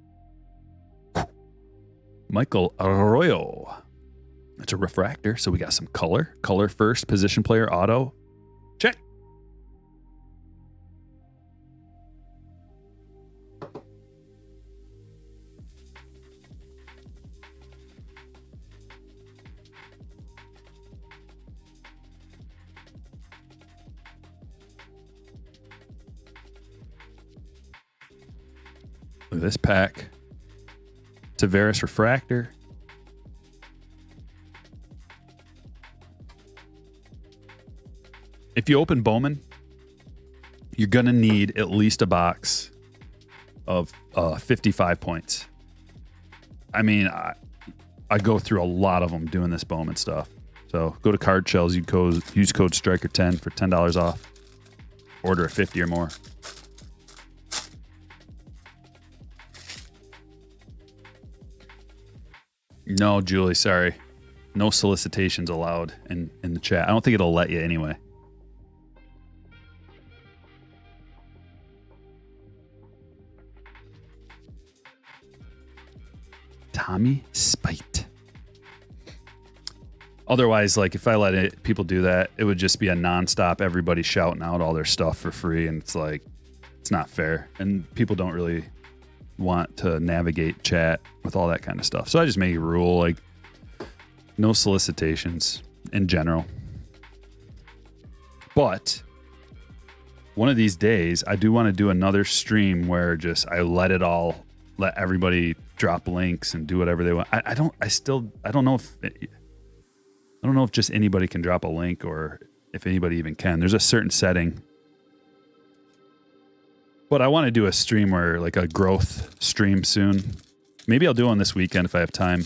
Michael Arroyo. It's a refractor, so we got some color. Color first, position player, auto. Check. Look at this pack. Tavares refractor. If you open Bowman, you're going to need at least a box of 55 points. I mean, I go through a lot of them doing this Bowman stuff. So go to Card Shells, use code Striker10 for $10 off. Order a 50 or more. No, Julie, sorry. No solicitations allowed in the chat. I don't think it'll let you anyway. Tommy Spite. Otherwise, like if I let people do that, it would just be a nonstop everybody shouting out all their stuff for free, and it's like it's not fair. And people don't really want to navigate chat with all that kind of stuff. So I just make a rule like no solicitations in general. But one of these days, I do want to do another stream where just I let everybody drop links and do whatever they want. I don't know if just anybody can drop a link or if anybody even can. There's a certain setting. But I want to do a stream where like a growth stream soon. Maybe I'll do one this weekend if I have time,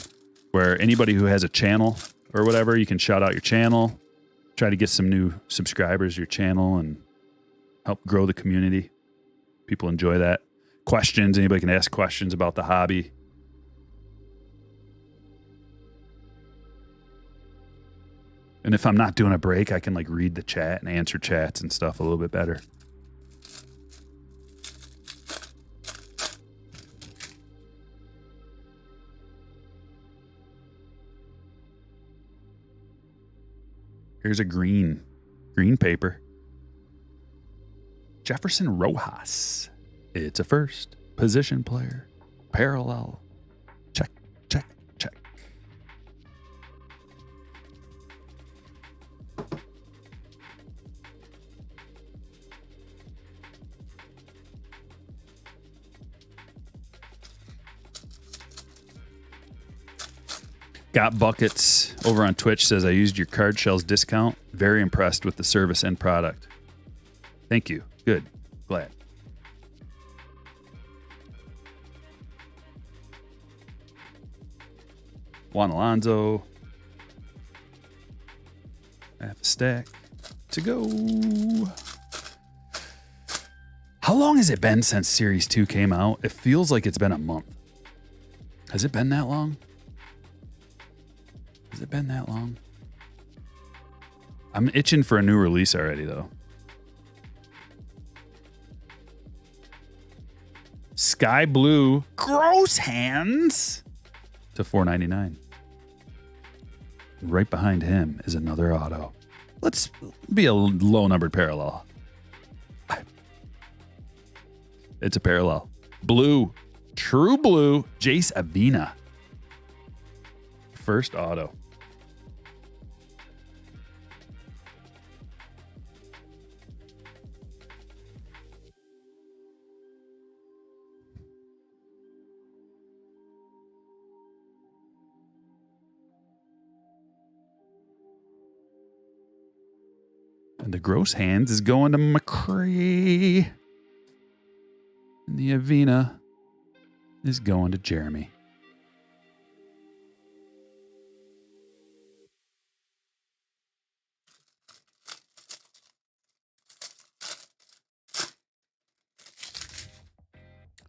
where anybody who has a channel or whatever, you can shout out your channel, try to get some new subscribers to your channel and help grow the community. People enjoy that. Questions, anybody can ask questions about the hobby. And if I'm not doing a break, I can like read the chat and answer chats and stuff a little bit better. Here's a green paper. Jefferson Rojas. It's a first position player. Parallel. Check, check, check. Got Buckets over on Twitch says, I used your Card Shells discount. Very impressed with the service and product. Thank you. Good. Glad. Juan Alonso. Half a stack to go. How long has it been since Series 2 came out? It feels like it's been a month. Has it been that long? Has it been that long? I'm itching for a new release already, though. Sky Blue Gross Hands to $4.99. Right behind him is another auto. Let's be a low-numbered parallel. It's a parallel. Blue. True blue. Jace Avina. First auto. And the gross hands is going to McCree. And the Avena is going to Jeremy.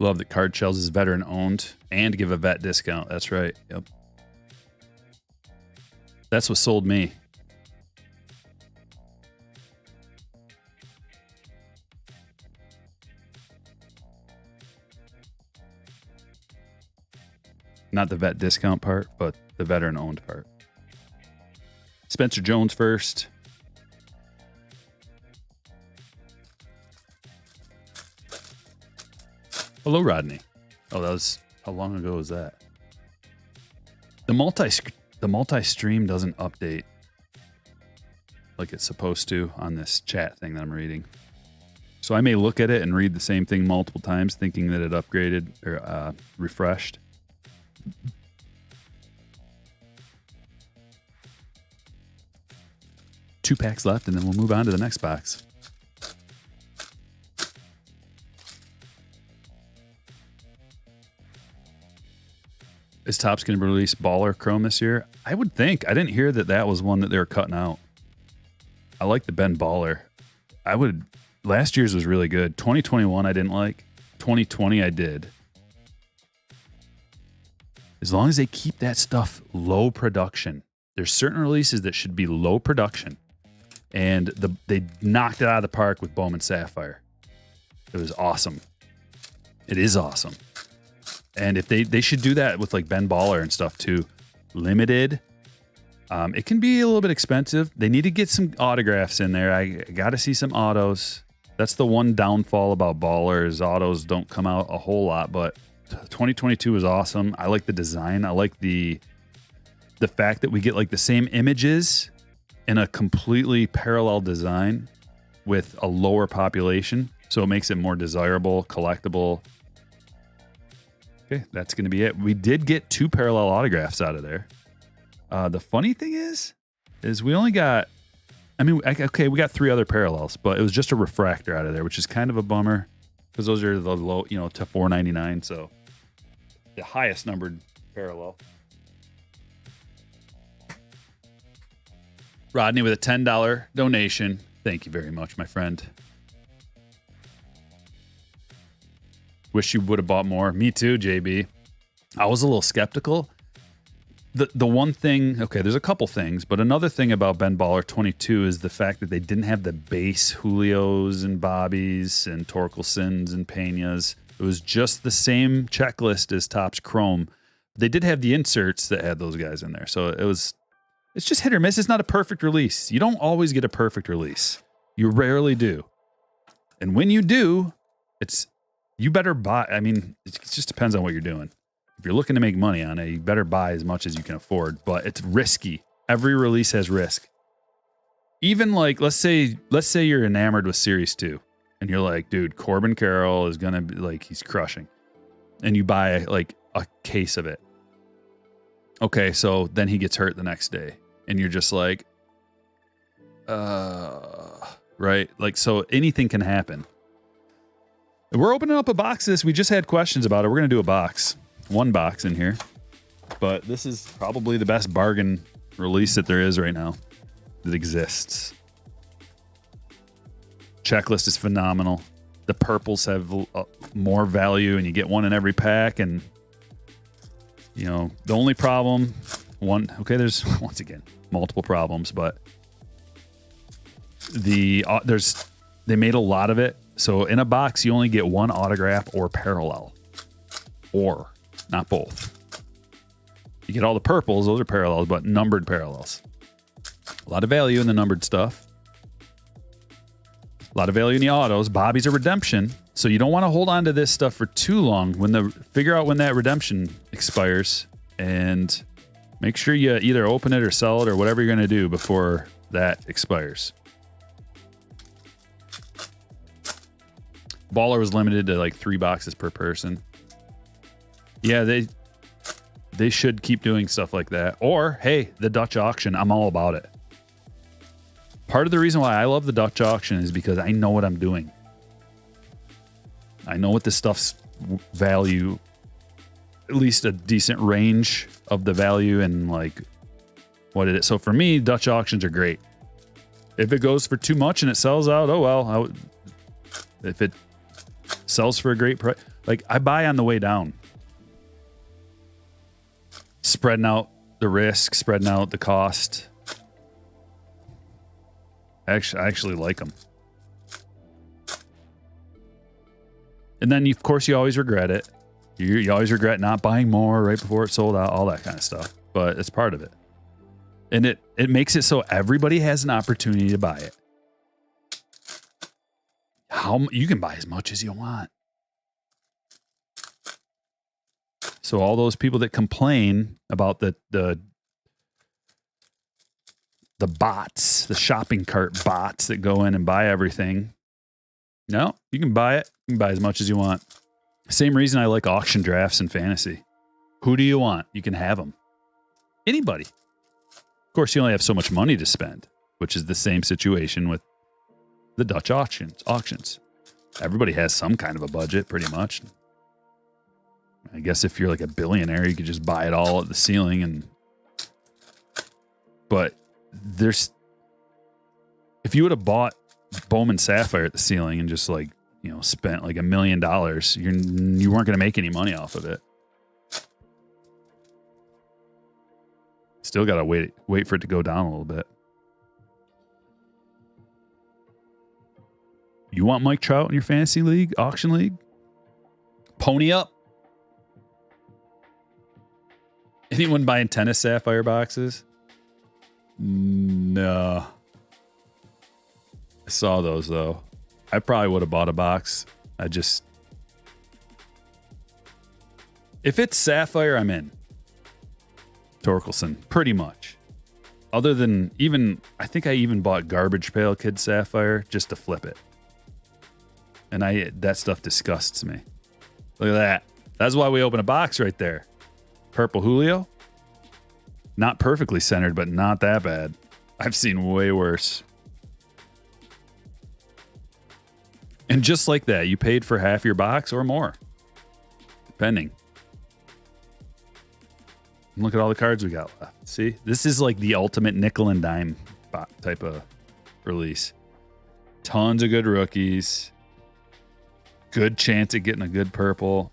Love that Card Shells is veteran owned and give a vet discount. That's right. Yep. That's what sold me. Not the vet discount part, but the veteran owned part. Spencer Jones first. Hello, Rodney. Oh, that was, how long ago was that? The multi-stream doesn't update like it's supposed to on this chat thing that I'm reading. So I may look at it and read the same thing multiple times thinking that it upgraded or refreshed. 2 packs left, and then we'll move on to the next box. Is Topps going to release Baller Chrome this year? I would think. I didn't hear that that was one that they were cutting out. I like the Ben Baller. Last year's was really good. 2021 I didn't like. 2020 I did. As long as they keep that stuff low production. There's certain releases that should be low production. And they knocked it out of the park with Bowman Sapphire. It was awesome. It is awesome. And if they should do that with like Ben Baller and stuff too. Limited. It can be a little bit expensive. They need to get some autographs in there. I got to see some autos. That's the one downfall about Baller is autos don't come out a whole lot. But 2022 was awesome. I like the design. I like the fact that we get like the same images in a completely parallel design with a lower population. So it makes it more desirable, collectible. Okay, that's going to be it. We did get 2 parallel autographs out of there. The funny thing is we only got, we got 3 other parallels, but it was just a refractor out of there, which is kind of a bummer because those are the low, to $4.99. So the highest numbered parallel. Rodney with a $10 donation. Thank you very much, my friend. Wish you would have bought more. Me too, JB. I was a little skeptical. The one thing, okay, there's a couple things, but another thing about Ben Baller 22 is the fact that they didn't have the base Julios and Bobbies and Torkelsons and Peñas. It was just the same checklist as Topps Chrome. They did have the inserts that had those guys in there. So it's just hit or miss. It's not a perfect release. You don't always get a perfect release. You rarely do. And when you do, you better buy. It just depends on what you're doing. If you're looking to make money on it, you better buy as much as you can afford, but it's risky. Every release has risk. Even like, let's say you're enamored with Series 2 and you're like, dude, Corbin Carroll is going to be like, he's crushing. And you buy like a case of it. Okay. So then he gets hurt the next day and you're just like, right. Like, so anything can happen. We're opening up a box of this. We just had questions about it. We're going to do a box. 1 box in here. But this is probably the best bargain release that there is right now that exists. Checklist is phenomenal. The purples have more value and you get one in every pack. And, the only problem, there's once again, multiple problems, but they made a lot of it. So in a box, you only get 1 autograph or parallel. Or, not both. You get all the purples, those are parallels, but numbered parallels. A lot of value in the numbered stuff. A lot of value in the autos. Bobby's a redemption. So you don't want to hold on to this stuff for too long. Figure out when that redemption expires and make sure you either open it or sell it or whatever you're going to do before that expires. Baller was limited to like 3 boxes per person. Yeah, they should keep doing stuff like that. Or, hey, the Dutch auction, I'm all about it. Part of the reason why I love the Dutch auction is because I know what I'm doing. I know what this stuff's value, at least a decent range of the value and like what it is. So for me, Dutch auctions are great. If it goes for too much and it sells out, oh well. If it sells for a great price, like I buy on the way down. Spreading out the risk, spreading out the cost. I actually like them. And then, of course, you always regret it. You always regret not buying more right before it sold out, all that kind of stuff. But it's part of it. And it makes it so everybody has an opportunity to buy it. You can buy as much as you want. So all those people that complain about the bots, the shopping cart bots that go in and buy everything. No, you can buy it. You can buy as much as you want. Same reason I like auction drafts in fantasy. Who do you want? You can have them. Anybody. Of course, you only have so much money to spend, which is the same situation with the Dutch auctions. Everybody has some kind of a budget, pretty much. I guess if you're like a billionaire, you could just buy it all at the ceiling. But if you would have bought Bowman Sapphire at the ceiling and just like, spent like $1 million, you weren't going to make any money off of it. Still got to wait for it to go down a little bit. You want Mike Trout in your fantasy league, auction league? Pony up. Anyone buying tennis Sapphire boxes? No. I saw those though. I probably would have bought a box. If it's Sapphire, I'm in. Torkelson, pretty much. Other than I think I even bought Garbage Pail Kid Sapphire just to flip it. And that stuff disgusts me. Look at that. That's why we open a box right there. Purple Julio. Not perfectly centered, but not that bad. I've seen way worse. And just like that, you paid for half your box or more. Depending. And look at all the cards we got left. See? This is like the ultimate nickel and dime type of release. Tons of good rookies. Good chance at getting a good purple.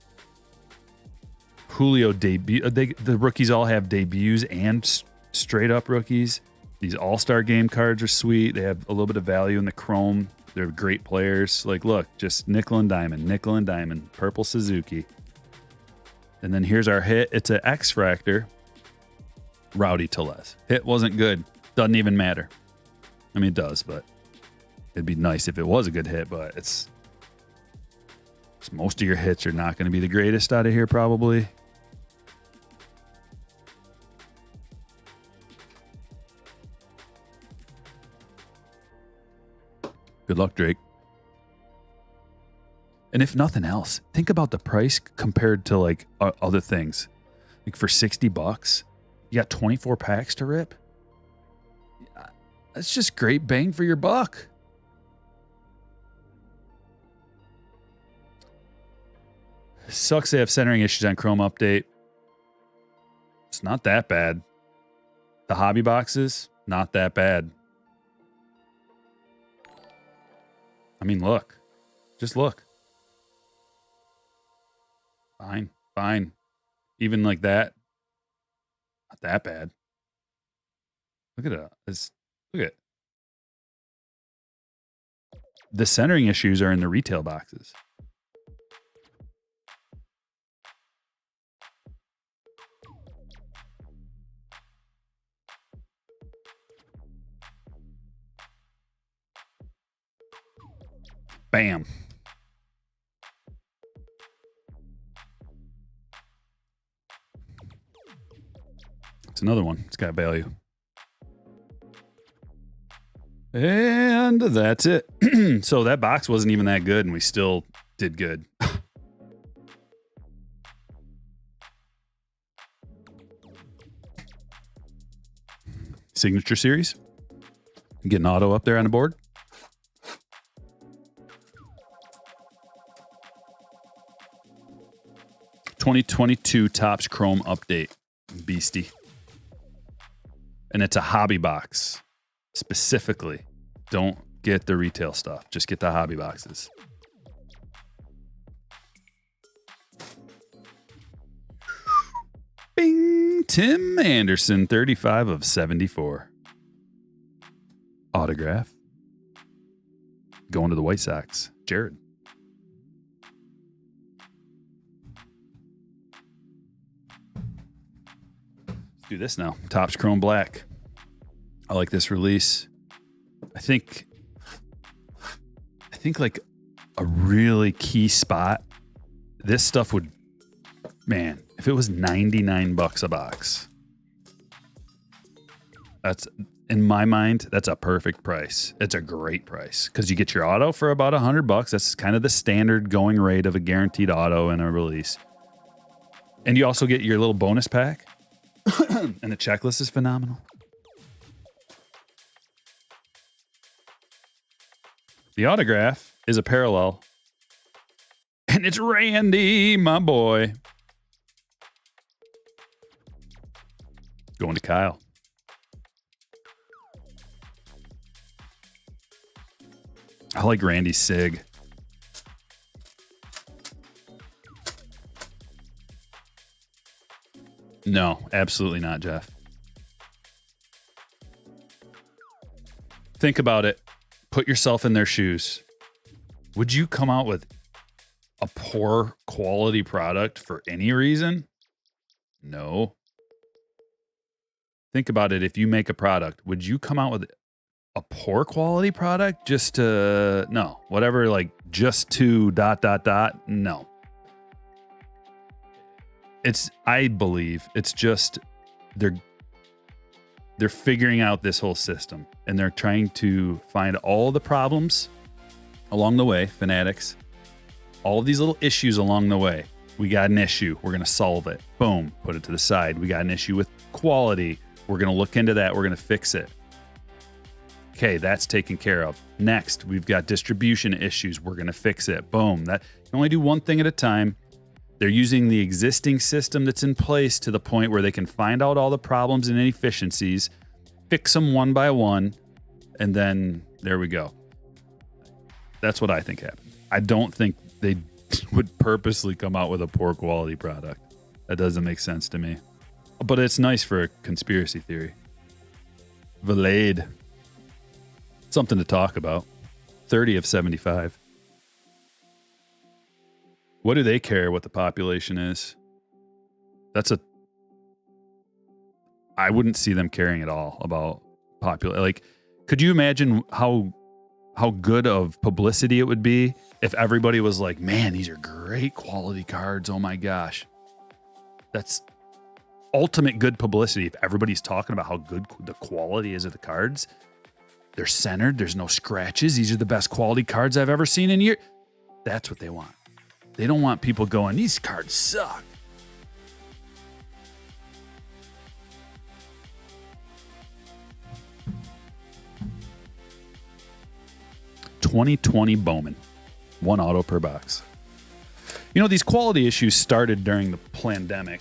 Julio debut. The rookies all have debuts and straight up rookies. These all-star game cards are sweet. They have a little bit of value in the chrome. They're great players. Like, look, just nickel and diamond, purple Suzuki. And then here's our hit. It's an X-Fractor. Rowdy Tellez. Hit wasn't good. Doesn't even matter. I mean, it does, but it'd be nice if it was a good hit, but it's most of your hits are not going to be the greatest out of here, probably. Good luck, Drake. And if nothing else, think about the price compared to like other things. Like for $60, you got 24 packs to rip. That's just great bang for your buck. Sucks they have centering issues on Chrome Update. It's not that bad. The hobby boxes, not that bad. I mean, look. Just look. Fine. Even like that, not that bad. Look at it. Look at it. The centering issues are in the retail boxes. Bam. It's another one. It's got value. And that's it. So that box wasn't even that good, and we still did good. Signature series. Get an auto up there on the board. 2022 Topps Chrome update. Beastie. And it's a hobby box. Specifically. Don't get the retail stuff. Just get the hobby boxes. Bing! Tim Anderson, 35 of 74. Autograph. Going to the White Sox. Jared. Let's do this now. Topps Chrome Black. I like this release. I think like a really key spot. This stuff would, man, if it was $99 a box, that's, in my mind, that's a perfect price. It's a great price because you get your auto for about $100. That's kind of the standard going rate of a guaranteed auto in a release. And you also get your little bonus pack. And the checklist is phenomenal. The autograph is a parallel. And it's Randy, my boy. Going to Kyle. I like Randy's SIG. No, absolutely not, Jeff. Think about it. Put yourself in their shoes. Would you come out with a poor quality product for any reason? No. Think about it. If you make a product, would you come out with a poor quality product just to, no, whatever, like just to ... No. I believe it's just they're figuring out this whole system and they're trying to find all the problems along the way, fanatics, all of these little issues along the way. We got an issue. We're going to solve it. Boom. Put it to the side. We got an issue with quality. We're going to look into that. We're going to fix it. Okay, that's taken care of. Next, we've got distribution issues. We're going to fix it. Boom. That you can only do one thing at a time. They're using the existing system that's in place to the point where they can find out all the problems and inefficiencies, fix them one by one, and then there we go. That's what I think happened. I don't think they would purposely come out with a poor quality product. That doesn't make sense to me. But it's nice for a conspiracy theory. Valade. Something to talk about. 30 of 75. What do they care what the population is? I wouldn't see them caring at all about like, could you imagine how good of publicity it would be if everybody was like, man, these are great quality cards. Oh my gosh. That's ultimate good publicity. If everybody's talking about how good the quality is of the cards, they're centered. There's no scratches. These are the best quality cards I've ever seen in years. That's what they want. They don't want people going, these cards suck. $2020 Bowman. One auto per box. You know, these quality issues started during the pandemic.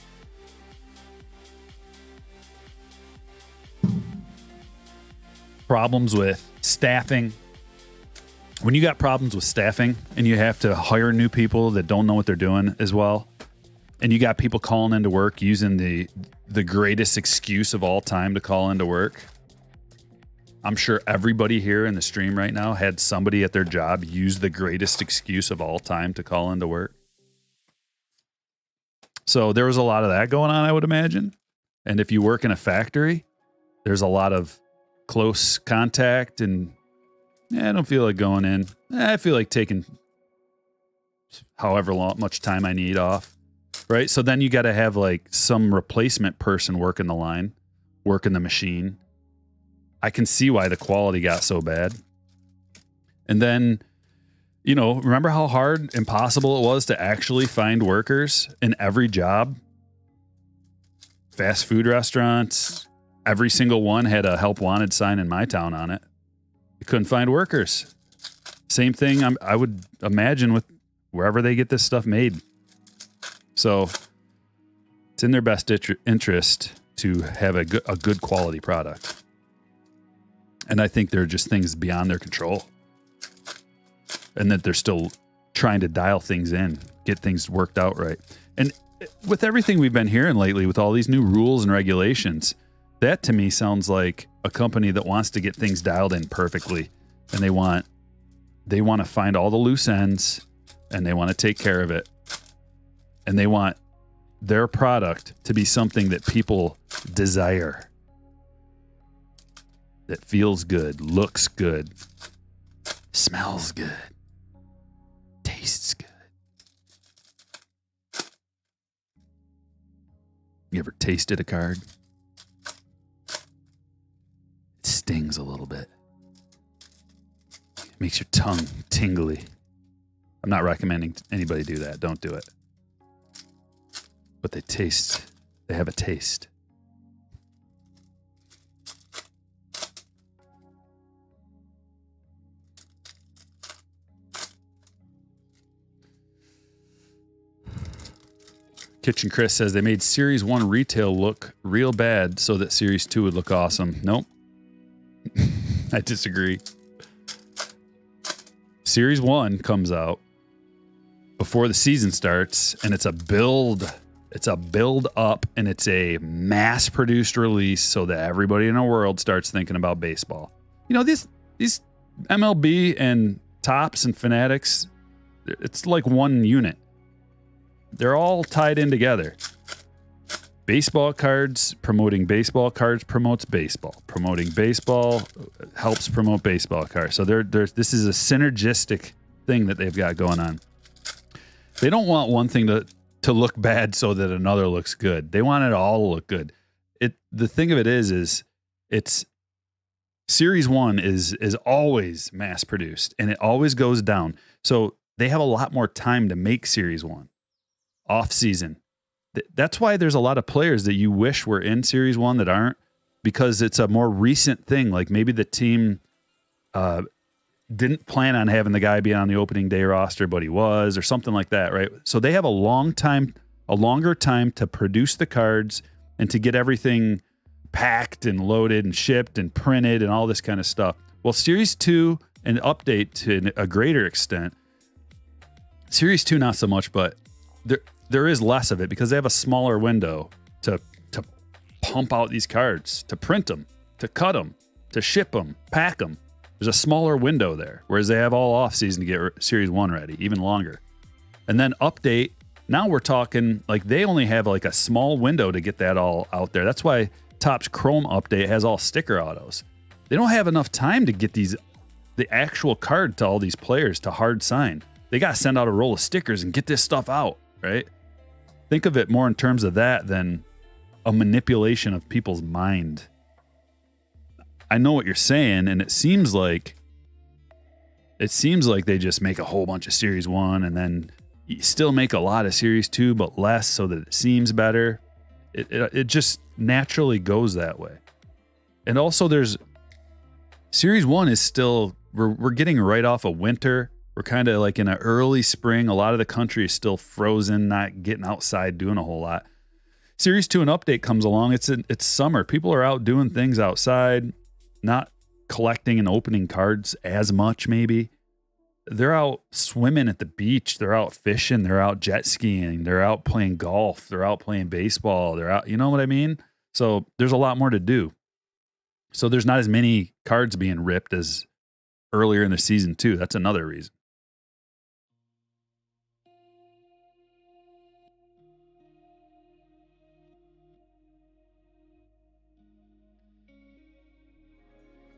Problems with staffing. When you got problems with staffing and you have to hire new people that don't know what they're doing as well, and you got people calling into work using the greatest excuse of all time to call into work. I'm sure everybody here in the stream right now had somebody at their job use the greatest excuse of all time to call into work. So there was a lot of that going on, I would imagine. And if you work in a factory, there's a lot of close contact and I don't feel like going in. I feel like taking however much time I need off, right? So then you got to have like some replacement person working the line, working the machine. I can see why the quality got so bad. And then, you know, remember how hard, impossible it was to actually find workers in every job? Fast food restaurants, every single one had a help wanted sign in my town on it. You couldn't find workers. Same thing I would imagine with wherever they get this stuff made. So It's in their best interest to have a good quality product. And I think there are just things beyond their control. And that they're still trying to dial things in, get things worked out right. And with everything we've been hearing lately, with all these new rules and regulations, that to me sounds like a company that wants to get things dialed in perfectly. And they want to find all the loose ends, and they want to take care of it. And they want their product to be something that people desire, that feels good, looks good, smells good, tastes good. You ever tasted a card? It stings a little bit. It makes your tongue tingly. I'm not recommending anybody do that. Don't do it. But they have a taste. Kitchen Chris says they made Series 1 retail look real bad so that Series 2 would look awesome. Nope. I disagree. Series 1 comes out before the season starts, and it's a build. It's a build up, and it's a mass-produced release so that everybody in the world starts thinking about baseball. You know, these MLB and Topps and Fanatics, it's like one unit. They're all tied in together. Baseball cards, promoting baseball cards promotes baseball. Promoting baseball helps promote baseball cards. So this is a synergistic thing that they've got going on. They don't want one thing to look bad so that another looks good. They want it all to look good. The thing of it is it's Series 1 is always mass produced, and it always goes down. So they have a lot more time to make Series 1 off season. That's why there's a lot of players that you wish were in Series 1 that aren't, because it's a more recent thing. Like maybe the team didn't plan on having the guy be on the opening day roster, but he was, or something like that, right? So they have a longer time to produce the cards and to get everything packed and loaded and shipped and printed and all this kind of stuff. Well, Series 2 and update to a greater extent. Series 2 not so much, but there is less of it because they have a smaller window to pump out these cards, to print them, to cut them, to ship them, pack them. There's a smaller window there, whereas they have all off season to get Series 1 ready, even longer. And then update, now we're talking like they only have like a small window to get that all out there. That's why Topps Chrome update has all sticker autos. They don't have enough time to get the actual card to all these players to hard sign. They got to send out a roll of stickers and get this stuff out, right? Think of it more in terms of that than a manipulation of people's mind. I know what you're saying, and it seems like they just make a whole bunch of Series 1 and then you still make a lot of Series 2, but less so that it seems better. It just naturally goes that way. And also there's Series 1 is still, we're getting right off of winter. We're kind of like in an early spring. A lot of the country is still frozen, not getting outside, doing a whole lot. Series 2 and update comes along. It's summer. People are out doing things outside, not collecting and opening cards as much maybe. They're out swimming at the beach. They're out fishing. They're out jet skiing. They're out playing golf. They're out playing baseball. They're out, you know what I mean? So there's a lot more to do. So there's not as many cards being ripped as earlier in the season too. That's another reason.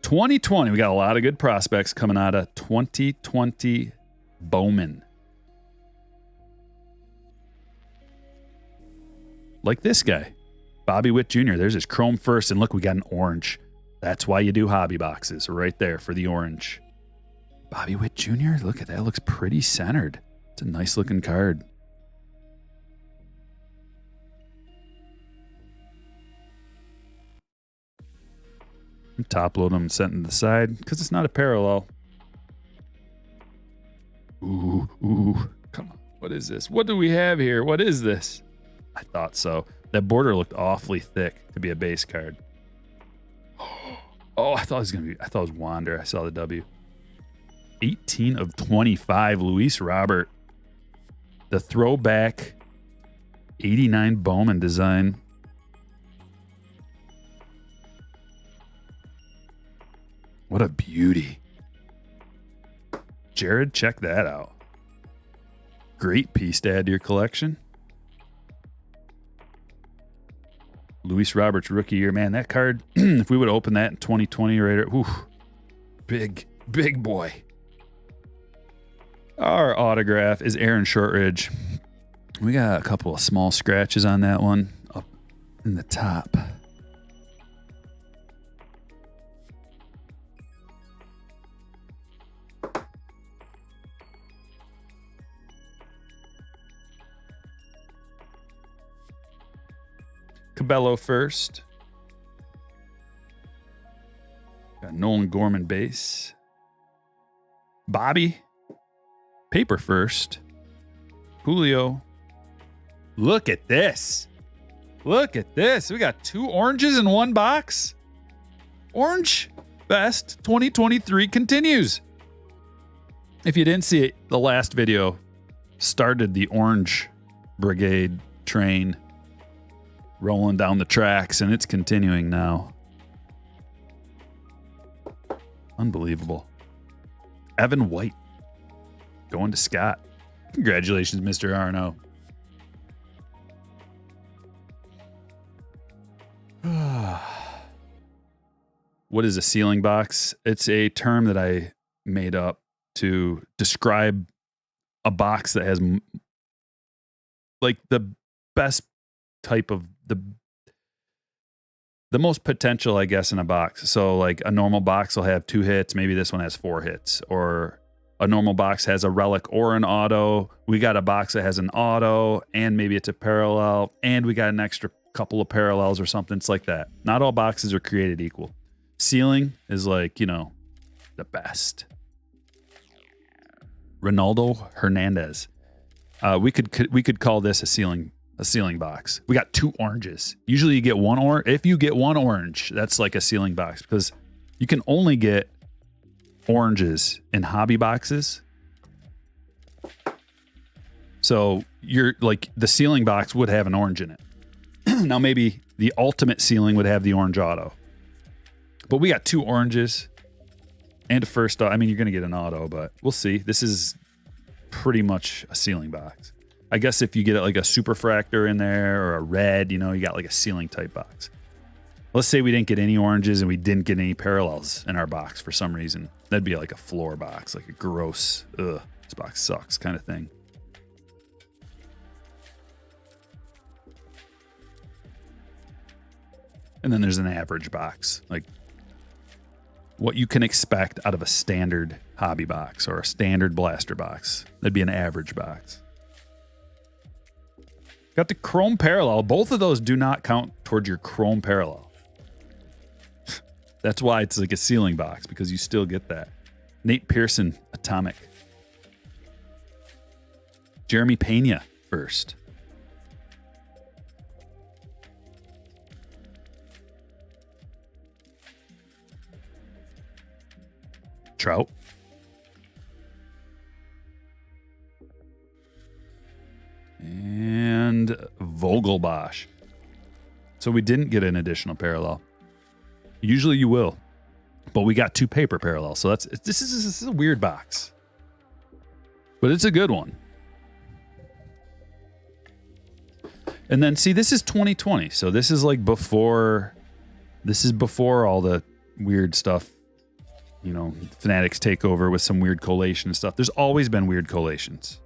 '2020, we got a lot of good prospects coming out of 2020 Bowman. Like this guy, Bobby Witt Jr. There's his chrome first, and look, we got an orange. That's why you do hobby boxes, right there for the orange. Bobby Witt Jr., look at that, looks pretty centered. It's a nice looking card. Top load them and set them to the side because it's not a parallel. Ooh, come on. What is this? What do we have here? What is this? I thought so. That border looked awfully thick to be a base card. Oh, I thought it was Wander. I saw the W. 18 of 25, Luis Robert. The throwback 89 Bowman design. What a beauty. Jared, check that out. Great piece to add to your collection. Luis Roberts rookie year. Man, that card, if we would open that in 2020 right, whew, big boy. Our autograph is Aaron Shortridge. We got a couple of small scratches on that one up in the top. Cabello first. Got Nolan Gorman base. Bobby. Paper first. Julio. Look at this. Look at this. We got 2 oranges in one box. Orange Best 2023 continues. If you didn't see it, the last video started the Orange Brigade train rolling down the tracks, and it's continuing now. Unbelievable. Evan White going to Scott. Congratulations, Mr. Arno. What is a ceiling box? It's a term that I made up to describe a box that has like the best type of the most potential, I guess, in a box. So like a normal box will have 2 hits. Maybe this one has 4 hits, or a normal box has a relic or an auto. We got a box that has an auto and maybe it's a parallel, and we got an extra couple of parallels or something. It's like that. Not all boxes are created equal. Ceiling is like, you know, the best. Ronaldo Hernandez. We could call this a ceiling box. We got 2 oranges. Usually you get 1 orange. If you get 1 orange, that's like a ceiling box, because you can only get oranges in hobby boxes. So you're like, the ceiling box would have an orange in it. Now maybe the ultimate ceiling would have the orange auto, but we got 2 oranges and a first. I mean, you're going to get an auto, but we'll see. This is pretty much a ceiling box. I guess if you get like a superfractor in there or a red, you know, you got like a ceiling type box. Let's say we didn't get any oranges and we didn't get any parallels in our box for some reason. That'd be like a floor box, like a gross, ugh, this box sucks kind of thing. And then there's an average box, like what you can expect out of a standard hobby box or a standard blaster box. That'd be an average box. Got the chrome parallel. Both of those do not count towards your chrome parallel. That's why it's like a ceiling box, because you still get that. Nate Pearson, Atomic. Jeremy Pena first. Trout. And Vogelbosch. So we didn't get an additional parallel. Usually you will, but we got 2 paper parallels. So this is a weird box, but it's a good one. And then see, this is 2020. So this is like before all the weird stuff, you know, Fanatics take over with some weird collation and stuff. There's always been weird collations.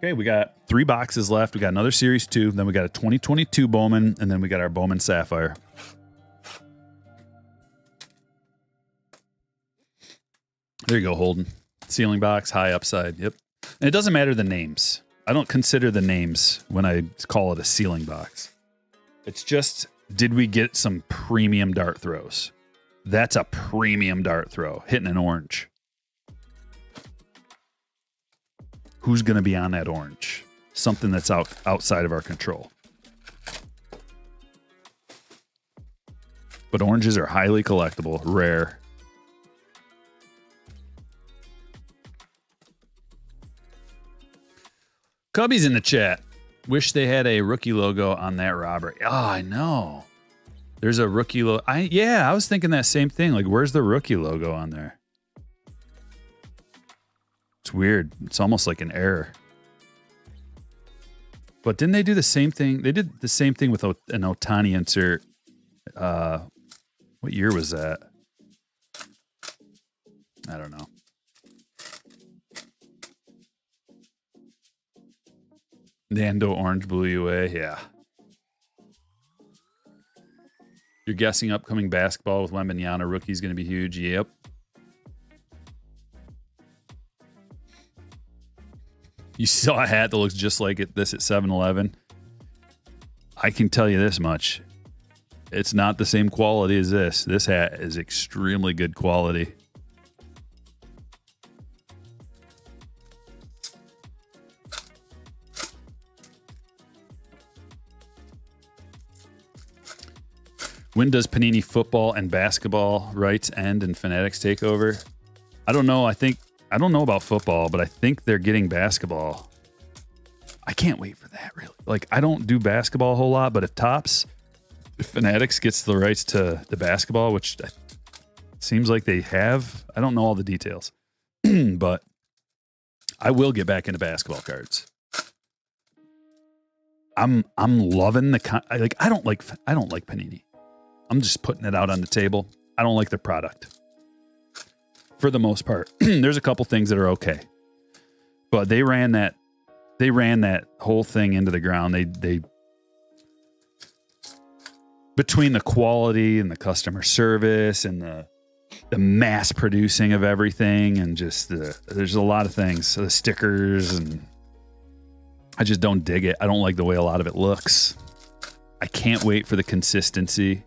Okay, we got 3 boxes left. We got another Series 2. Then we got a 2022 Bowman. And then we got our Bowman Sapphire. There you go, Holden. Ceiling box, high upside. Yep. And it doesn't matter the names. I don't consider the names when I call it a ceiling box. It's just did we get some premium dart throws? That's a premium dart throw, hitting an orange. Who's going to be on that orange? Something that's outside of our control. But oranges are highly collectible, rare. Cubby's in the chat. Wish they had a rookie logo on that Robert. Oh, I know. There's a rookie logo. I was thinking that same thing. Like, where's the rookie logo on there? It's weird. It's almost like an error. But didn't they do the same thing? They did the same thing with an Ohtani insert. What year was that? I don't know. Nando orange blew you away. Yeah. You're guessing upcoming basketball with Wembanyama rookie is going to be huge. Yep. You saw a hat that looks just like this at 7-Eleven. I can tell you this much. It's not the same quality as this. This hat is extremely good quality. When does Panini football and basketball rights end and Fanatics take over? I don't know. I don't know about football, but I think they're getting basketball. I can't wait for that, really. Like, I don't do basketball a whole lot, but if Fanatics gets the rights to the basketball, which seems like they have, I don't know all the details, but I will get back into basketball cards. I'm loving I don't like Panini. I'm just putting it out on the table. I don't like their product. For the most part. There's a couple things that are okay. But they ran that whole thing into the ground. They between the quality and the customer service and the mass producing of everything and just there's a lot of things. So the stickers, and I just don't dig it. I don't like the way a lot of it looks. I can't wait for the consistency,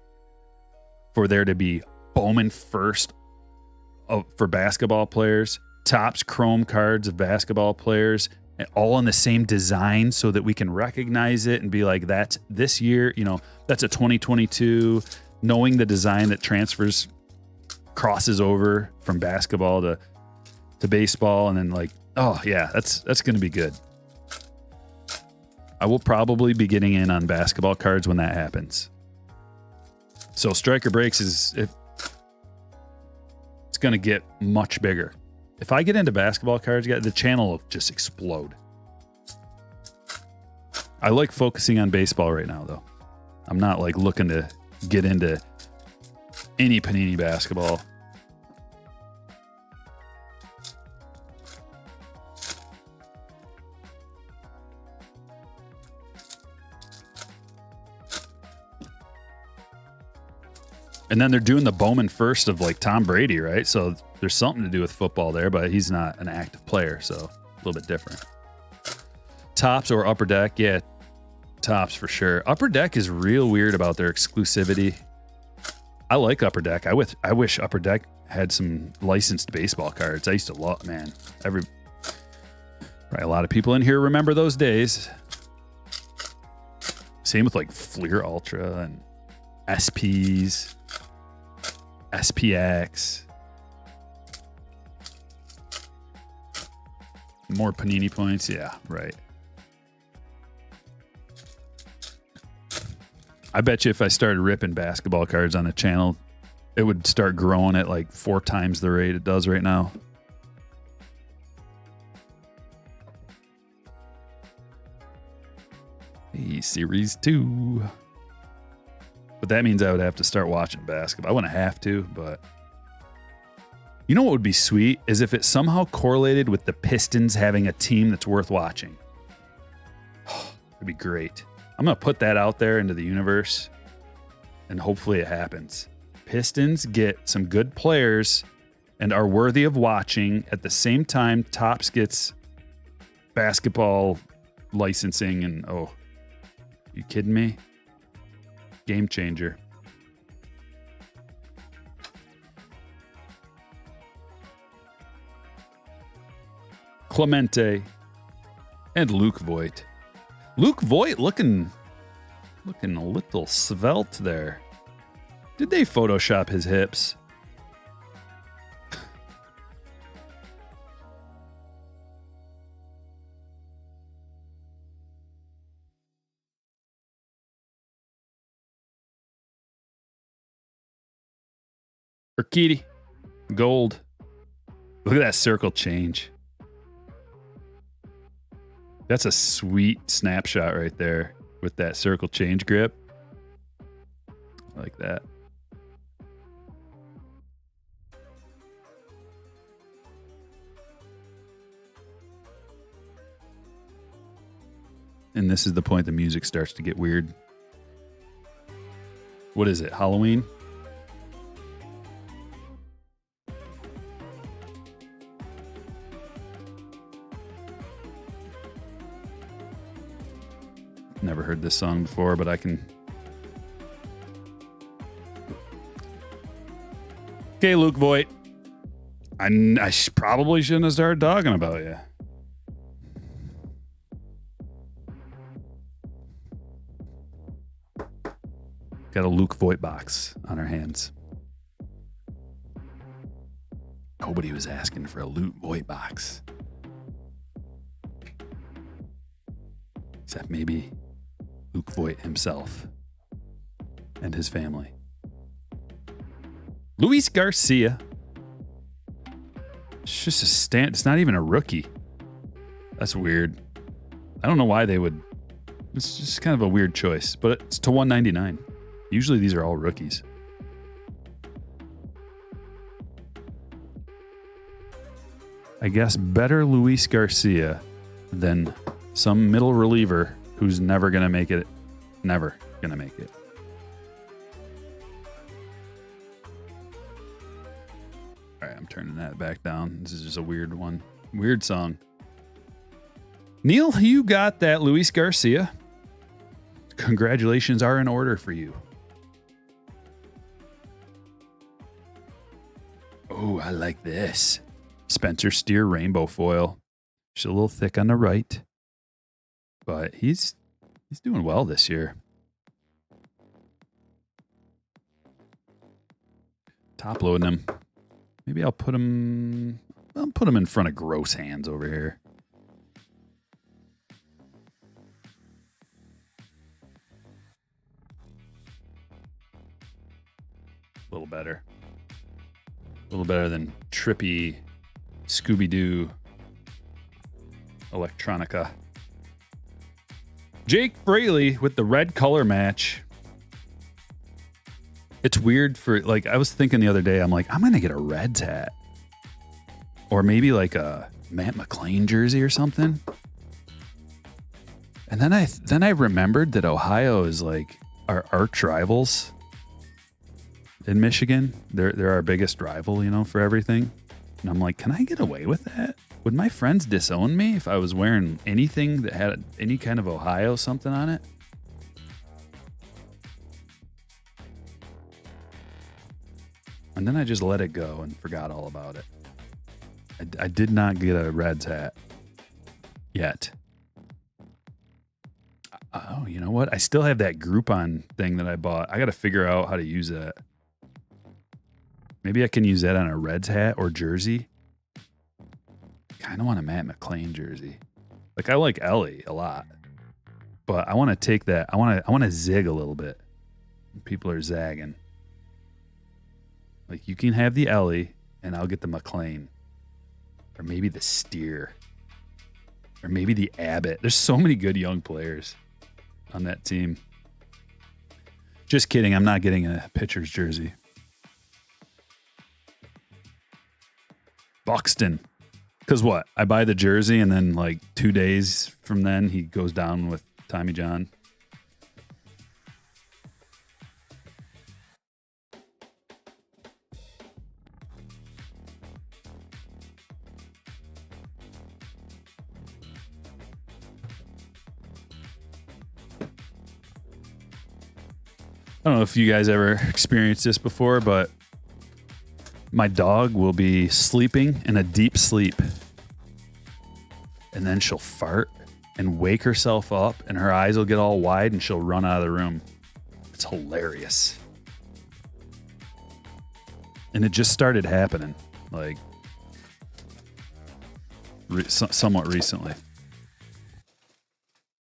for there to be Bowman first for basketball players, Topps Chrome cards of basketball players, and all in the same design so that we can recognize it and be like, that's this year, that's a 2022, knowing the design that crosses over from basketball to baseball. And then like, oh yeah, that's going to be good. I will probably be getting in on basketball cards when that happens. So Striker Breaks it's going to get much bigger. If I get into basketball cards, the channel will just explode. I like focusing on baseball right now, though. I'm not like looking to get into any Panini basketball. And then they're doing the Bowman first of like Tom Brady, right? So there's something to do with football there, but he's not an active player, so a little bit different. Topps or Upper Deck? Yeah, Topps for sure. Upper Deck is real weird about their exclusivity. I like Upper Deck. I wish Upper Deck had some licensed baseball cards. I used to love, man. Probably a lot of people in here remember those days. Same with like Fleer Ultra and SPs. SPX. More Panini points. Yeah, right. I bet you if I started ripping basketball cards on the channel, it would start growing at like 4 times the rate it does right now. Hey, Series 2. But that means I would have to start watching basketball. I wouldn't have to, but you know what would be sweet is if it somehow correlated with the Pistons having a team that's worth watching. It'd be great. I'm going to put that out there into the universe, and hopefully it happens. Pistons get some good players and are worthy of watching. At the same time, Topps gets basketball licensing, and oh, you kidding me? Game changer. Clemente and Luke Voigt. Luke Voigt looking a little svelte there. Did they Photoshop his hips? Urquidy, gold. Look at that circle change. That's a sweet snapshot right there with that circle change grip. I like that. And this is the point the music starts to get weird. What is it? Halloween? Never heard this song before, but I can. Okay, Luke Voigt. I probably shouldn't have started talking about you. Got a Luke Voigt box on our hands. Nobody was asking for a Luke Voigt box. Except maybe Luke Voigt himself and his family. Luis Garcia. It's just a stand. It's not even a rookie. That's weird. I don't know why they would. It's just kind of a weird choice, but it's to 199. Usually these are all rookies. I guess better Luis Garcia than some middle reliever who's never going to make it. Never going to make it. All right, I'm turning that back down. This is just a weird one. Weird song. Neil, you got that Luis Garcia. Congratulations are in order for you. Oh, I like this. Spencer Steer rainbow foil. Just a little thick on the right. But he's doing well this year. Top loading him. Maybe I'll put him in front of Gross Hands over here. A little better. A little better than trippy Scooby-Doo electronica. Jake Fraley with the red color match. It's weird for, like, I was thinking the other day, I'm like, I'm going to get a Reds hat. Or maybe like a Matt McLean jersey or something. And then I remembered that Ohio is like our arch rivals in Michigan. They're our biggest rival, you know, for everything. And I'm like, can I get away with that? Would my friends disown me if I was wearing anything that had any kind of Ohio something on it? And then I just let it go and forgot all about it. I did not get a Reds hat yet. Oh, you know what? I still have that Groupon thing that I bought. I got to figure out how to use that. Maybe I can use that on a Reds hat or jersey. Kind of want a Matt McLean jersey. Like, I like Ellie a lot, but I want to take that. I want to zig a little bit. People are zagging. Like, you can have the Ellie, and I'll get the McLean, or maybe the Steer, or maybe the Abbott. There's so many good young players on that team. Just kidding. I'm not getting a pitcher's jersey. Buxton. Because what? I buy the jersey and then like 2 days from then he goes down with Tommy John. I don't know if you guys ever experienced this before, but my dog will be sleeping in a deep sleep, and then she'll fart and wake herself up, and her eyes will get all wide, and she'll run out of the room. It's hilarious. And it just started happening, like, somewhat recently.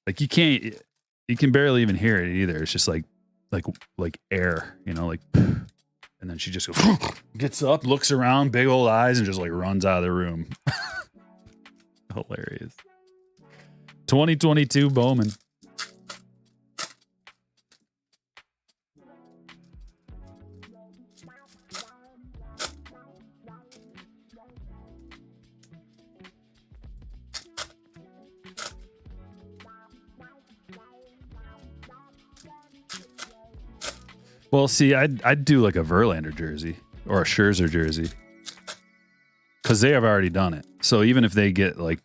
Like, you can barely even hear it either. It's just like air, you know, like, and then she just goes, gets up, looks around, big old eyes, and just like runs out of the room. Hilarious. 2022 Bowman. Well, see, I'd do like a Verlander jersey or a Scherzer jersey because they have already done it. So even if they get like,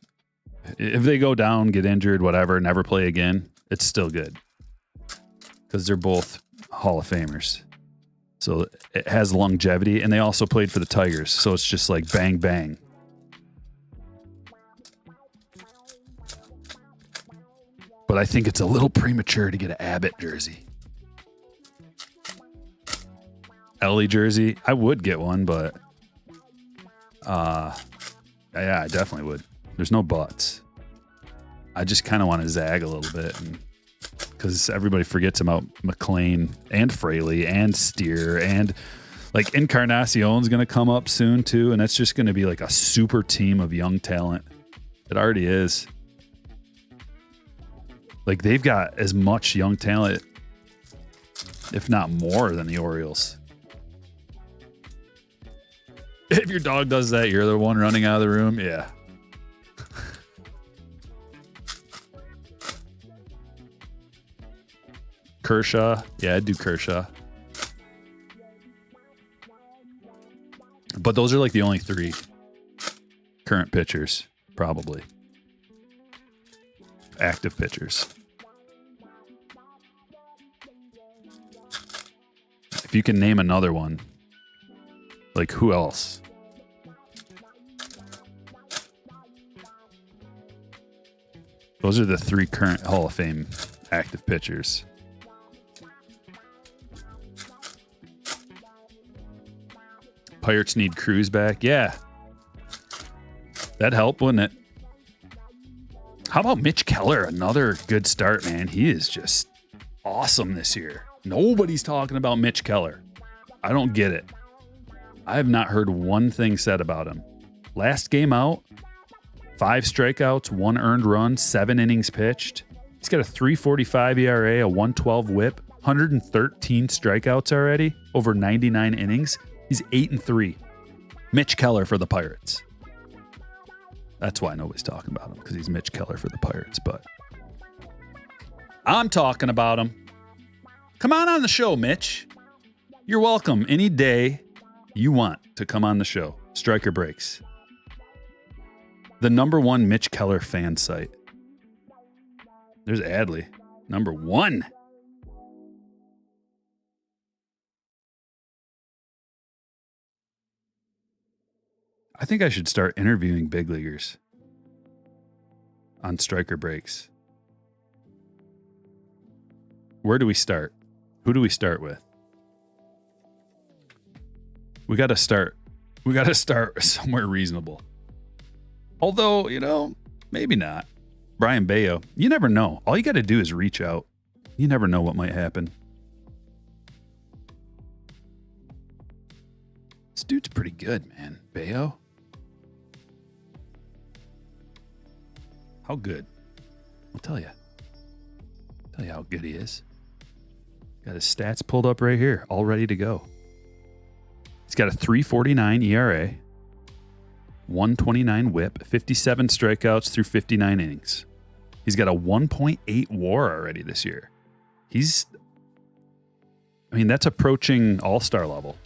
if they go down, get injured, whatever, never play again, it's still good because they're both Hall of Famers. So it has longevity, and they also played for the Tigers. So it's just like bang, bang. But I think it's a little premature to get an Abbott jersey. Ellie jersey, I would get one, but yeah, I definitely would. There's no buts. I just kind of want to zag a little bit, because everybody forgets about McLean and Fraley and Steer, and like Encarnacion's going to come up soon too, and that's just going to be like a super team of young talent. It already is. Like, they've got as much young talent, if not more, than the Orioles. If your dog does that, you're the one running out of the room. Yeah. Kershaw. Yeah, I'd do Kershaw. But those are like the only three current pitchers, probably. Active pitchers. If you can name another one, like, who else? Those are the three current Hall of Fame active pitchers. Pirates need Cruz back. Yeah. That'd help, wouldn't it? How about Mitch Keller? Another good start, man. He is just awesome this year. Nobody's talking about Mitch Keller. I don't get it. I have not heard one thing said about him. Last game out, 5 strikeouts, 1 earned run, 7 innings pitched. He's got a 3.45 ERA, a 1.12 WHIP, 113 strikeouts already, over 99 innings. He's 8-3. Mitch Keller for the Pirates. That's why nobody's talking about him, because he's Mitch Keller for the Pirates. But I'm talking about him. Come on the show, Mitch. You're welcome any day you want to come on the show. Striker Breaks. The #1 Mitch Keller fan site. There's Adley. #1. I think I should start interviewing big leaguers on Striker Breaks. Where do we start? Who do we start with? We got to start somewhere reasonable. Although, you know, maybe not. Brian Bayo. You never know. All you got to do is reach out. You never know what might happen. This dude's pretty good, man. Bayo. How good? I'll tell you. Tell you how good he is. Got his stats pulled up right here, all ready to go. He's got a 3.49 ERA, 1.29 WHIP, 57 strikeouts through 59 innings. He's got a 1.8 WAR already this year. That's approaching all-star level.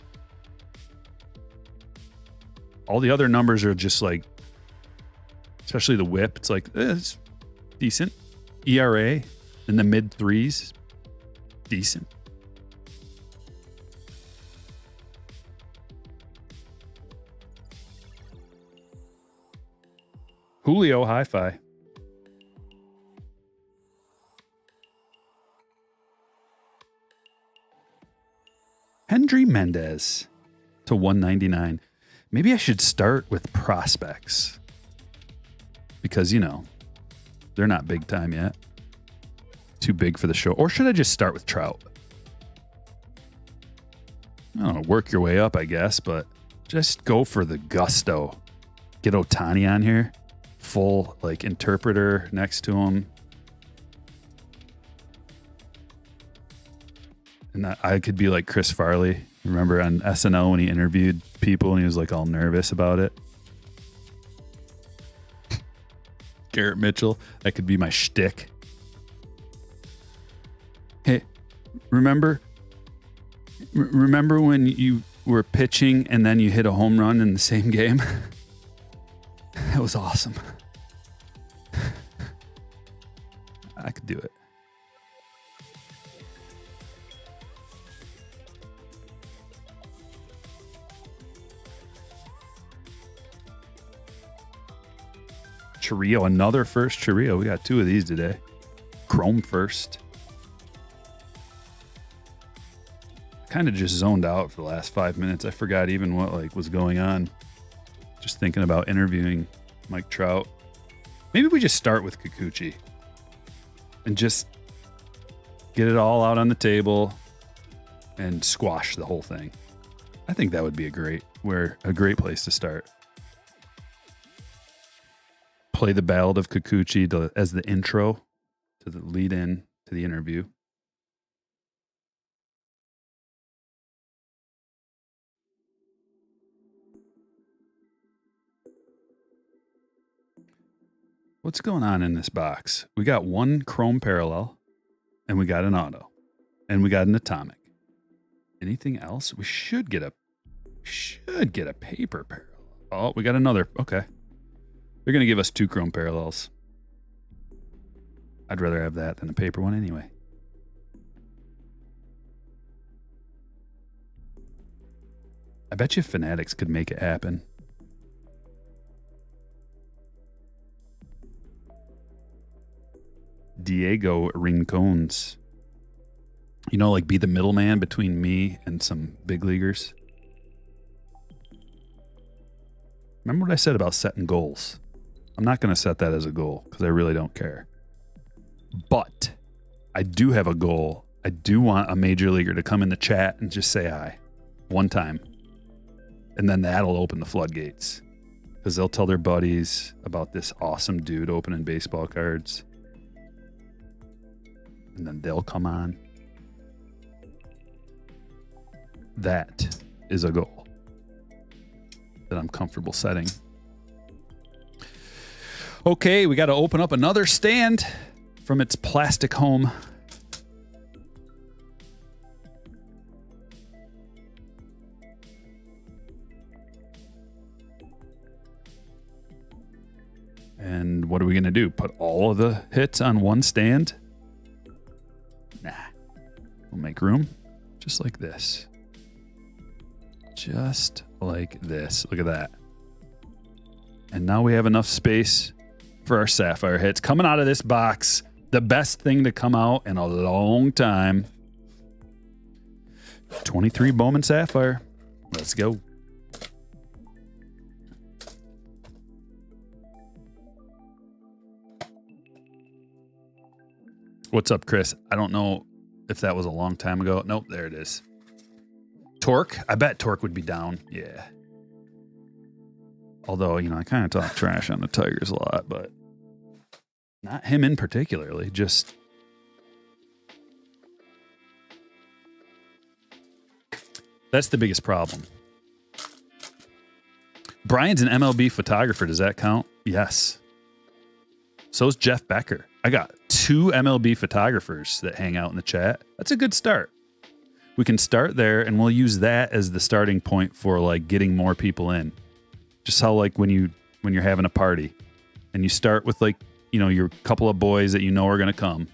All the other numbers are just like, especially the WHIP, it's like, it's decent. ERA in the mid-3s, decent. Julio Hi-Fi. Hendry Mendez to 199. Maybe I should start with prospects because, you know, they're not big time yet. Too big for the show. Or should I just start with Trout? I don't know, work your way up, I guess, but just go for the gusto. Get Ohtani on here. Full, like, interpreter next to him. And I could be like Chris Farley. Remember on SNL when he interviewed people and he was like all nervous about it? Garrett Mitchell. That could be my shtick. Hey, remember when you were pitching and then you hit a home run in the same game? That was awesome. I could do it. Chirrillo, another first Chirrillo. We got two of these today. Chrome first. Kind of just zoned out for the last 5 minutes. I forgot even what was going on. Just thinking about interviewing Mike Trout. Maybe we just start with Kikuchi and just get it all out on the table and squash the whole thing. I think that would be a great place to start. Play the Ballad of Kikuchi as the intro to the lead in to the interview. What's going on in this box? We got one Chrome Parallel, and we got an Auto, and we got an Atomic. Anything else? We should get a paper Parallel. Oh, we got another. Okay. They're going to give us two Chrome Parallels. I'd rather have that than a paper one anyway. I bet you Fanatics could make it happen. Diego Rincones. You know, like be the middleman between me and some big leaguers. Remember what I said about setting goals? I'm not going to set that as a goal because I really don't care. But I do have a goal. I do want a major leaguer to come in the chat and just say hi one time. And then that'll open the floodgates because they'll tell their buddies about this awesome dude opening baseball cards. And then they'll come on. That is a goal that I'm comfortable setting. Okay, we got to open up another stand from its plastic home. And what are we going to do? Put all of the hits on one stand? Nah. We'll make room just like this. Just like this. Look at that. And now we have enough space for our Sapphire hits. Coming out of this box, the best thing to come out in a long time. 23 Bowman Sapphire. Let's go. What's up, Chris? I don't know if that was a long time ago. Nope, there it is. Torque. I bet Torque would be down. Yeah. Although, you know, I kind of talk trash on the Tigers a lot, but not him in particularly. Just that's the biggest problem. Brian's an MLB photographer. Does that count? Yes. So's Jeff Becker. I got 2 MLB photographers that hang out in the chat. That's a good start. We can start there, and we'll use that as the starting point for like getting more people in. Just how like when you're having a party, and you start with like, you know, your couple of boys that you know are gonna come,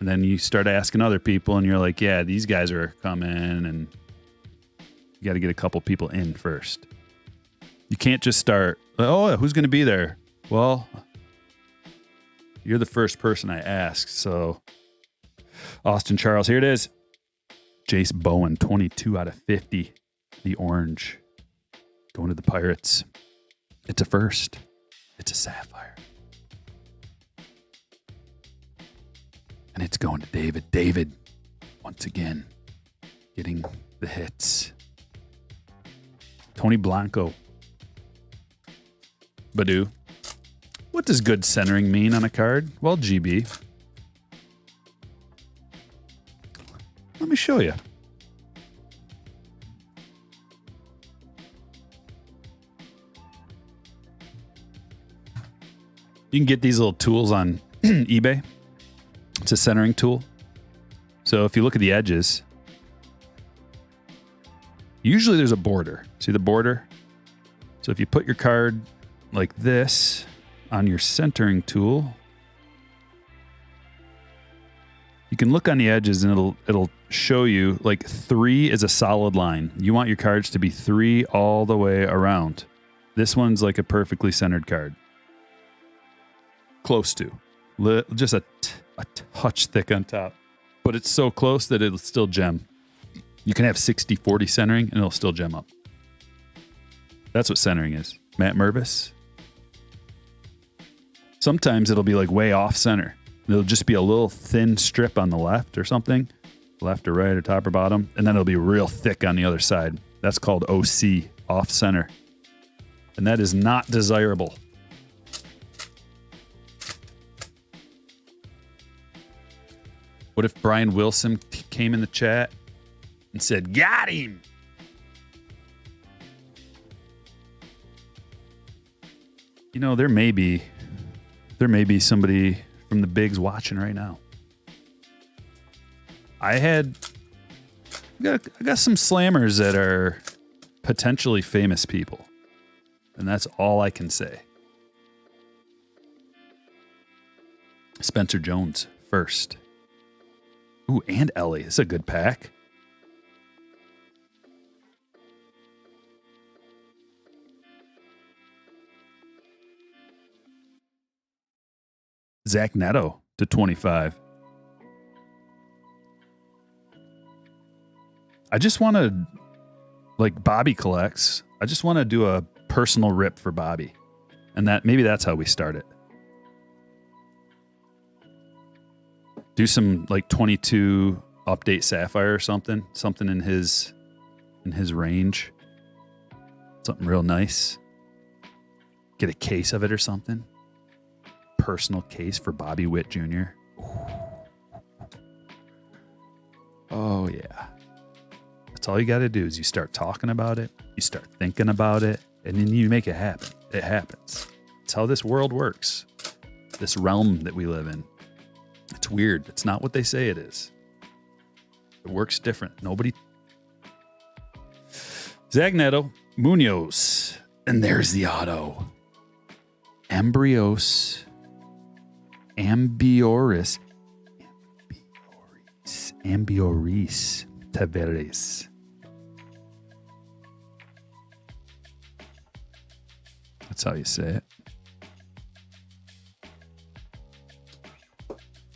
and then you start asking other people, and you're like, yeah, these guys are coming, and you got to get a couple people in first. You can't just start. Oh, who's gonna be there? Well, You're the first person I asked. So, Austin Charles, here it is. Jace Bowen, 22 out of 50. The orange. Going to the Pirates. It's a first. It's a Sapphire. And it's going to David. David, once again, getting the hits. Tony Blanco. Badu. What does good centering mean on a card? Well, GB. Let me show you. You can get these little tools on eBay. It's a centering tool. So if you look at the edges, usually there's a border. See the border? So if you put your card like this on your centering tool, you can look on the edges and it'll show you like 3 is a solid line. You want your cards to be 3 all the way around. This one's like a perfectly centered card. Close to. Just a touch thick on top. But it's so close that it'll still gem. You can have 60-40 centering and it'll still gem up. That's what centering is. Matt Mervis. Sometimes it'll be like way off center. It'll just be a little thin strip on the left or something. Left or right or top or bottom. And then it'll be real thick on the other side. That's called OC, off center. And that is not desirable. What if Brian Wilson came in the chat and said, "Got him"? You know, there may be somebody from the bigs watching right now. I got some slammers that are potentially famous people, and that's all I can say. Spencer Jones first. Ooh, and Ellie. It's a good pack. Zach Neto to 25. I just want to, like Bobby collects, I just want to do a personal rip for Bobby. And maybe that's how we start it. Do some like 22 update Sapphire or something in his range. Something real nice. Get a case of it or something. Personal case for Bobby Witt Jr. Oh yeah. That's all you got to do is you start talking about it, you start thinking about it, and then you make it happen. It happens. It's how this world works. This realm that we live in. It's weird. It's not what they say it is. It works different. Zagneto, Munoz, and there's the auto. Ambrioris Taveras. That's how you say it.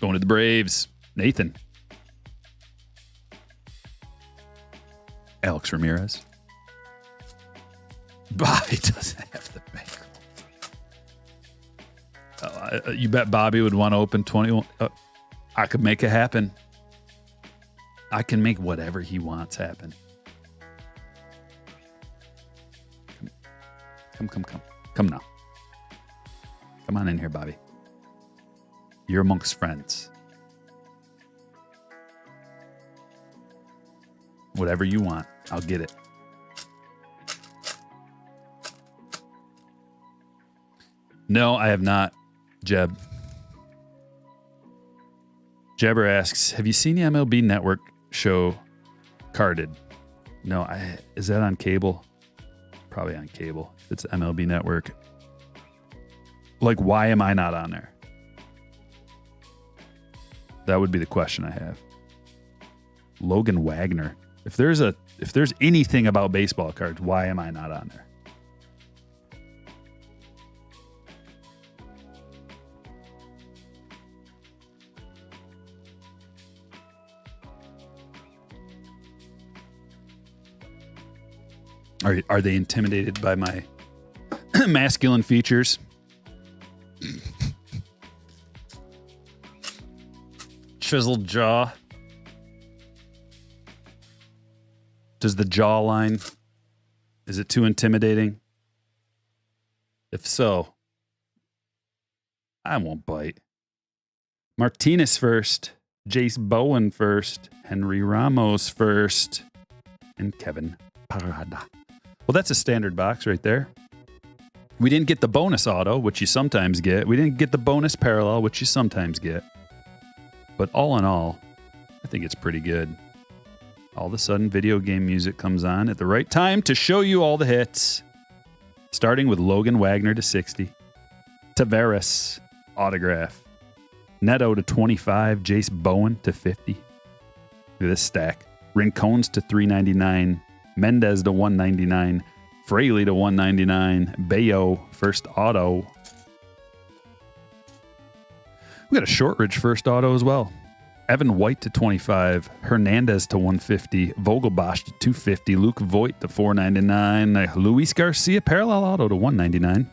Going to the Braves. Nathan. Alex Ramirez. Bobby doesn't have the bankroll. You bet Bobby would want to open 21. I could make it happen. I can make whatever he wants happen. Come now. Come on in here, Bobby. You're amongst friends. Whatever you want, I'll get it. No, I have not, Jeb. Jebber asks, have you seen the MLB Network show Carded? No, is that on cable? Probably on cable. It's MLB Network. Like, why am I not on there? That would be the question I have. Logan Wagner. If there's anything about baseball cards, why am I not on there? Are they intimidated by my masculine features? Chiseled jaw. Does the jawline, is it too intimidating? If so, I won't bite. Martinez first, Jace Bowen first, Henry Ramos first, and Kevin Parada. Well, that's a standard box right there. We didn't get the bonus auto, which you sometimes get. We didn't get the bonus parallel, which you sometimes get. But all in all, I think it's pretty good. All of a sudden, video game music comes on at the right time to show you all the hits. Starting with Logan Wagner to 60. Tavares, autograph. Neto to 25. Jace Bowen to 50. Look at this stack. Rincones to 399. Mendez to 199. Fraley to 199. Bayo, first auto. We got a Shortridge first auto as well. Evan White to 25, Hernandez to 150, Vogelbosch to 250, Luke Voigt to 499, Luis Garcia parallel auto to 199.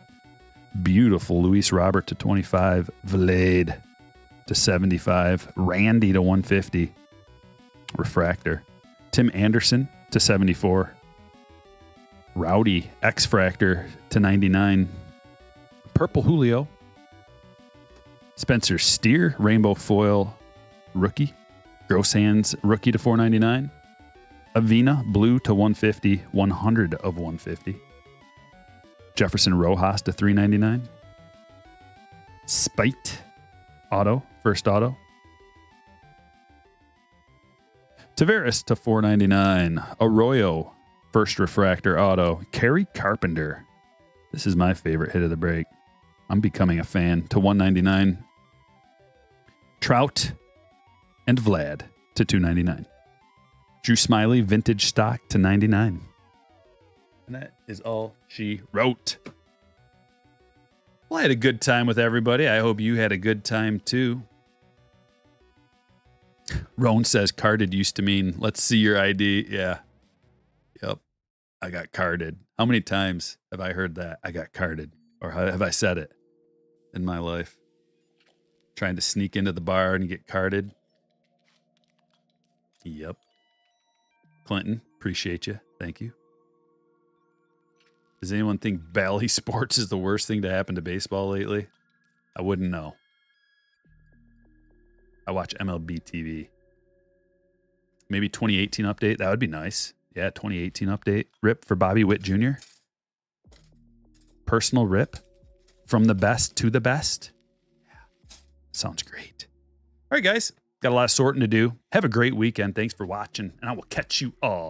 Beautiful Luis Robert to 25, Vlade to 75, Randy to 150, refractor. Tim Anderson to 74, Rowdy X-Fractor to 99, Purple Julio, Spencer Steer rainbow foil rookie. Gross Hands rookie to 499. Avina blue to 150. 100 of 150. Jefferson Rojas to 399. Spite auto. First auto. Tavares to 499. Arroyo first refractor auto. Kerry Carpenter. This is my favorite hit of the break. I'm becoming a fan to 199. Trout and Vlad to 299. Drew Smiley, vintage stock to 99. And that is all she wrote. Well, I had a good time with everybody. I hope you had a good time too. Roan says carded used to mean, let's see your ID. Yeah. Yep. I got carded. How many times have I heard that? I got carded. Or have I said it in my life? Trying to sneak into the bar and get carded. Yep. Clinton, appreciate you. Thank you. Does anyone think Bally Sports is the worst thing to happen to baseball lately? I wouldn't know. I watch MLB TV. Maybe 2018 update. That would be nice. Yeah, 2018 update. Rip for Bobby Witt Jr. Personal rip. From the best to the best. Yeah. Sounds great. All right, guys. Got a lot of sorting to do. Have a great weekend. Thanks for watching, and I will catch you all